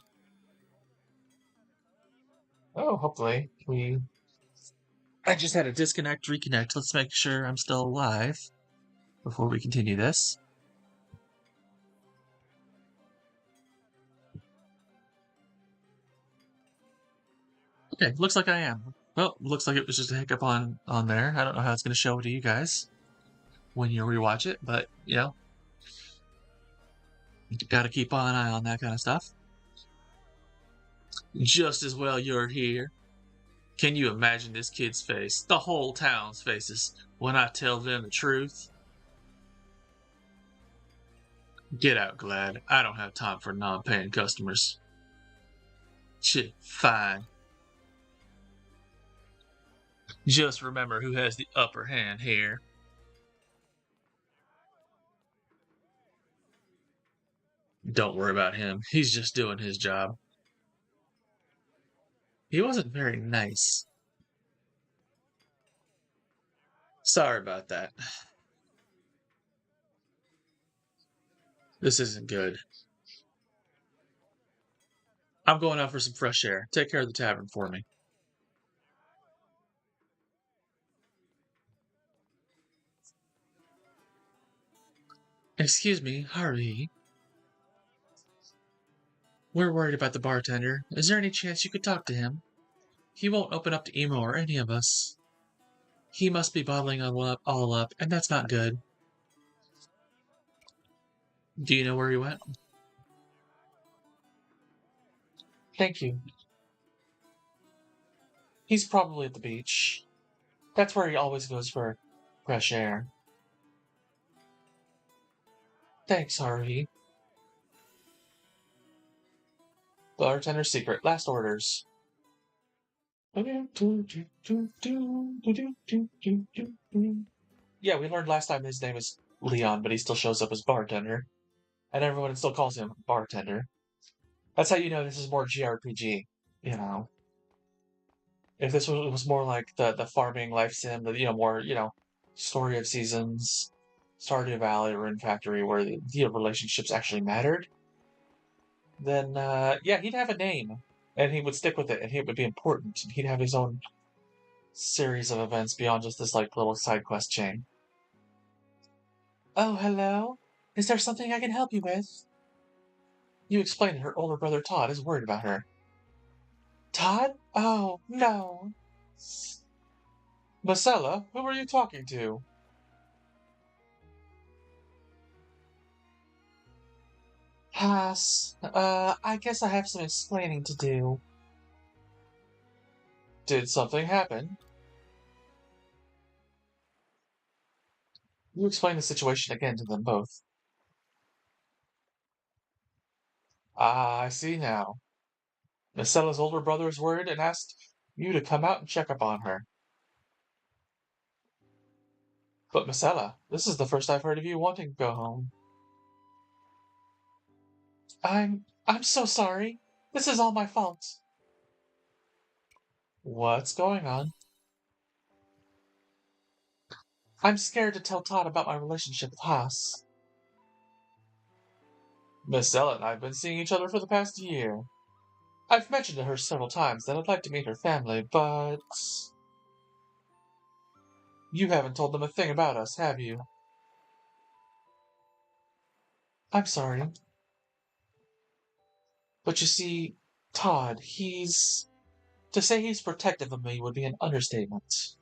Oh, hopefully I just had a disconnect, reconnect. Let's make sure I'm still alive before we continue this. Okay, looks like I am. Well, looks like it was just a hiccup on there. I don't know how it's going to show to you guys when you rewatch it, but, you know, got to keep an eye on that kind of stuff. Just as well you're here. Can you imagine this kid's face, the whole town's faces, when I tell them the truth? Get out, Glad. I don't have time for non-paying customers. Shit, fine. Just remember who has the upper hand here. Don't worry about him. He's just doing his job. He wasn't very nice. Sorry about that. This isn't good. I'm going out for some fresh air. Take care of the tavern for me. Excuse me, Haruhi. We're worried about the bartender. Is there any chance you could talk to him? He won't open up to Emo or any of us. He must be bottling all up, and that's not good. Do you know where he went? Thank you. He's probably at the beach. That's where he always goes for fresh air. Thanks, Haruhi. Bartender's secret. Last orders. Yeah, we learned last time his name is Leon, but he still shows up as bartender. And everyone still calls him bartender. That's how you know this is more JRPG, you know. If this was more like the farming life sim, the more, Story of Seasons, Stardew Valley, or Rune Factory, where the relationships actually mattered, then yeah, he'd have a name, and he would stick with it, and he would be important, and he'd have his own series of events beyond just this little side quest chain. Oh, hello. Is there something I can help you with? You explained that her older brother Todd is worried about her. Todd? Oh, no. Marcella, who are you talking to? Pass. I guess I have some explaining to do. Did something happen? You explained the situation again to them both. Ah, I see now. Marcella's older brother is worried and asked you to come out and check up on her. But Marcella, this is the first I've heard of you wanting to go home. I'm so sorry. This is all my fault. What's going on? I'm scared to tell Todd about my relationship with Haas. Miss Ella and I have been seeing each other for the past year. I've mentioned to her several times that I'd like to meet her family, but... You haven't told them a thing about us, have you? I'm sorry. But you see, Todd, he's... To say he's protective of me would be an understatement.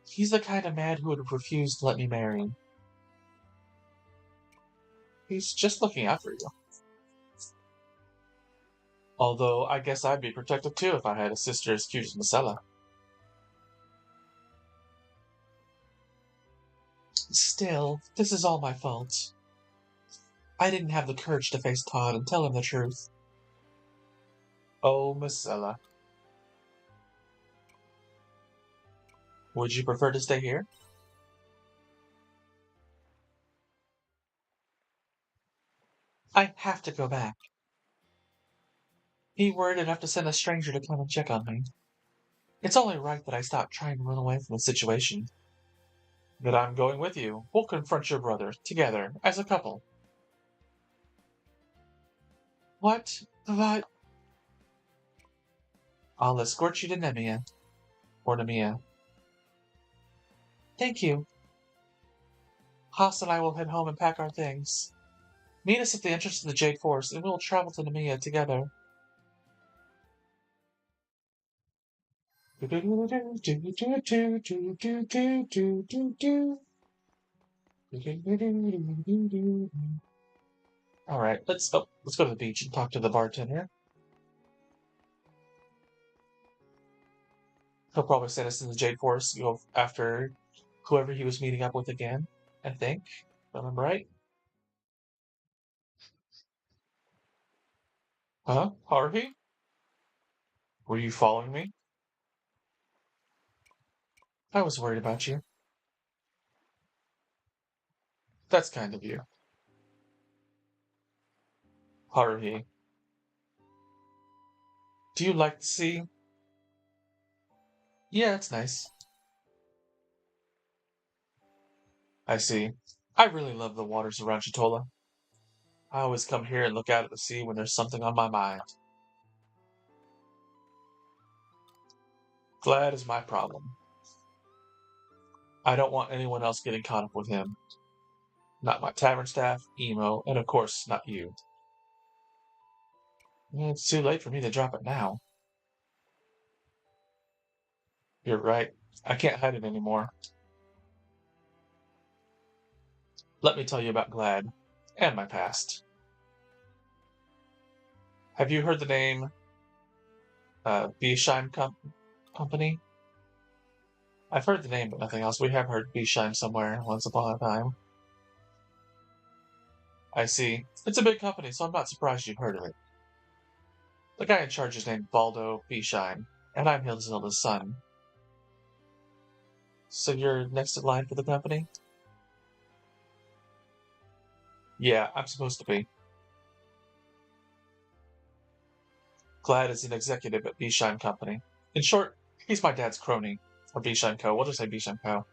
He's the kind of man who would refuse to let me marry. He's just looking out for you. Although, I guess I'd be protective too if I had a sister as cute as Marcella. Still, this is all my fault. I didn't have the courage to face Todd and tell him the truth. Oh, Marcella. Would you prefer to stay here? I have to go back. He worried enough to send a stranger to come and check on me. It's only right that I stop trying to run away from the situation. But I'm going with you. We'll confront your brother, together, as a couple. What? But... I'll escort you to Nemia. Or Nemia. Thank you. Haas and I will head home and pack our things. Meet us at the entrance to the Jade Forest, and we'll travel to Nemia together. Alright, let's go to the beach and talk to the bartender. He'll probably send us in the Jade Forest to go after whoever he was meeting up with again, I think. If I remember right. Huh? Haruhi? Were you following me? I was worried about you. That's kind of you. Haruhi. Do you like the sea? Yeah, it's nice. I see. I really love the waters around Chitola. I always come here and look out at the sea when there's something on my mind. Glad is my problem. I don't want anyone else getting caught up with him. Not my tavern staff, Emo, and of course, not you. It's too late for me to drop it now. You're right. I can't hide it anymore. Let me tell you about Glad and my past. Have you heard the name Beesheim Company? I've heard the name, but nothing else. We have heard Beesheim somewhere once upon a time. I see. It's a big company, so I'm not surprised you've heard of it. The guy in charge is named Baldo Beesheim, and I'm Hilda's son. So you're next in line for the company? Yeah, I'm supposed to be. Glad is an executive at Beesheim Company. In short, he's my dad's crony. Or Beesheim Co. We'll just say Beesheim Co.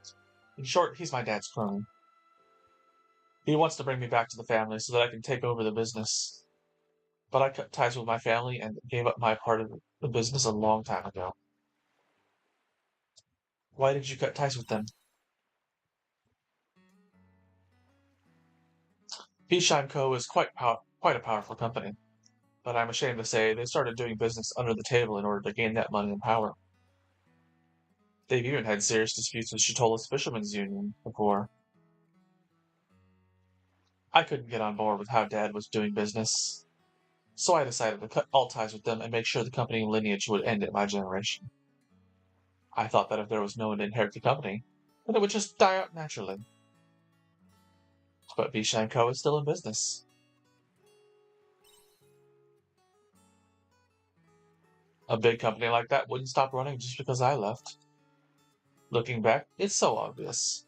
In short, he's my dad's crony. He wants to bring me back to the family so that I can take over the business. But I cut ties with my family and gave up my part of the business a long time ago. Why did you cut ties with them? Beesheim Co. is quite a powerful company. But I'm ashamed to say they started doing business under the table in order to gain that money and power. They've even had serious disputes with Chitola's Fishermen's Union before. I couldn't get on board with how Dad was doing business, so I decided to cut all ties with them and make sure the company lineage would end at my generation. I thought that if there was no one to inherit the company, then it would just die out naturally. But Bishan Co. is still in business. A big company like that wouldn't stop running just because I left. Looking back, it's so obvious.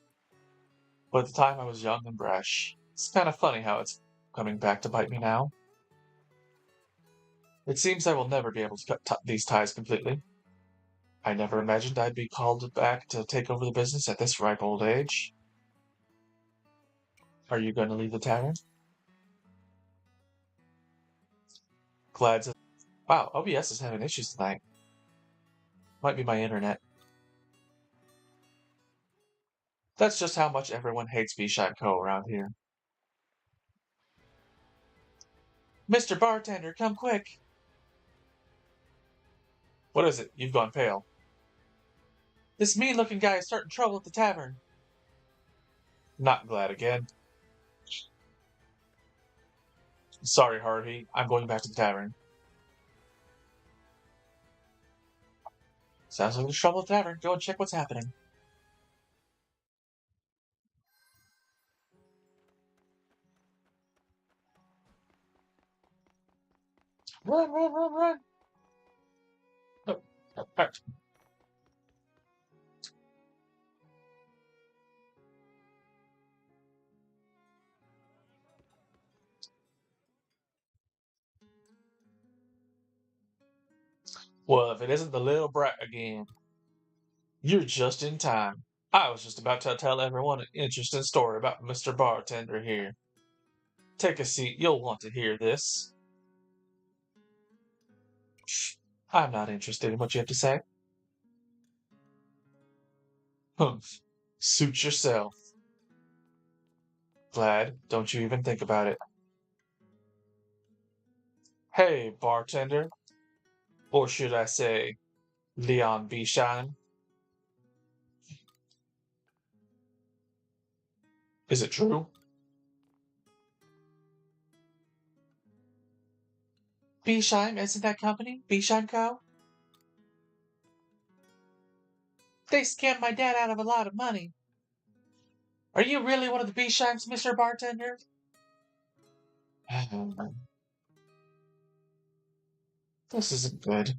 But at the time I was young and brash. It's kind of funny how it's coming back to bite me now. It seems I will never be able to cut these ties completely. I never imagined I'd be called back to take over the business at this ripe old age. Are you going to leave the tavern? Glad to... Wow, OBS is having issues tonight. Might be my internet. That's just how much everyone hates B-Shot Co. around here. Mr. Bartender, come quick! What is it? You've gone pale. This mean-looking guy is starting trouble at the tavern. Not glad again. Sorry, Haruhi. I'm going back to the tavern. Sounds like there's trouble at the tavern. Go and check what's happening. Run, run, run, run! Oh, right. Well, if it isn't the little brat again, you're just in time. I was just about to tell everyone an interesting story about Mr. Bartender here. Take a seat, you'll want to hear this. I'm not interested in what you have to say. Humph. Suit yourself. Glad, don't you even think about it. Hey, bartender. Or should I say, Leon Bishan? Is it true? Bisheim, isn't that company? Bisheim Co.? They scammed my dad out of a lot of money. Are you really one of the Bisheims, Mr. Bartender? This isn't good.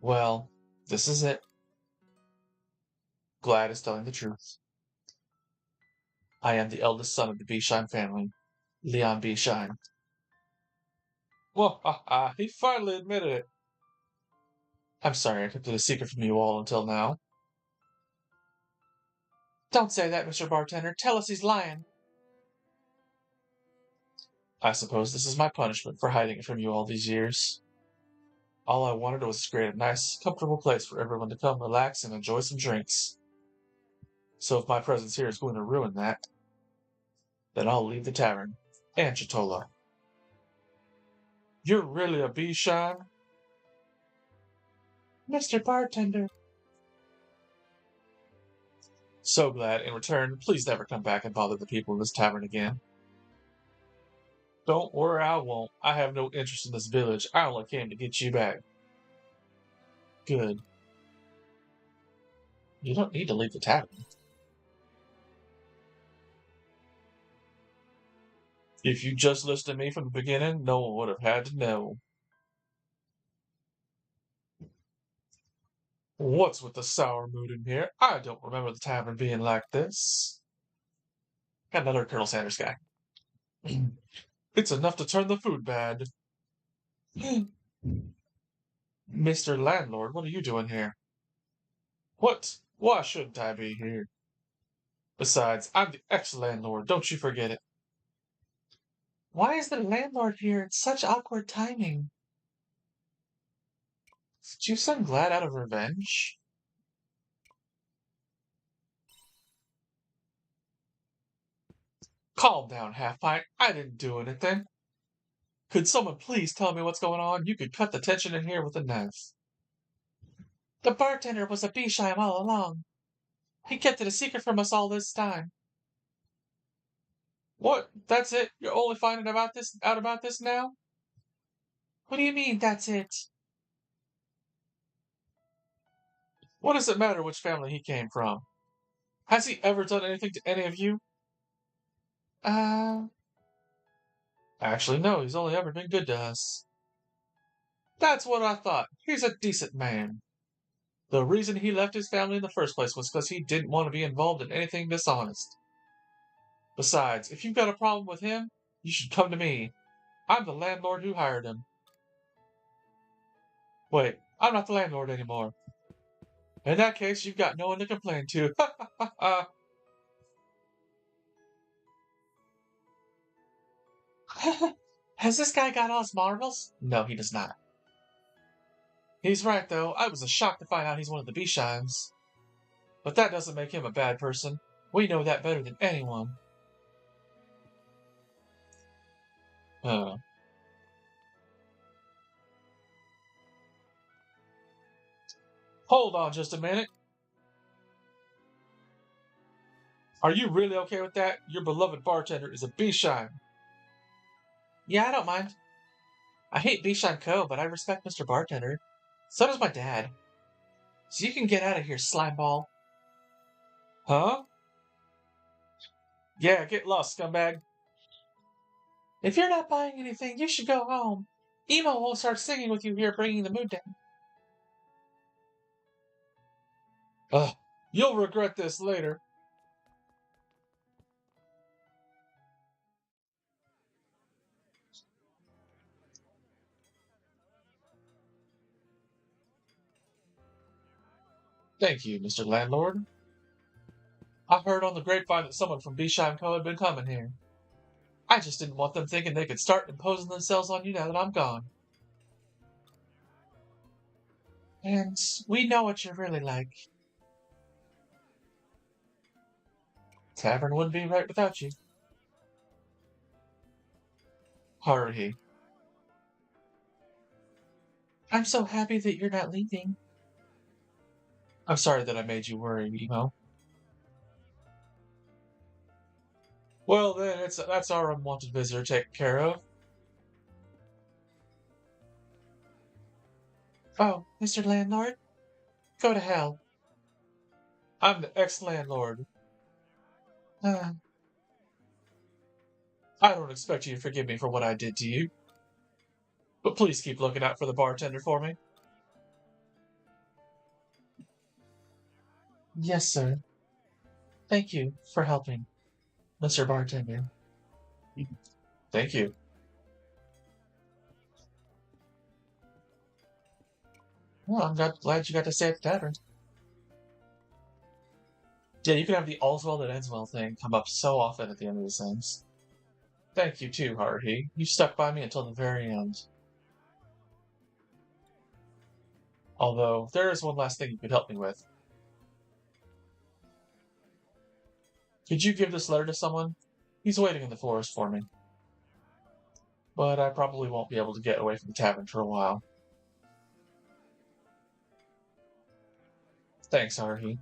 Well, this is it. Glad is telling the truth. I am the eldest son of the Bisheim family, Leon Bisheim. Well, he finally admitted it. I'm sorry I kept it a secret from you all until now. Don't say that, Mr. Bartender. Tell us he's lying. I suppose this is my punishment for hiding it from you all these years. All I wanted was to create a nice, comfortable place for everyone to come relax and enjoy some drinks. So if my presence here is going to ruin that, then I'll leave the tavern and Chitola. You're really a Bishan? Mr. Bartender. So glad. In return, please never come back and bother the people in this tavern again. Don't worry, I won't. I have no interest in this village. I only came to get you back. Good. You don't need to leave the tavern. If you just listened to me from the beginning, no one would have had to know. What's with the sour mood in here? I don't remember the tavern being like this. Got another Colonel Sanders guy. It's enough to turn the food bad. Mr. Landlord, what are you doing here? What? Why shouldn't I be here? Besides, I'm the ex-landlord, don't you forget it. Why is the landlord here? It's such awkward timing. Did you send Glad out of revenge? Calm down, Half-Pint. I didn't do anything. Could someone please tell me what's going on? You could cut the tension in here with a knife. The bartender was a Bisheim all along. He kept it a secret from us all this time. What? That's it? You're only finding out about this now? What do you mean, that's it? What does it matter which family he came from? Has he ever done anything to any of you? Actually, no, he's only ever been good to us. That's what I thought. He's a decent man. The reason he left his family in the first place was because he didn't want to be involved in anything dishonest. Besides, if you've got a problem with him, you should come to me. I'm the landlord who hired him. Wait, I'm not the landlord anymore. In that case, you've got no one to complain to. Ha ha ha ha. Has this guy got Oz marbles? No, he does not. He's right, though. I was shocked to find out he's one of the Bisheims. But that doesn't make him a bad person. We know that better than anyone. Hold on just a minute. Are you really okay with that? Your beloved bartender is a Bishan. Yeah, I don't mind. I hate Bishan Co., but I respect Mr. Bartender. So does my dad. So you can get out of here, slimeball. Huh? Yeah, get lost, scumbag. If you're not buying anything, you should go home. Emo will start singing with you here, bringing the mood down. Ugh, you'll regret this later. Thank you, Mr. Landlord. I heard on the grapevine that someone from Bishan Co. had been coming here. I just didn't want them thinking they could start imposing themselves on you now that I'm gone. And we know what you're really like. Tavern wouldn't be right without you. Haruhi. I'm so happy that you're not leaving. I'm sorry that I made you worry, Emo. Well, then, that's our unwanted visitor taken care of. Oh, Mr. Landlord? Go to hell. I'm the ex-landlord. I don't expect you to forgive me for what I did to you. But please keep looking out for the bartender for me. Yes, sir. Thank you for helping, Mr. Bartender. Thank you. Well, I'm glad you got to stay at the tavern. Yeah, you can have the all's well that ends well thing come up so often at the end of these things. Thank you too, Haruhi. You stuck by me until the very end. Although, there is one last thing you could help me with. Could you give this letter to someone? He's waiting in the forest for me. But I probably won't be able to get away from the tavern for a while. Thanks, Haruhi.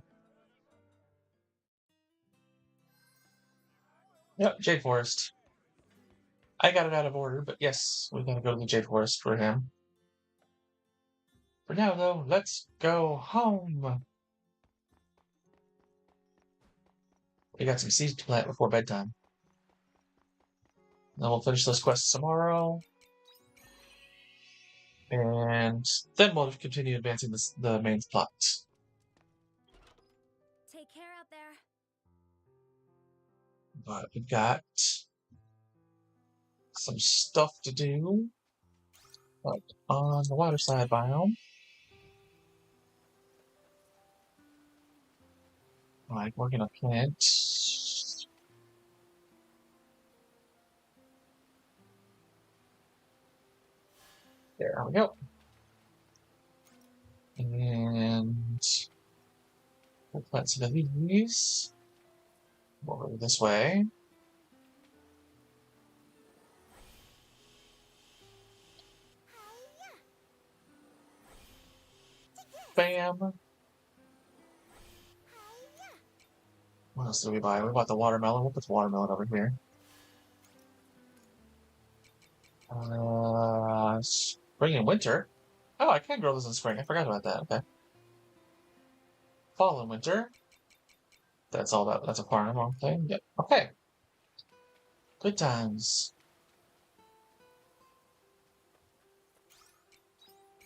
Yep, Jade Forest. I got it out of order, but yes, we gotta go to the Jade Forest for him. For now, though, let's go home. We got some seeds to plant before bedtime. Then we'll finish those quests tomorrow. And then we'll continue advancing the main plot. Take care out there. But we've got some stuff to do. Like on the water side biome. Like we're gonna plant. There we go. And we'll plant some of these. Over this way. Bam. What else did we buy? We bought the watermelon. We'll put the watermelon over here. Spring and winter. Oh, I can grow this in spring. I forgot about that. Okay. Fall and winter. That's all that. That's a farm thing. Yep. Okay. Good times.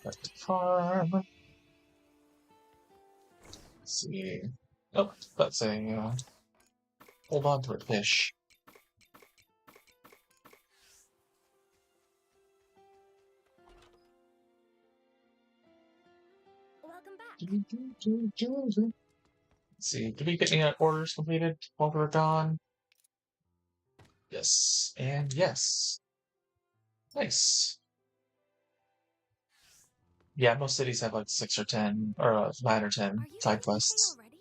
That's the farm. Let's see. Oh, that's a hold on to it fish. Welcome back. Let's see. Did we get any orders completed while we were gone? Yes. And yes. Nice. Yeah, most cities have like 6 or 10, or 9 or 10 Are you side ready to play quests. already?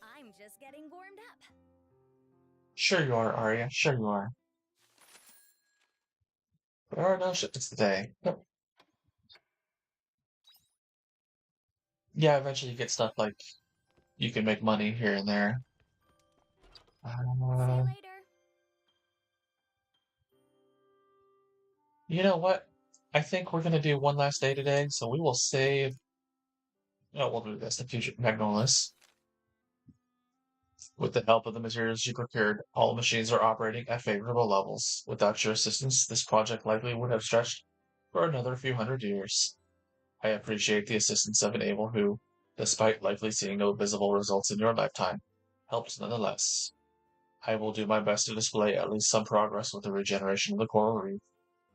I'm just getting warmed up. Sure you are, Arya. Sure you are. There are no shipments today. Yep. Yeah, eventually you get stuff like you can make money here and there. See you Uh, later. you know what? I think we're gonna do one last day today, so we will save. No, we'll do this. The future Magnolus. With the help of the materials you procured, all machines are operating at favorable levels. Without your assistance, this project likely would have stretched for another few hundred years. I appreciate the assistance of an able who, despite likely seeing no visible results in your lifetime, helped nonetheless. I will do my best to display at least some progress with the regeneration of the coral reef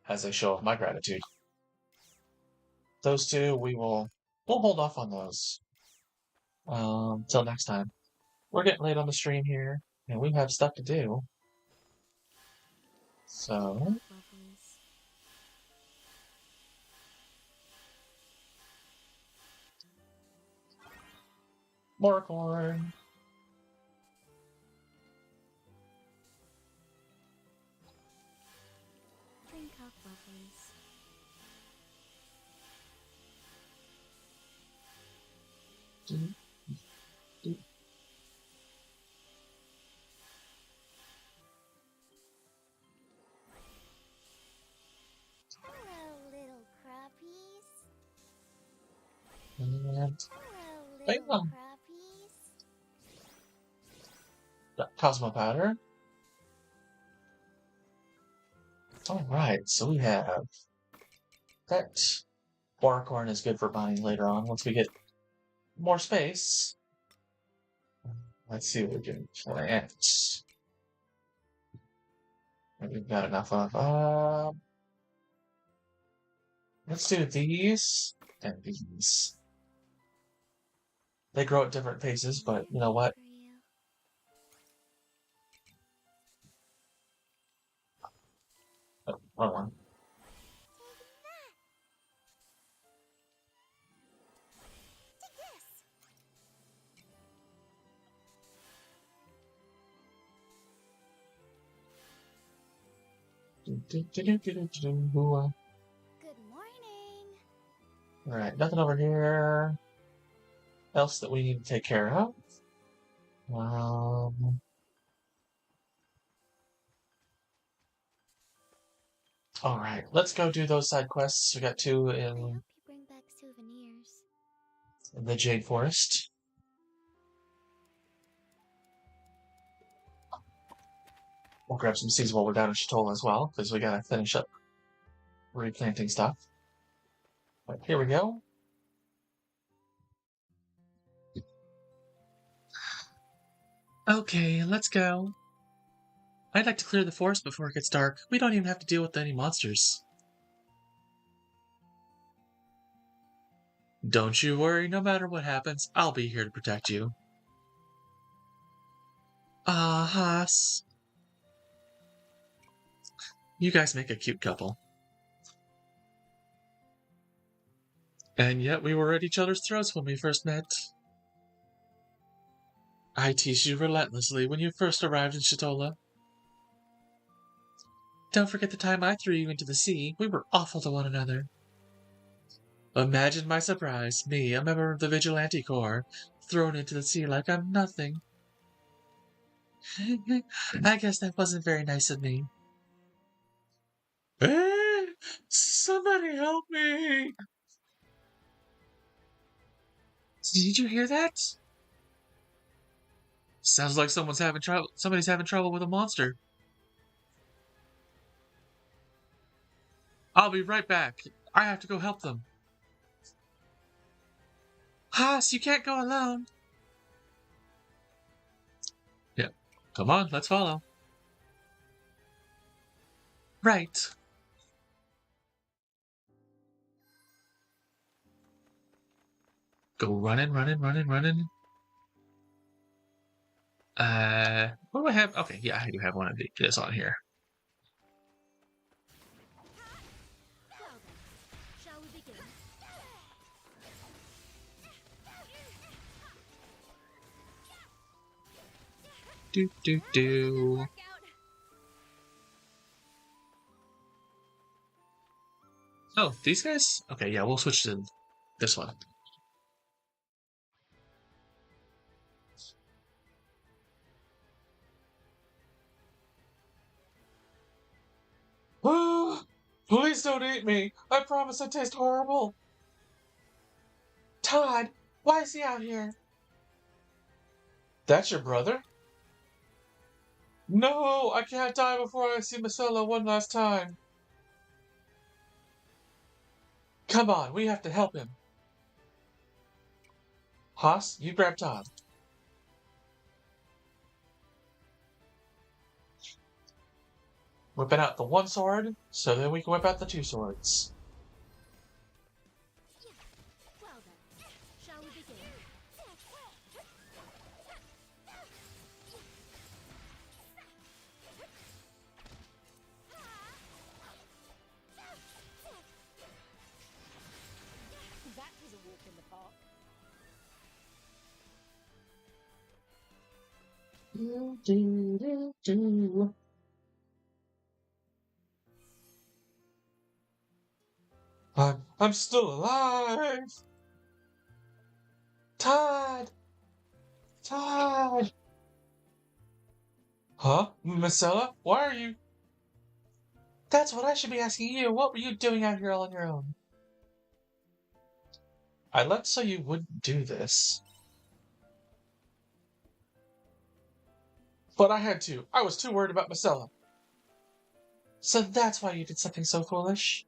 as a show of my gratitude. Those two, we'll hold off on those. Till next time. We're getting late on the stream here, and we have stuff to do. Drink So, up, lovelies. more corn. Drink up, lovelies. Hello, little crappies. And Hello, bam, little crappies. Cosmo powder. All right, so we have that. Barcorn is good for buying later on once we get more space. Let's see what we can plant. We've got enough of. Let's do these and these. They grow at different paces, but you know what? For you. Oh, wrong one. Take this. All Good morning. right, nothing over here else that we need to take care of. Um, all right, let's go do those side quests. We got two I hope in you bring back souvenirs. the Jade Forest. We'll grab some seeds while we're down in Shatola as well, because we gotta finish up replanting stuff. But here we go. Okay, let's go. I'd like to clear the forest before it gets dark. We don't even have to deal with any monsters. Don't you worry, no matter what happens, I'll be here to protect you. Ah, Haas. You guys make a cute couple. And yet we were at each other's throats when we first met. I teased you relentlessly when you first arrived in Shatola. Don't forget the time I threw you into the sea. We were awful to one another. Imagine my surprise, me, a member of the Vigilante Corps, thrown into the sea like I'm nothing. I guess that wasn't very nice of me. Eh, somebody help me! Did you hear that? Sounds like someone's having trouble. Somebody's having trouble with a monster. I'll be right back. I have to go help them. Haas, you can't go alone. Yeah. Come on, let's follow. Right. Go running, running, running, running. What do I have? Okay, yeah, I do have one of this on here. Well then, shall we begin? Do, do, do. Workout. Oh, these guys? Okay, yeah, we'll switch to this one. Please don't eat me. I promise I taste horrible. Todd, why is he out here? That's your brother? No, I can't die before I see Marcella one last time. Come on, we have to help him. Haas, you grab Todd. Whipping out the one sword, so then we can whip out the two swords. Well then, shall we begin? That was a walk in the park. I'm still alive! Todd! Todd! Huh? Marcella? Why are you... That's what I should be asking you. What were you doing out here all on your own? I left so you wouldn't do this. But I had to. I was too worried about Marcella. So that's why you did something so foolish?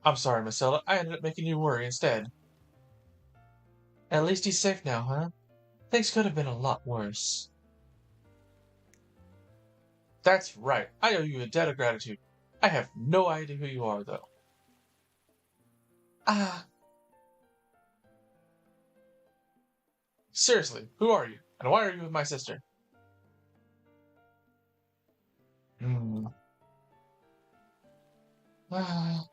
I'm sorry, Marcella. I ended up making you worry instead. At least he's safe now, huh? Things could have been a lot worse. That's right. I owe you a debt of gratitude. I have no idea who you are, though. Ah. Seriously, who are you? And why are you with my sister? Ah.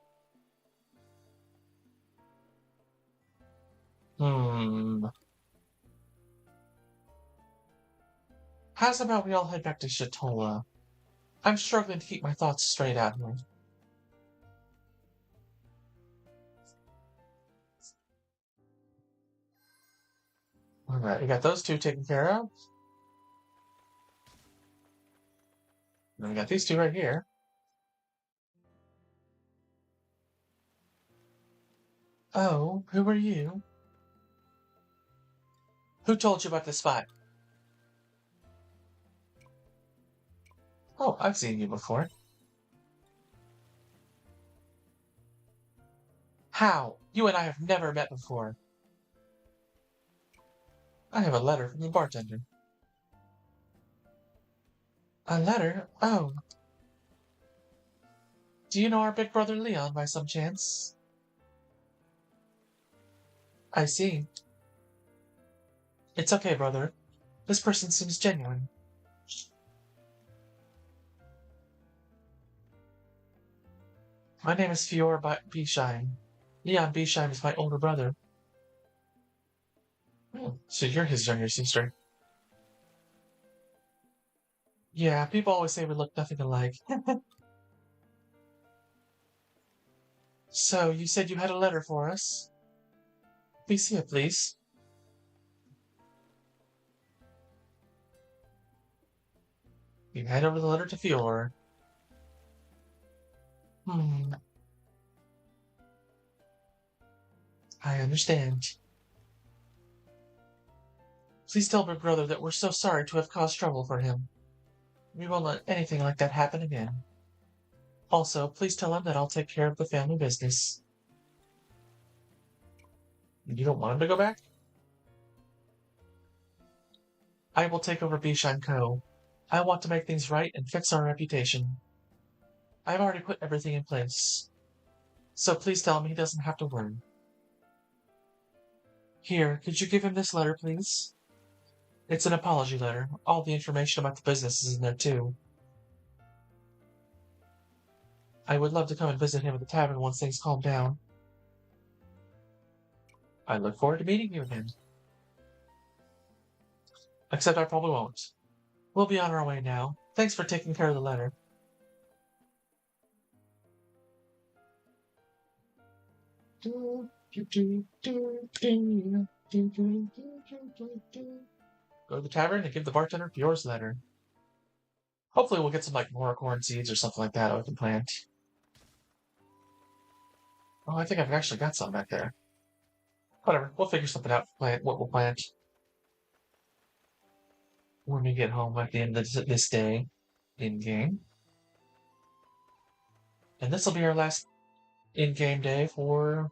How's about we all head back to Shatola? I'm struggling to keep my thoughts straight out here. Alright, we got those two taken care of. And we got these two right here. Oh, who are you? Who told you about this spot? Oh, I've seen you before. How? You and I have never met before. I have a letter from the bartender. A letter? Oh. Do you know our big brother Leon by some chance? I see. It's okay, brother. This person seems genuine. My name is Fiora Beesheim. Leon Beesheim is my older brother. Oh, so you're his younger sister. Yeah, people always say we look nothing alike. So, you said you had a letter for us? Be see it, please. You hand over the letter to Fiora. I understand. Please tell my brother that we're so sorry to have caused trouble for him. We won't let anything like that happen again. Also, please tell him that I'll take care of the family business. You don't want him to go back? I will take over Bishan Co. I want to make things right and fix our reputation. I've already put everything in place. So please tell him he doesn't have to worry. Here, could you give him this letter, please? It's an apology letter. All the information about the business is in there, too. I would love to come and visit him at the tavern once things calm down. I look forward to meeting you again. Except I probably won't. We'll be on our way now. Thanks for taking care of the letter. Go to the tavern and give the bartender Fiora's letter. Hopefully we'll get some, like, more corn seeds or something like that I can plant. Oh, I think I've actually got some back there. Whatever, we'll figure something out. Plant what we'll plant when we get home at the end of this day in game. And this will be our last in-game day for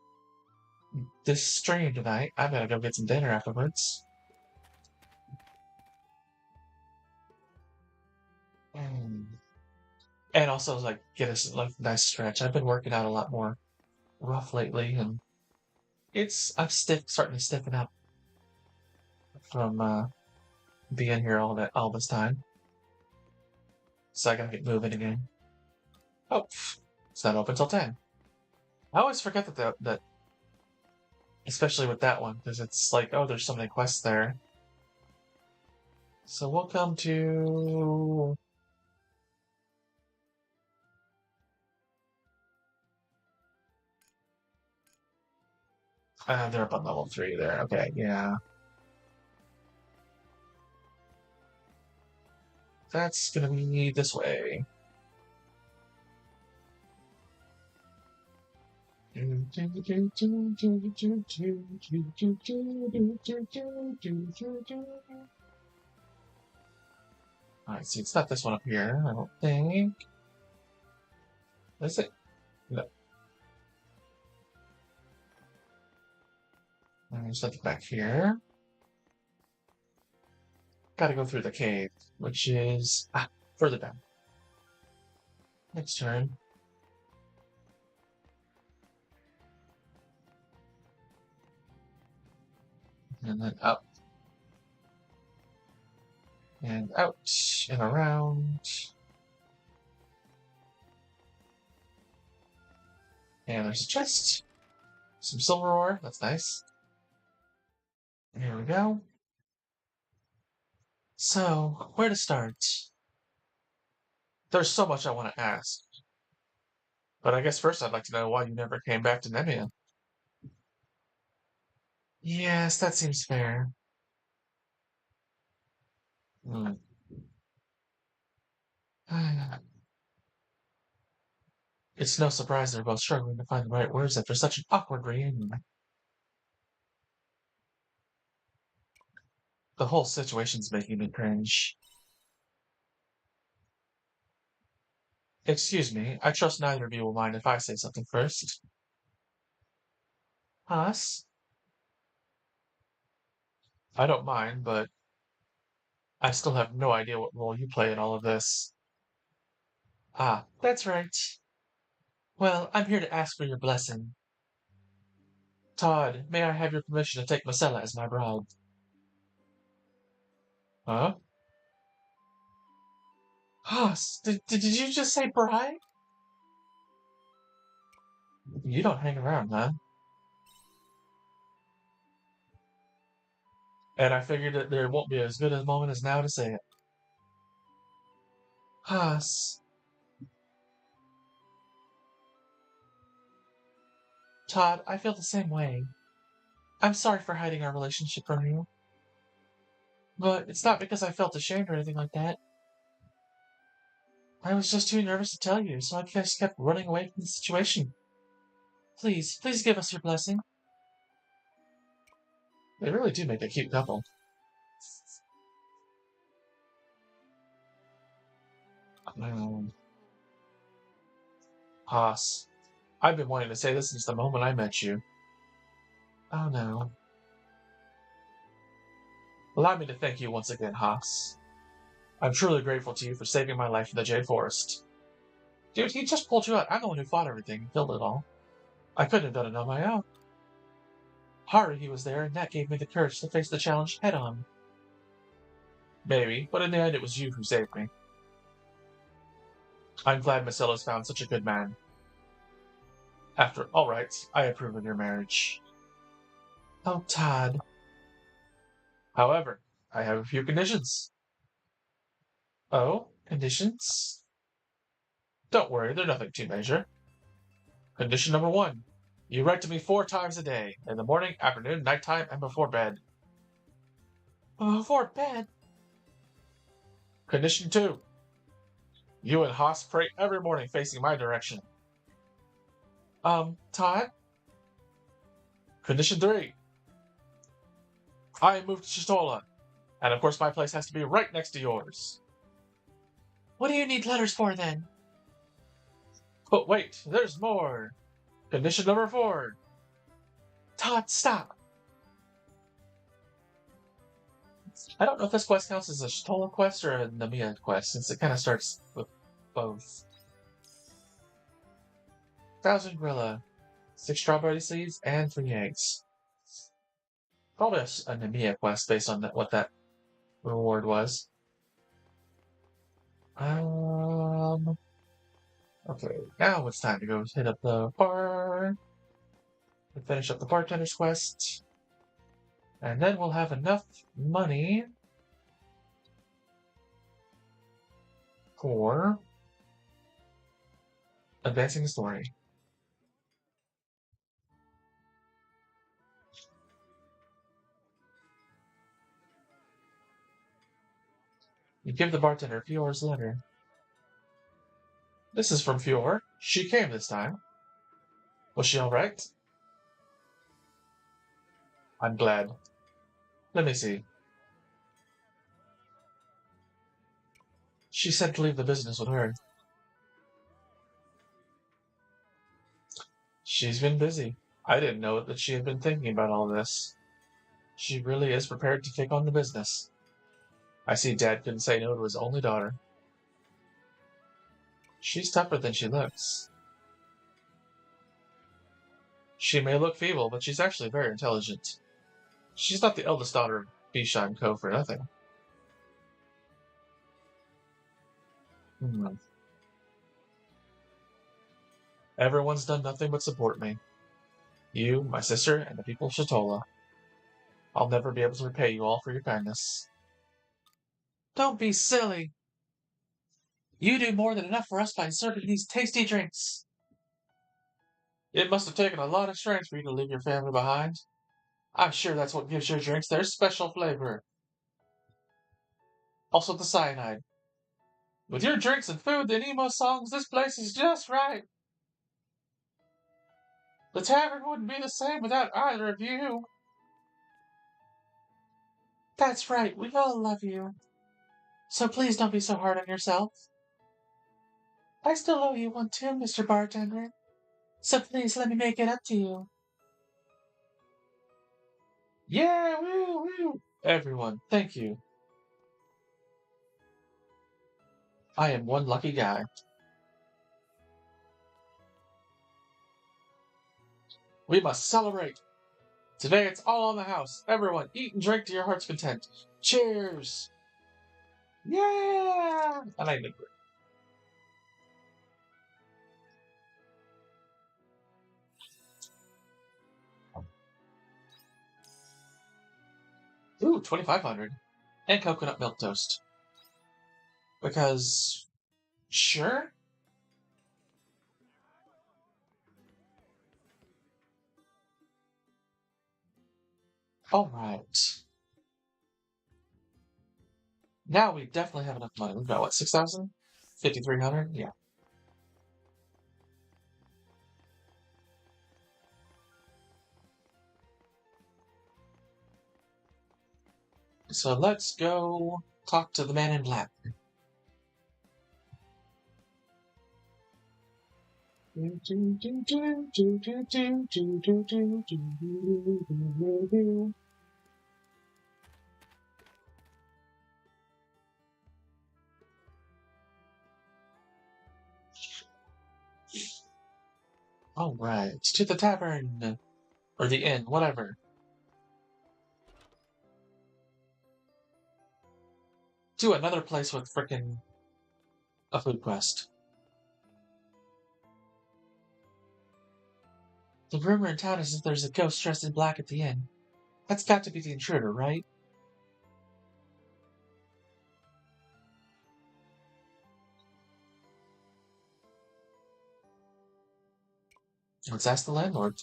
this stream tonight. I'm gonna go get some dinner afterwards. And also like get us like nice stretch. I've been working out a lot more rough lately, and I'm starting to stiffen up from being here all this time. So I gotta get moving again. Oh, it's not open till 10. I always forget that especially with that one, because it's like, oh, there's so many quests there. So we'll come to... they're up on level 3 there. Okay, yeah. That's gonna be this way. Alright, see, it's not this one up here, I don't think. Is it? No. There's nothing back here. Gotta go through the cave, which is further down. Next turn. And then up. And out. And around. And there's a chest. Some silver ore. That's nice. Here we go. So, where to start? There's so much I want to ask. But I guess first I'd like to know why you never came back to Nemia. Yes, that seems fair. Hmm. It's no surprise they're both struggling to find the right words after such an awkward reunion. The whole situation's making me cringe. Excuse me, I trust neither of you will mind if I say something first. Us? I don't mind, but I still have no idea what role you play in all of this. Ah, that's right. Well, I'm here to ask for your blessing. Todd, may I have your permission to take Marcella as my bride? Huh? Haas, did you just say bride? You don't hang around, huh? And I figured that there won't be as good a moment as now to say it. Haas. Todd, I feel the same way. I'm sorry for hiding our relationship from you. But it's not because I felt ashamed or anything like that. I was just too nervous to tell you, so I just kept running away from the situation. Please give us your blessing. They really do make a cute couple. Haas, I've been wanting to say this since the moment I met you. Oh no. Allow me to thank you once again, Haas. I'm truly grateful to you for saving my life in the Jade Forest. Dude, he just pulled you out. I'm the one who fought everything and killed it all. I couldn't have done it on my own. Haruhi was there, and that gave me the courage to face the challenge head-on. Maybe, but in the end it was you who saved me. I'm glad Marcella's found such a good man. Alright, I approve of your marriage. Oh, Todd. However, I have a few conditions. Oh, conditions? Don't worry, they're nothing too major. Condition number 1. You write to me 4 times a day, in the morning, afternoon, nighttime, and before bed. Before bed? Condition 2. You and Haas pray every morning facing my direction. Todd, Condition 3. I moved to Shitola, and of course my place has to be right next to yours. What do you need letters for then? But wait, there's more. Condition number 4. Todd, stop. I don't know if this quest counts as a Shitola quest or a Namiya quest, since it kind of starts with both. 1,000 gorilla, 6 strawberry seeds, and 3 eggs. Probably a Namiya quest based on what that reward was. Okay, now it's time to go hit up the bar and finish up the bartender's quest. And then we'll have enough money for advancing the story. You give the bartender Fior's letter. This is from Fior. She came this time. Was she alright? I'm glad. Let me see. She said to leave the business with her. She's been busy. I didn't know that she had been thinking about all this. She really is prepared to take on the business. I see Dad couldn't say no to his only daughter. She's tougher than she looks. She may look feeble, but she's actually very intelligent. She's not the eldest daughter of Bisha and Co. for nothing. Everyone's done nothing but support me. You, my sister, and the people of Shitola. I'll never be able to repay you all for your kindness. Don't be silly. You do more than enough for us by serving these tasty drinks. It must have taken a lot of strength for you to leave your family behind. I'm sure that's what gives your drinks their special flavor. Also the cyanide. With your drinks and food and emo songs, this place is just right. The tavern wouldn't be the same without either of you. That's right, we all love you. So please don't be so hard on yourself. I still owe you one too, Mr. Bartender. So please let me make it up to you. Yeah, woo, woo. Everyone, thank you. I am one lucky guy. We must celebrate. Today it's all on the house. Everyone, eat and drink to your heart's content. Cheers! Yeah! And I agree. Ooh, 2,500. And coconut milk toast. Because... Sure? Alright. Now we definitely have enough money. We've got, what, 6,000? 5,300? Yeah. So let's go talk to the man in black. Alright, to the tavern. Or the inn, whatever. To another place with frickin' a food quest. The rumor in town is that there's a ghost dressed in black at the inn. That's got to be the intruder, right? Let's ask the landlord.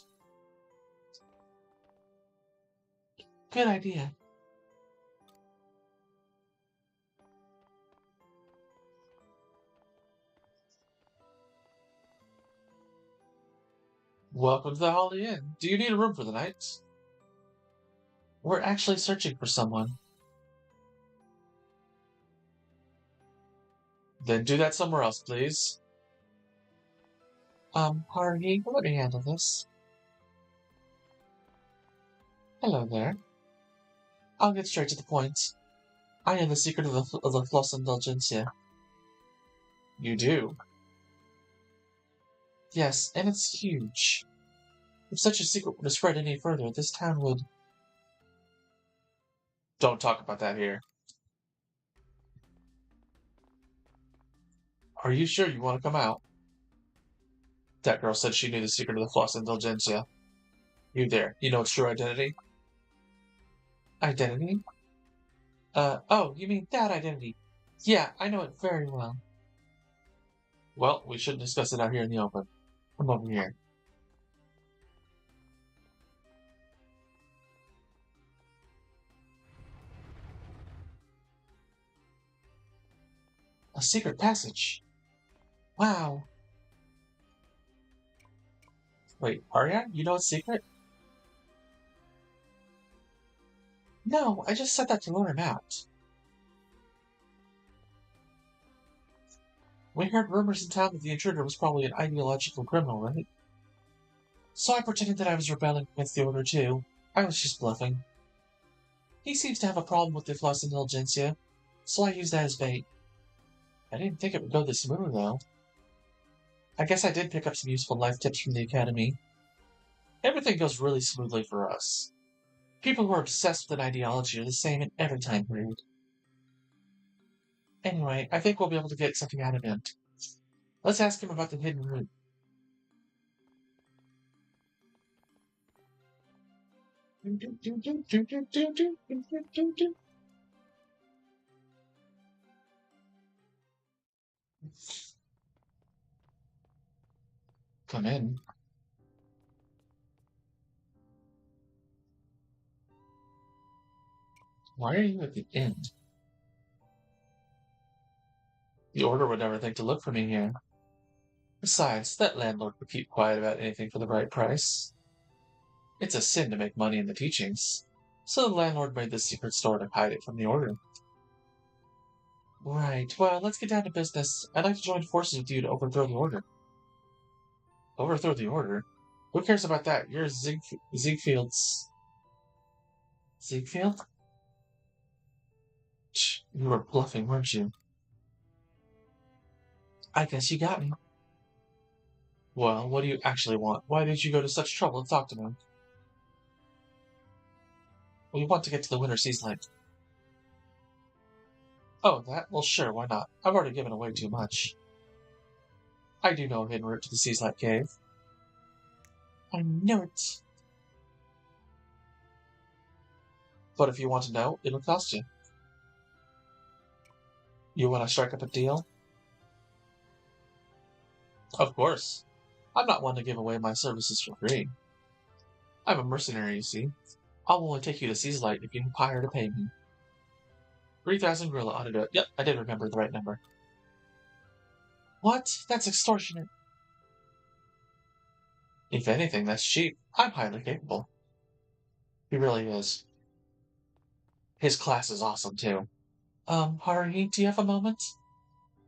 Good idea. Welcome to the Holy Inn. Do you need a room for the night? We're actually searching for someone. Then do that somewhere else, please. Haruhi, let me handle this. Hello there. I'll get straight to the point. I know the secret of the Flos Indulgencia. You do? Yes, and it's huge. If such a secret were to spread any further, this town would... Don't talk about that here. Are you sure you want to come out? That girl said she knew the secret of the Flos Indulgencia. You there, you know its true identity? Identity? Oh, you mean that identity? Yeah, I know it very well. Well, we shouldn't discuss it out here in the open. Come over here. A secret passage. Wow. Wait, Arya, you know it's secret? No, I just said that to lure him out. We heard rumors in town that the intruder was probably an ideological criminal, right? So I pretended that I was rebelling against the order too. I was just bluffing. He seems to have a problem with the Flos Indulgencia, so I used that as bait. I didn't think it would go this smooth, though. I guess I did pick up some useful life tips from the Academy. Everything goes really smoothly for us. People who are obsessed with an ideology are the same in every time period. Anyway, I think we'll be able to get something out of him. Let's ask him about the hidden route. Come in. Why are you at the inn? The order would never think to look for me here. Besides, that landlord would keep quiet about anything for the right price. It's a sin to make money in the teachings, so the landlord made this secret store to hide it from the order. Right, well, let's get down to business. I'd like to join forces with you to overthrow the order. Overthrow the order? Who cares about that? You're Ziegfield's... Ziegfield? You were bluffing, weren't you? I guess you got me. Well, what do you actually want? Why did you go to such trouble to talk to me? We want to get to the Winter Seas Lake. Oh, that? Well, sure, why not? I've already given away too much. I do know a hidden route to the Seas Light Cave. I knew it. But if you want to know, it'll cost you. You want to strike up a deal? Of course. I'm not one to give away my services for free. I'm a mercenary, you see. I'll only take you to Seas Light if you hire to pay me. 3,000 gorilla ought to do it. Yep, I did remember the right number. What? That's extortionate. If anything, that's cheap. I'm highly capable. He really is. His class is awesome, too. Haruhi, do you have a moment?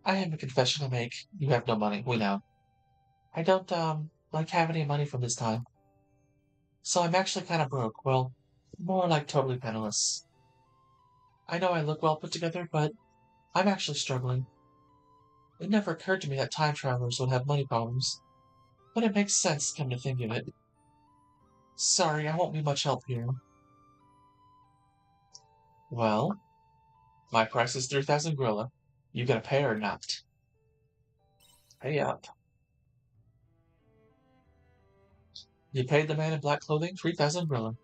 I have a confession to make. You have no money, we know. I don't, like have any money from this time. So I'm actually kind of broke. Well, more like totally penniless. I know I look well put together, but I'm actually struggling. It never occurred to me that time travelers would have money problems. But it makes sense, come to think of it. Sorry, I won't be much help here. Well, my price is 3,000 gorilla. You gonna pay or not? Pay up. You paid the man in black clothing 3,000 gorilla.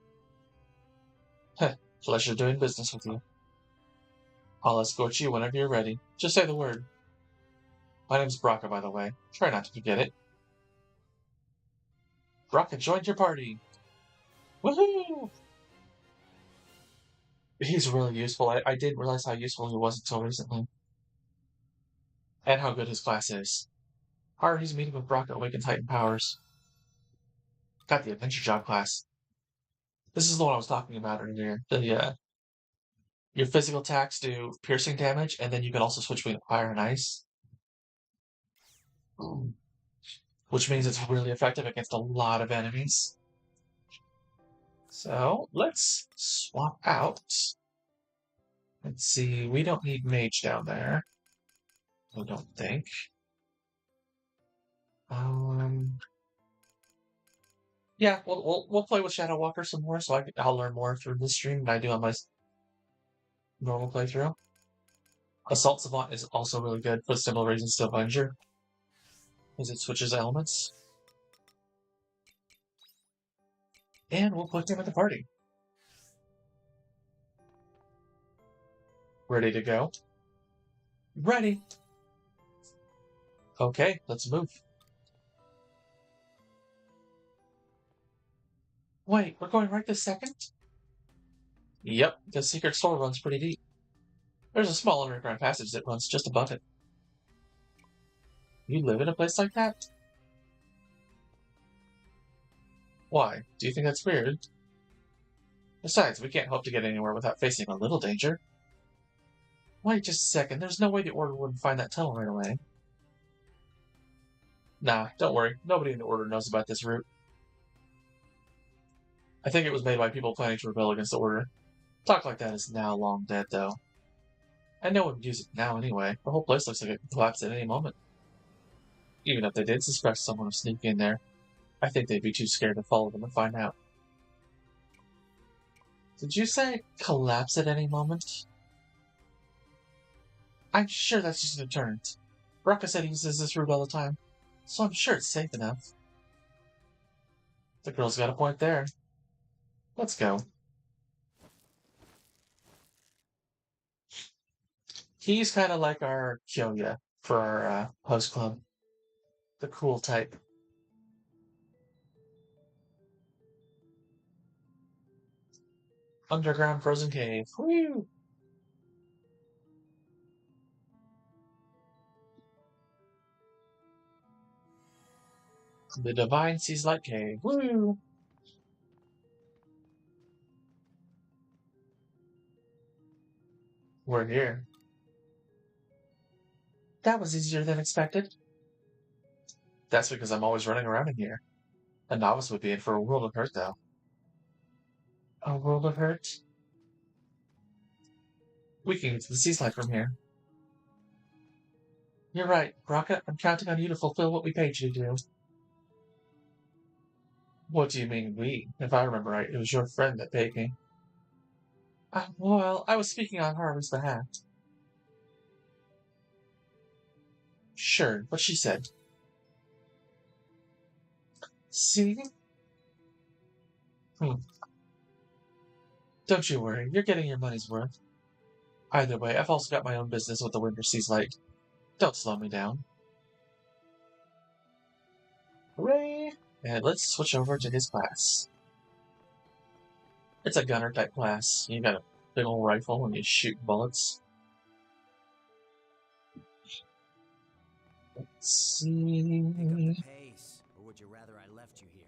Heh, pleasure doing business with you. I'll escort you whenever you're ready. Just say the word. My name's Braca, by the way. Try not to forget it. Braca joined your party. Woohoo! He's really useful. I didn't realize how useful he was until recently. And how good his class is. Haruhi's meeting with Braca awakens heightened powers. Got the Adventure Job class. This is the one I was talking about earlier. Your physical attacks do piercing damage, and then you can also switch between fire and ice. Which means it's really effective against a lot of enemies. So let's swap out. Let's see, we don't need mage down there. I don't think. Yeah, we'll play with Shadow Walker some more, so I'll learn more through this stream than I do on my normal playthrough. Assault Savant is also really good for similar reasons to Avenger, because it switches elements. And we'll put him at the party. Ready to go? Ready! Okay, let's move. Wait, we're going right this second? Yep, the secret store runs pretty deep. There's a small underground passage that runs just above it. You live in a place like that? Why? Do you think that's weird? Besides, we can't hope to get anywhere without facing a little danger. Wait just a second, there's no way the Order wouldn't find that tunnel right away. Nah, don't worry, nobody in the Order knows about this route. I think it was made by people planning to rebel against the Order. Talk like that is now long dead, though. And no one would use it now anyway. The whole place looks like it could collapse at any moment. Even if they did suspect someone of sneaking in there, I think they'd be too scared to follow them and find out. Did you say collapse at any moment? I'm sure that's just a deterrent. Rocka said he uses this route all the time, so I'm sure it's safe enough. The girl's got a point there. Let's go. He's kind of like our Kyoya for our host club. The cool type. Underground frozen cave. Woo! The Divine Seas Light Cave. Woo! We're here. That was easier than expected. That's because I'm always running around in here. A novice would be in for a world of hurt, though. A world of hurt? We can get to the Seas Light from here. You're right, Rocket. I'm counting on you to fulfill what we paid you to do. What do you mean, we? If I remember right, it was your friend that paid me. Well, I was speaking on Haruhi's behalf. Sure, what she said. See? Don't you worry, you're getting your money's worth. Either way, I've also got my own business with the Winter Seas Light. Don't slow me down. Hooray! And let's switch over to his class. It's a gunner type class. You got a big old rifle and you shoot bullets. Let's see. Pick up the pace, or would you rather I left you here?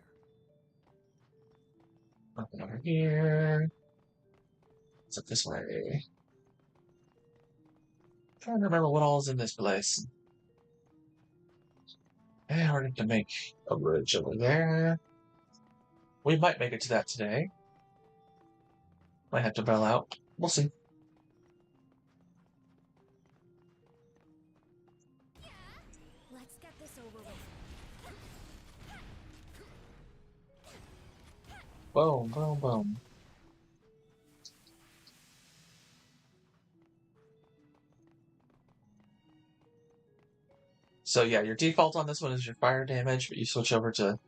Nothing over here. It's up this way. Trying to remember what all is in this place. Hard to make a bridge over there. We might make it to that today. Might have to bail out. We'll see. Let's get this over with. Boom, boom, boom. So yeah, your default on this one is your fire damage, but you switch over to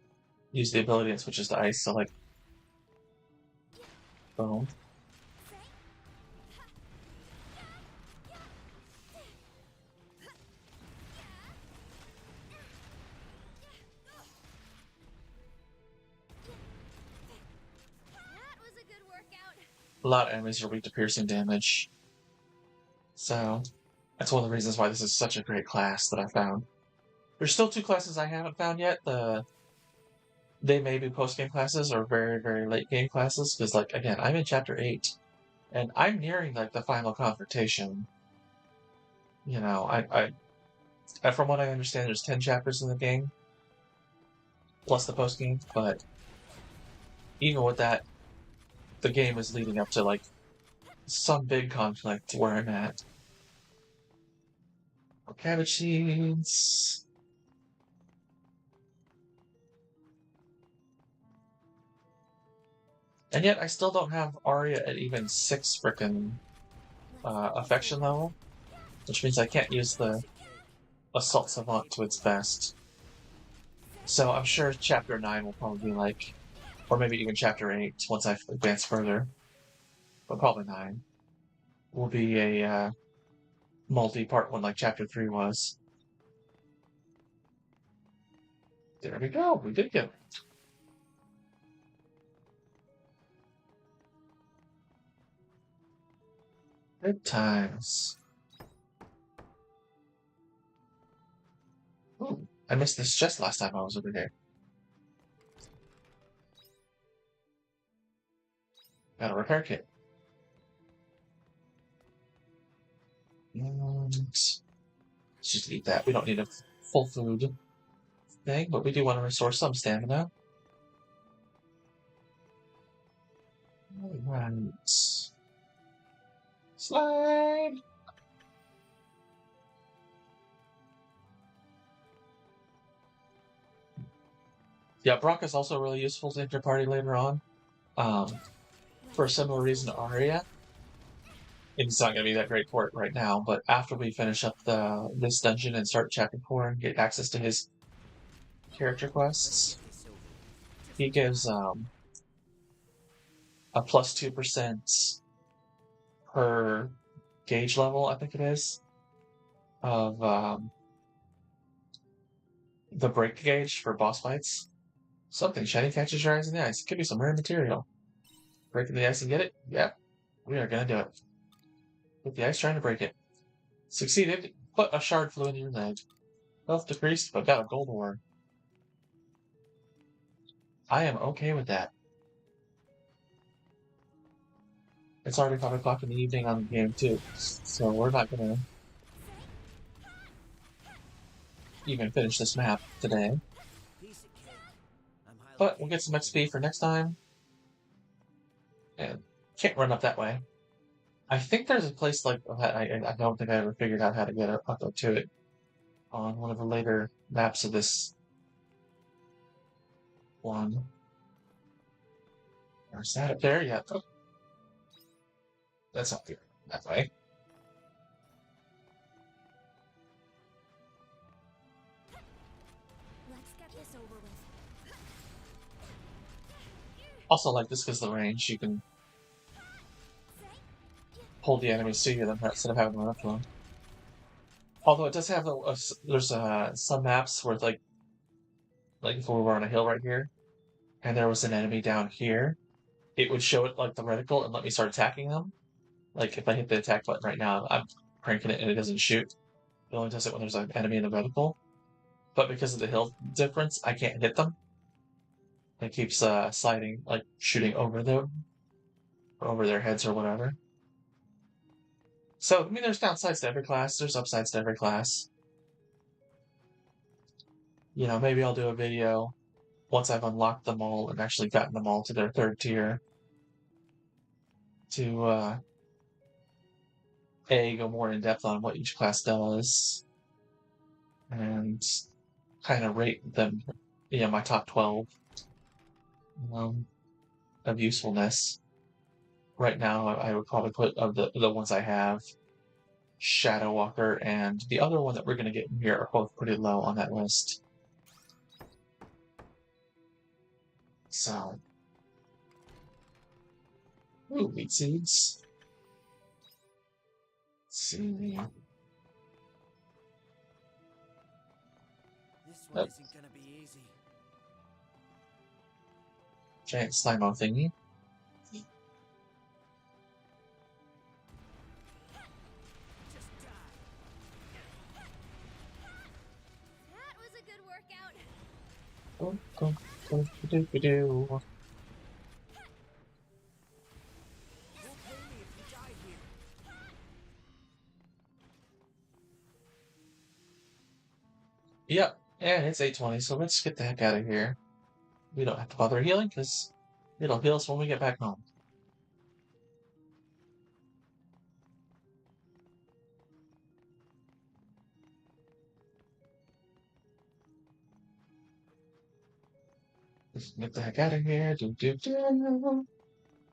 use the ability and switches to ice, so like boom. That was a good workout. A lot of enemies are weak to piercing damage. So that's one of the reasons why this is such a great class that I found. There's still two classes I haven't found yet. The they may be post-game classes or very, very late game classes, because, like, again, I'm in Chapter 8, and I'm nearing, like, the final confrontation. You know, from what I understand, there's 10 chapters in the game, plus the post-game, but even with that, the game is leading up to, like, some big conflict where I'm at. Cabbage seeds. And yet, I still don't have Arya at even 6 frickin' affection level, which means I can't use the Assault Savant to its best. So I'm sure Chapter 9 will probably be like, or maybe even Chapter 8 once I advance further, but probably 9 will be a multi-part one like Chapter 3 was. There we go, we did get it. Good times. Ooh, I missed this just last time I was over here. Got a repair kit. And let's just eat that. We don't need a full food thing, but we do want to restore some stamina. Alright. Slide! Yeah, Brock is also really useful to interparty later on. For a similar reason to Arya. It's not going to be that great for it right now, but after we finish up this dungeon and start Chapter 4 and get access to his character quests, he gives a plus 2% per gauge level, I think it is, of the break gauge for boss fights. Something shiny catches your eyes in the ice. It could be some rare material. Breaking the ice and get it? Yep. We are going to do it. With the ice trying to break it. Succeeded. Put a shard flew into your leg. Health decreased, but got a gold ore. I am okay with that. It's already 5 o'clock in the evening on the game, too. So we're not going to even finish this map today. But we'll get some XP for next time. And can't run up that way. I think there's a place like that. I don't think I ever figured out how to get up to it on one of the later maps of this one. Or is that up there? Yeah. Oh. That's not there. That way. Let's get this over with. Also like this because the range, you can pull the enemies to you instead of having to run up to them. Although it does have there's some maps where like if we were on a hill right here, and there was an enemy down here, it would show it like the reticle and let me start attacking them. Like if I hit the attack button right now, I'm cranking it and it doesn't shoot. It only does it when there's an enemy in the reticle. But because of the hill difference, I can't hit them. It keeps sliding, like shooting over them, or over their heads or whatever. So, I mean, there's downsides to every class, there's upsides to every class. You know, maybe I'll do a video once I've unlocked them all and actually gotten them all to their 3rd tier to, go more in depth on what each class does and kind of rate them, my top 12 of usefulness. Right now, I would probably put of the ones I have, Shadow Walker and the other one that we're going to get in here are both pretty low on that list. So, ooh, wheat seeds. Let's see. This one isn't gonna be easy. Giant slimo thingy. Just die. That was a good workout. Oh, Do-do-do-do-do. You'll pay me if you die here. Yep, and it's 8:20, so let's get the heck out of here. We don't have to bother healing because it'll heal us when we get back home. Let's get the heck out of here. Do-do-do.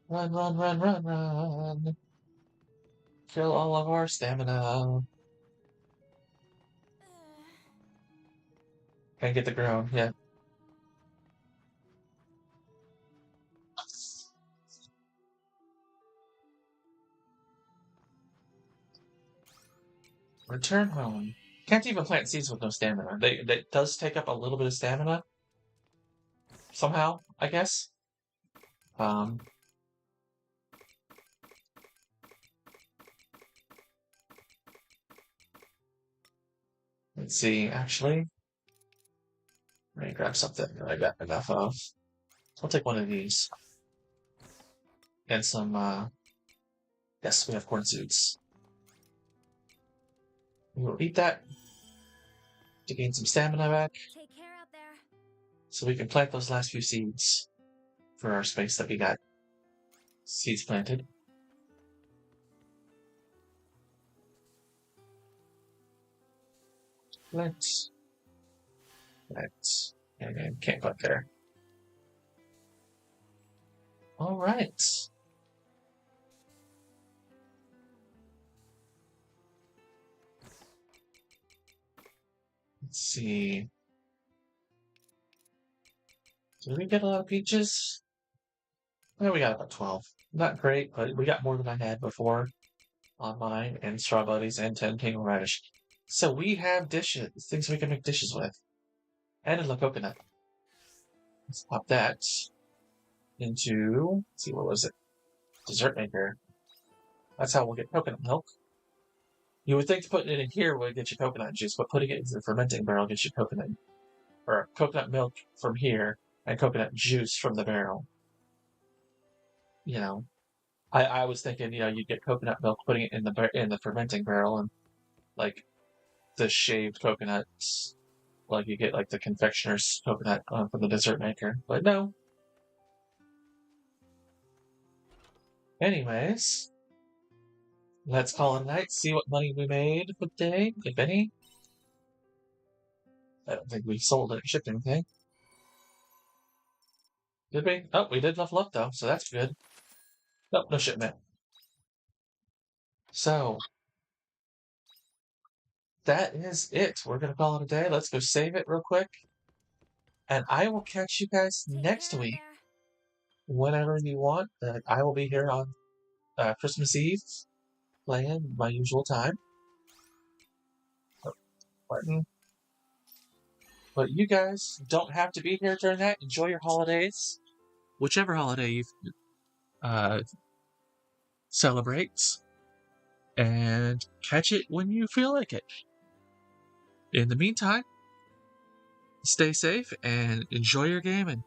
Run, run, run, run, run. Kill all of our stamina. Can't get the ground yet. Return home. Can't even plant seeds with no stamina. That does take up a little bit of stamina. Somehow, I guess. Um, let's see, actually. Let me grab something that I got enough of. I'll take one of these. And some, yes, we have corn seeds. We will eat that to gain some stamina back, Take care out there. so we can plant those last few seeds for our space that we got seeds planted. Plant. And can't put there. All right. Let's see. Did we get a lot of peaches? Yeah, we got about 12. Not great, but we got more than I had before on mine, and strawberries and 10 tangled radish. So we have dishes, things we can make dishes with. And a coconut. Let's pop that into, let's see, what was it? Dessert maker. That's how we'll get coconut milk. You would think putting it in here would get you coconut juice, but putting it into the fermenting barrel gets you coconut, or coconut milk from here, and coconut juice from the barrel. You know, I was thinking, you'd get coconut milk, putting it in the fermenting barrel, and like the shaved coconuts, like you get like the confectioner's coconut from the dessert maker. But no. Anyways, let's call it a night. See what money we made for the day, if any. I don't think we sold it, shipped anything. Did we? Oh, we did level up though, so that's good. Nope, no shipment. So that is it. We're gonna call it a day. Let's go save it real quick. And I will catch you guys Take next care out week there. whenever you want. I will be here on Christmas Eve playing my usual time. Oh, Martin. But you guys don't have to be here during that. Enjoy your holidays. Whichever holiday you celebrate. And catch it when you feel like it. In the meantime, stay safe and enjoy your game, and